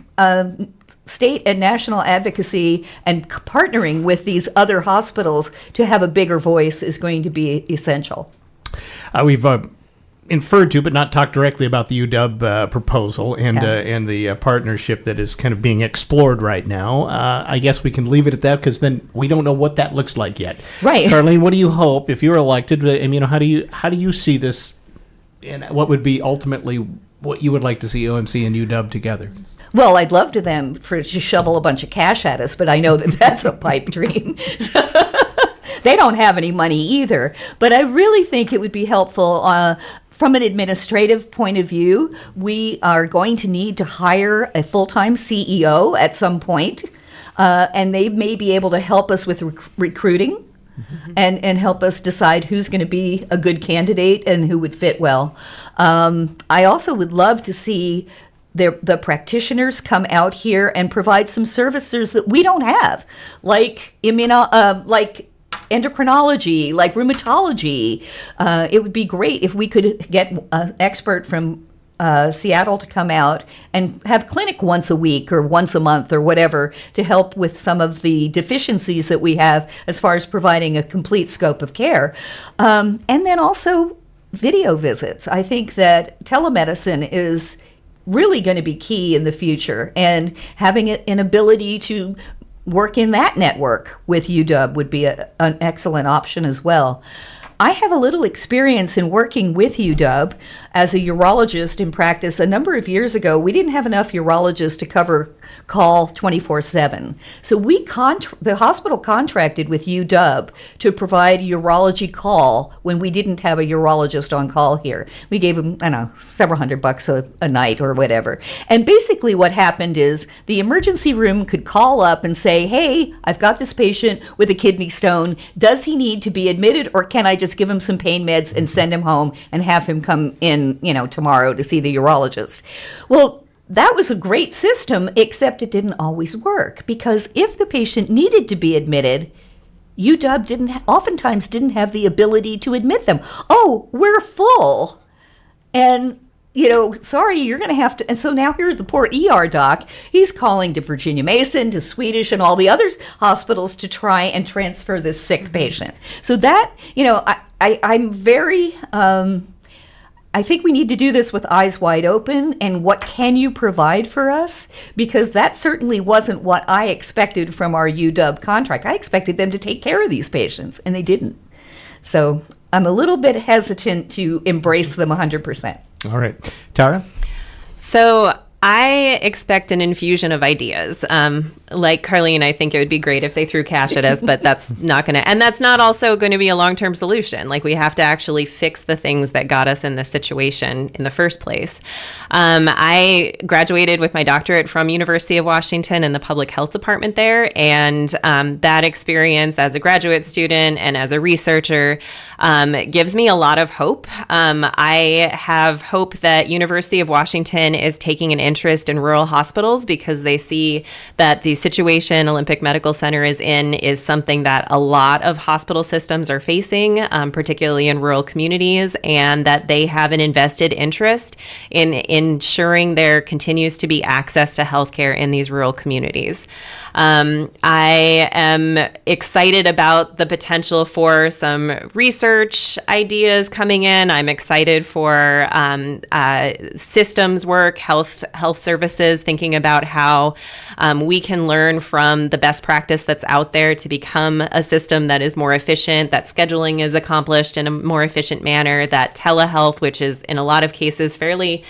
Speaker 3: state and national advocacy and partnering with these other hospitals to have a bigger voice is going to be essential.
Speaker 10: We've inferred to, but not talked directly about the UW proposal and the partnership that is kind of being explored right now. I guess we can leave it at that because then we don't know what that looks like yet.
Speaker 3: Right,
Speaker 10: Carlene, what do you hope if you're elected? How do you see this, and what would be ultimately what you would like to see OMC and UW together?
Speaker 3: Well, I'd love to shovel a bunch of cash at us, but I know that that's a pipe dream. They don't have any money either. But I really think it would be helpful from an administrative point of view. We are going to need to hire a full-time CEO at some point, and they may be able to help us with recruiting and help us decide who's going to be a good candidate and who would fit well. I also would love to see the practitioners come out here and provide some services that we don't have, like endocrinology, like rheumatology. It would be great if we could get an expert from Seattle to come out and have clinic once a week or once a month or whatever to help with some of the deficiencies that we have as far as providing a complete scope of care. And then also video visits. I think that telemedicine is really going to be key in the future, and having an ability to work in that network with UW would be an excellent option as well. I have a little experience in working with UW as a urologist in practice. A number of years ago, we didn't have enough urologists to cover call 24/7. So the hospital contracted with UW to provide urology call when we didn't have a urologist on call here. We gave them, several $100 a night or whatever. And basically what happened is the emergency room could call up and say, hey, I've got this patient with a kidney stone. Does he need to be admitted, or can I just give him some pain meds and send him home and have him come in, tomorrow to see the urologist? Well, that was a great system, except it didn't always work, because if the patient needed to be admitted, UW oftentimes didn't have the ability to admit them. Oh, we're full. And sorry, you're going to have to. And so now here's the poor ER doc. He's calling to Virginia Mason, to Swedish, and all the other hospitals to try and transfer this sick patient. So that, I'm very, I think we need to do this with eyes wide open. And what can you provide for us? Because that certainly wasn't what I expected from our UW contract. I expected them to take care of these patients, and they didn't. So I'm a little bit hesitant to embrace them 100%.
Speaker 10: All right. Tara?
Speaker 29: So I expect an infusion of ideas. Like Carlene, I think it would be great if they threw cash at us, but that's not going to, and that's not also going to be a long-term solution. Like, we have to actually fix the things that got us in this situation in the first place. I graduated with my doctorate from University of Washington in the public health department there, and that experience as a graduate student and as a researcher gives me a lot of hope. I have hope that University of Washington is taking an interest in rural hospitals because they see that the situation Olympic Medical Center is in is something that a lot of hospital systems are facing, particularly in rural communities, and that they have an invested interest in ensuring there continues to be access to healthcare in these rural communities. I am excited about the potential for some research ideas coming in. I'm excited for systems work, health services, thinking about how we can learn from the best practice that's out there to become a system that is more efficient, that scheduling is accomplished in a more efficient manner, that telehealth, which is in a lot of cases fairly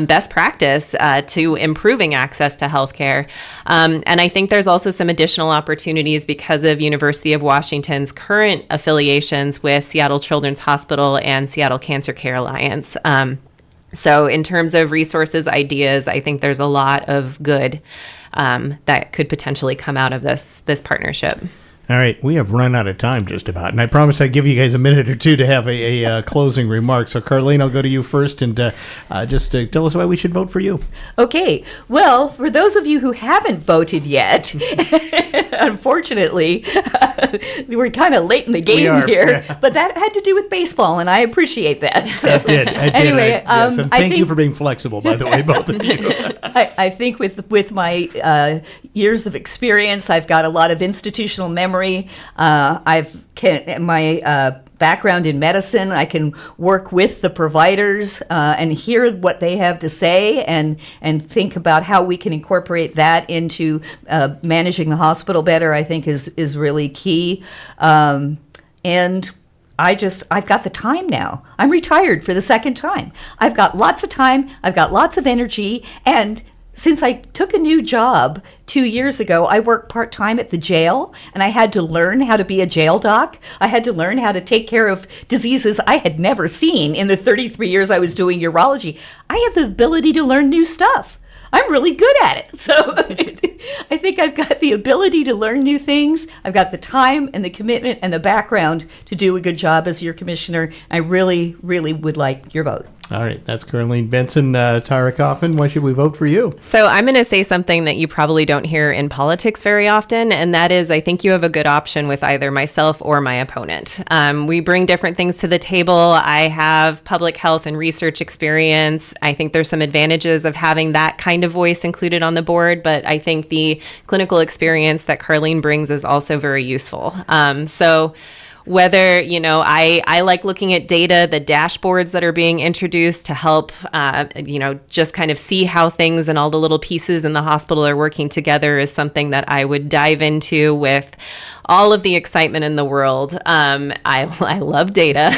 Speaker 29: best practice to improving access to healthcare. And I think there's also some additional opportunities because of University of Washington's current affiliations with Seattle Children's Hospital and Seattle Cancer Care Alliance. So in terms of resources, ideas, I think there's a lot of good that could potentially come out of this partnership.
Speaker 10: All right, we have run out of time just about, and I promise I'd give you guys a minute or two to have a closing remark. So, Carlene, I'll go to you first, and just tell us why we should vote for you.
Speaker 3: Okay, well, for those of you who haven't voted yet, unfortunately, we're kind of late in the game here, but that had to do with baseball, and I appreciate that. So,
Speaker 10: I did.
Speaker 3: Anyway,
Speaker 10: yes, and thank you for being flexible, by the way, both of you.
Speaker 3: I think with my years of experience, I've got a lot of institutional memory. My background in medicine, I can work with the providers and hear what they have to say and think about how we can incorporate that into managing the hospital better, I think is really key. And I've got the time now. I'm retired for the second time. I've got lots of time. I've got lots of energy. And since I took a new job 2 years ago, I work part-time at the jail, and I had to learn how to be a jail doc. I had to learn how to take care of diseases I had never seen in the 33 years I was doing urology. I have the ability to learn new stuff. I'm really good at it. So I think I've got the ability to learn new things. I've got the time and the commitment and the background to do a good job as your commissioner. I really, really would like your vote.
Speaker 10: All right, that's Carlene Benson. Tara Coffin, why should we vote for you?
Speaker 29: So I'm going to say something that you probably don't hear in politics very often, and that is I think you have a good option with either myself or my opponent. We bring different things to the table. I have public health and research experience. I think there's some advantages of having that kind of voice included on the board, but I think the clinical experience that Carlene brings is also very useful. So whether, I like looking at data, the dashboards that are being introduced to help, just kind of see how things and all the little pieces in the hospital are working together is something that I would dive into with all of the excitement in the world. I love data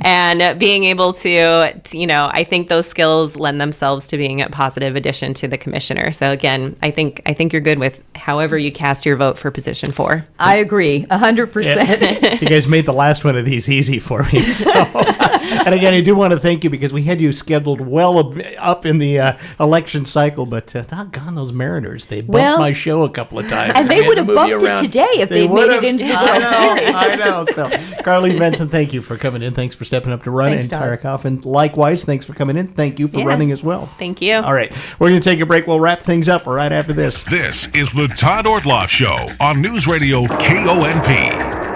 Speaker 29: and being able to, I think those skills lend themselves to being a positive addition to the commissioner. So again, I think you're good with however you cast your vote for position 4.
Speaker 3: I agree 100%.
Speaker 10: Yeah. So you guys made the last one of these easy for me. So, and again, I do want to thank you because we had you scheduled well up in the election cycle, but doggone those Mariners, they bumped my show a couple of times.
Speaker 3: And they would have bumped it today if they'd made it into the World Series.
Speaker 10: I know. So, Carlene Benson, thank you for coming in. Thanks for stepping up to run.
Speaker 3: Thanks,
Speaker 10: and Tara Coffin, likewise, thanks for coming in. Thank you for running as well.
Speaker 29: Thank you.
Speaker 10: All right. We're going to take a break. We'll wrap things up right after this.
Speaker 6: This is the Todd Ortloff Show on Newsradio KONP.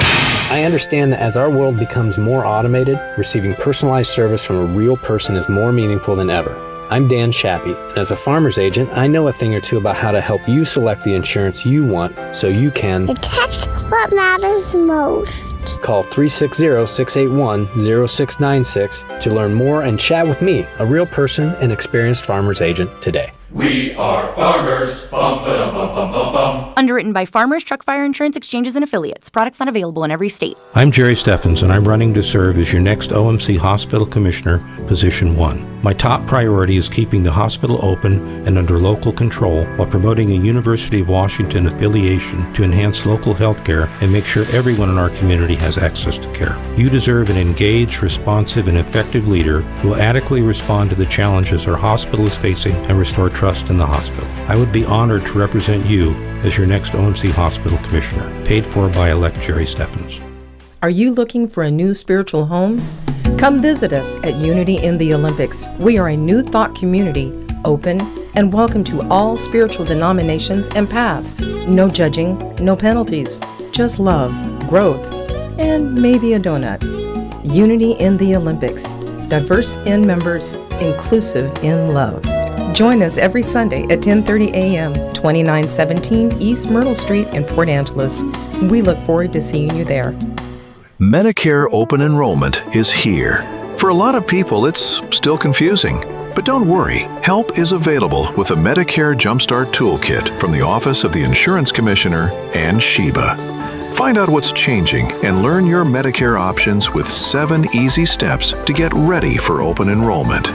Speaker 19: I understand that as our world becomes more automated, receiving personalized service from a real person is more meaningful than ever. I'm Dan Shappy, and as a farmer's agent, I know a thing or two about how to help you select the insurance you want so you can
Speaker 20: protect what matters most.
Speaker 19: Call 360-681-0696 to learn more and chat with me, a real person and experienced farmer's agent, today.
Speaker 22: We are farmers. Bum, ba-dum, bum, bum, bum, bum.
Speaker 27: Underwritten by Farmers Truck Fire Insurance Exchanges and Affiliates. Products not available in every state.
Speaker 6: I'm Jerry Steffens, and I'm running to serve as your next OMC Hospital Commissioner, Position 1. My top priority is keeping the hospital open and under local control while promoting a University of Washington affiliation to enhance local health care and make sure everyone in our community has access to care. You deserve an engaged, responsive, and effective leader who will adequately respond to the challenges our hospital is facing and restore trust in the hospital. I would be honored to represent you as your next OMC Hospital Commissioner, paid for by elect Jerry Steffens.
Speaker 11: Are you looking for a new spiritual home? Come visit us at Unity in the Olympics. We are a new thought community, open and welcome to all spiritual denominations and paths. No judging, no penalties, just love, growth, and maybe a donut. Unity in the Olympics. Diverse in members, inclusive in love. Join us every Sunday at 10:30 a.m., 2917 East Myrtle Street in Port Angeles. We look forward to seeing you there.
Speaker 8: Medicare open enrollment is here. For a lot of people, it's still confusing. But don't worry, help is available with a Medicare Jumpstart Toolkit from the Office of the Insurance Commissioner and SHIBA. Find out what's changing and learn your Medicare options with 7 easy steps to get ready for open enrollment.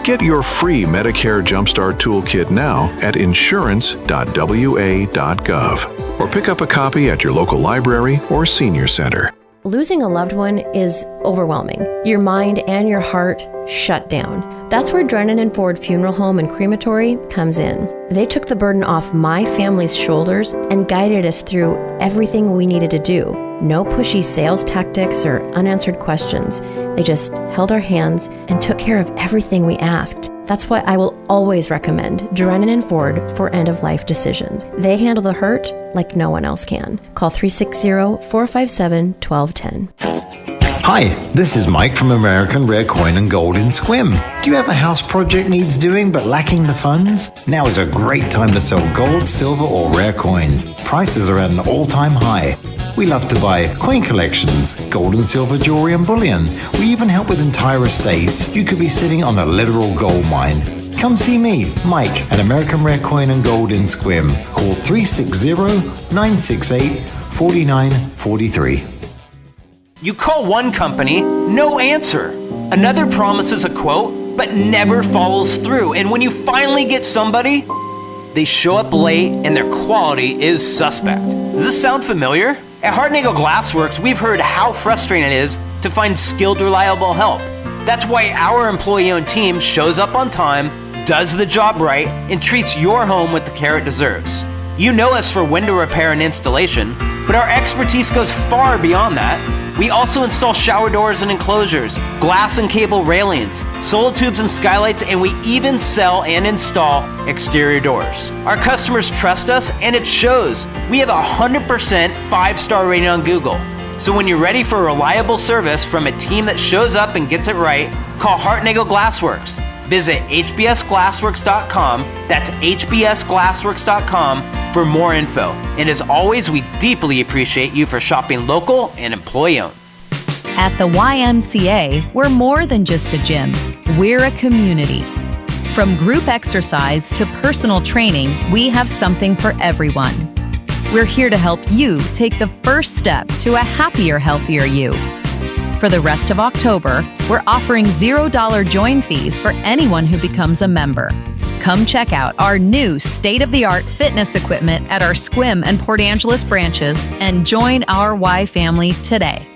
Speaker 8: Get your free Medicare Jumpstart Toolkit now at insurance.wa.gov or pick up a copy at your local library or senior center.
Speaker 12: Losing a loved one is overwhelming. Your mind and your heart shut down. That's where Drennan & Ford Funeral Home and Crematory comes in. They took the burden off my family's shoulders and guided us through everything we needed to do. No pushy sales tactics or unanswered questions. They just held our hands and took care of everything we asked. That's why I will always recommend Drennan & Ford for end-of-life decisions. They handle the hurt like no one else can. Call 360-457-1210.
Speaker 13: Hi, this is Mike from American Rare Coin and Gold in Squim. Do you have a house project needs doing but lacking the funds? Now is a great time to sell gold, silver, or rare coins. Prices are at an all-time high. We love to buy coin collections, gold and silver jewelry and bullion. We even help with entire estates. You could be sitting on a literal gold mine. Come see me, Mike, at American Rare Coin and Gold in Squim. Call 360-968-4943.
Speaker 21: You call one company, no answer. Another promises a quote, but never follows through. And when you finally get somebody, they show up late and their quality is suspect. Does this sound familiar? At Hartnagel Glassworks, we've heard how frustrating it is to find skilled, reliable help. That's why our employee-owned team shows up on time, does the job right, and treats your home with the care it deserves. You know us for window repair and installation, but our expertise goes far beyond that. We also install shower doors and enclosures, glass and cable railings, solar tubes and skylights, and we even sell and install exterior doors. Our customers trust us, and it shows. We have a 100% 5-star rating on Google. So when you're ready for reliable service from a team that shows up and gets it right, call Hartnagel Glassworks. Visit hbsglassworks.com, that's hbsglassworks.com, for more info. And as always, we deeply appreciate you for shopping local and employee-owned.
Speaker 23: At the YMCA, we're more than just a gym. We're a community. From group exercise to personal training, we have something for everyone. We're here to help you take the first step to a happier, healthier you. For the rest of October, we're offering $0 join fees for anyone who becomes a member. Come check out our new state-of-the-art fitness equipment at our Squim and Port Angeles branches and join our Y family today.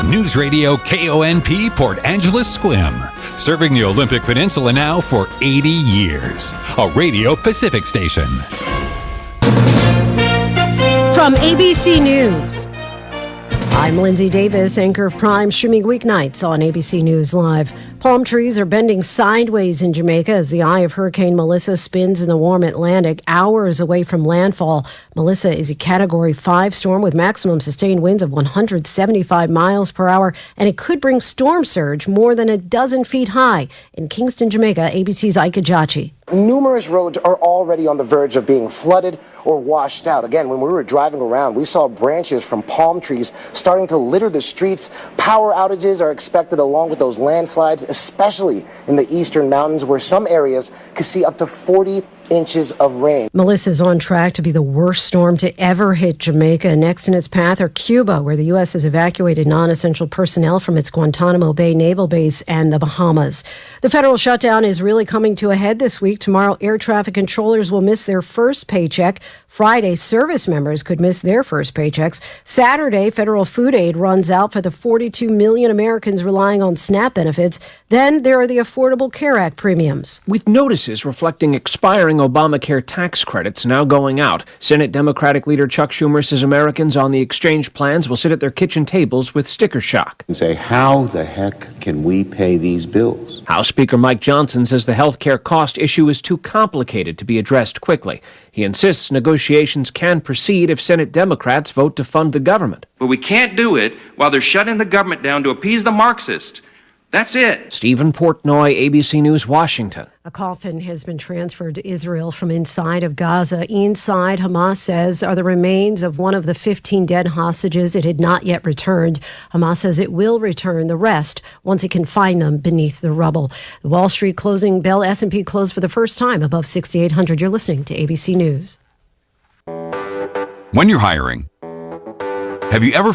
Speaker 24: Newsradio KONP Port Angeles Squim, serving the Olympic Peninsula now for 80 years. A Radio Pacific station.
Speaker 25: From ABC News.
Speaker 1: I'm Lindsay Davis, anchor of Prime, streaming weeknights on ABC News Live. Palm trees are bending sideways in Jamaica as the eye of Hurricane Melissa spins in the warm Atlantic, hours away from landfall. Melissa is a Category 5 storm with maximum sustained winds of 175 miles per hour, and it could bring storm surge more than a dozen feet high. In Kingston, Jamaica, ABC's Ike Ajachi.
Speaker 4: Numerous roads are already on the verge of being flooded or washed out. Again, when we were driving around, we saw branches from palm trees starting to litter the streets. Power outages are expected along with those landslides, especially in the eastern mountains where some areas could see up to 40 inches of rain.
Speaker 1: Melissa's on track to be the worst storm to ever hit Jamaica. Next in its path are Cuba, where the U.S. has evacuated non-essential personnel from its Guantanamo Bay naval base, and the Bahamas. The federal shutdown is really coming to a head this week. Tomorrow, air traffic controllers will miss their first paycheck. Friday, service members could miss their first paychecks. Saturday, federal food aid runs out for the 42 million Americans relying on SNAP benefits. Then there are the Affordable Care Act premiums.
Speaker 7: With notices reflecting expiring Obamacare tax credits now going out, Senate Democratic leader Chuck Schumer says Americans on the exchange plans will sit at their kitchen tables with sticker shock.
Speaker 9: And say, how the heck can we pay these bills?
Speaker 7: House Speaker Mike Johnson says the health care cost issue is too complicated to be addressed quickly. He insists negotiations can proceed if Senate Democrats vote to fund the government.
Speaker 14: But we can't do it while they're shutting the government down to appease the Marxists. That's it.
Speaker 7: Stephen Portnoy, ABC News, Washington.
Speaker 1: A coffin has been transferred to Israel from inside of Gaza. Inside, Hamas says, are the remains of one of the 15 dead hostages it had not yet returned. Hamas says it will return the rest once it can find them beneath the rubble. The Wall Street closing bell, S&P closed for the first time above 6,800. You're listening to ABC News.
Speaker 24: When you're hiring, have you ever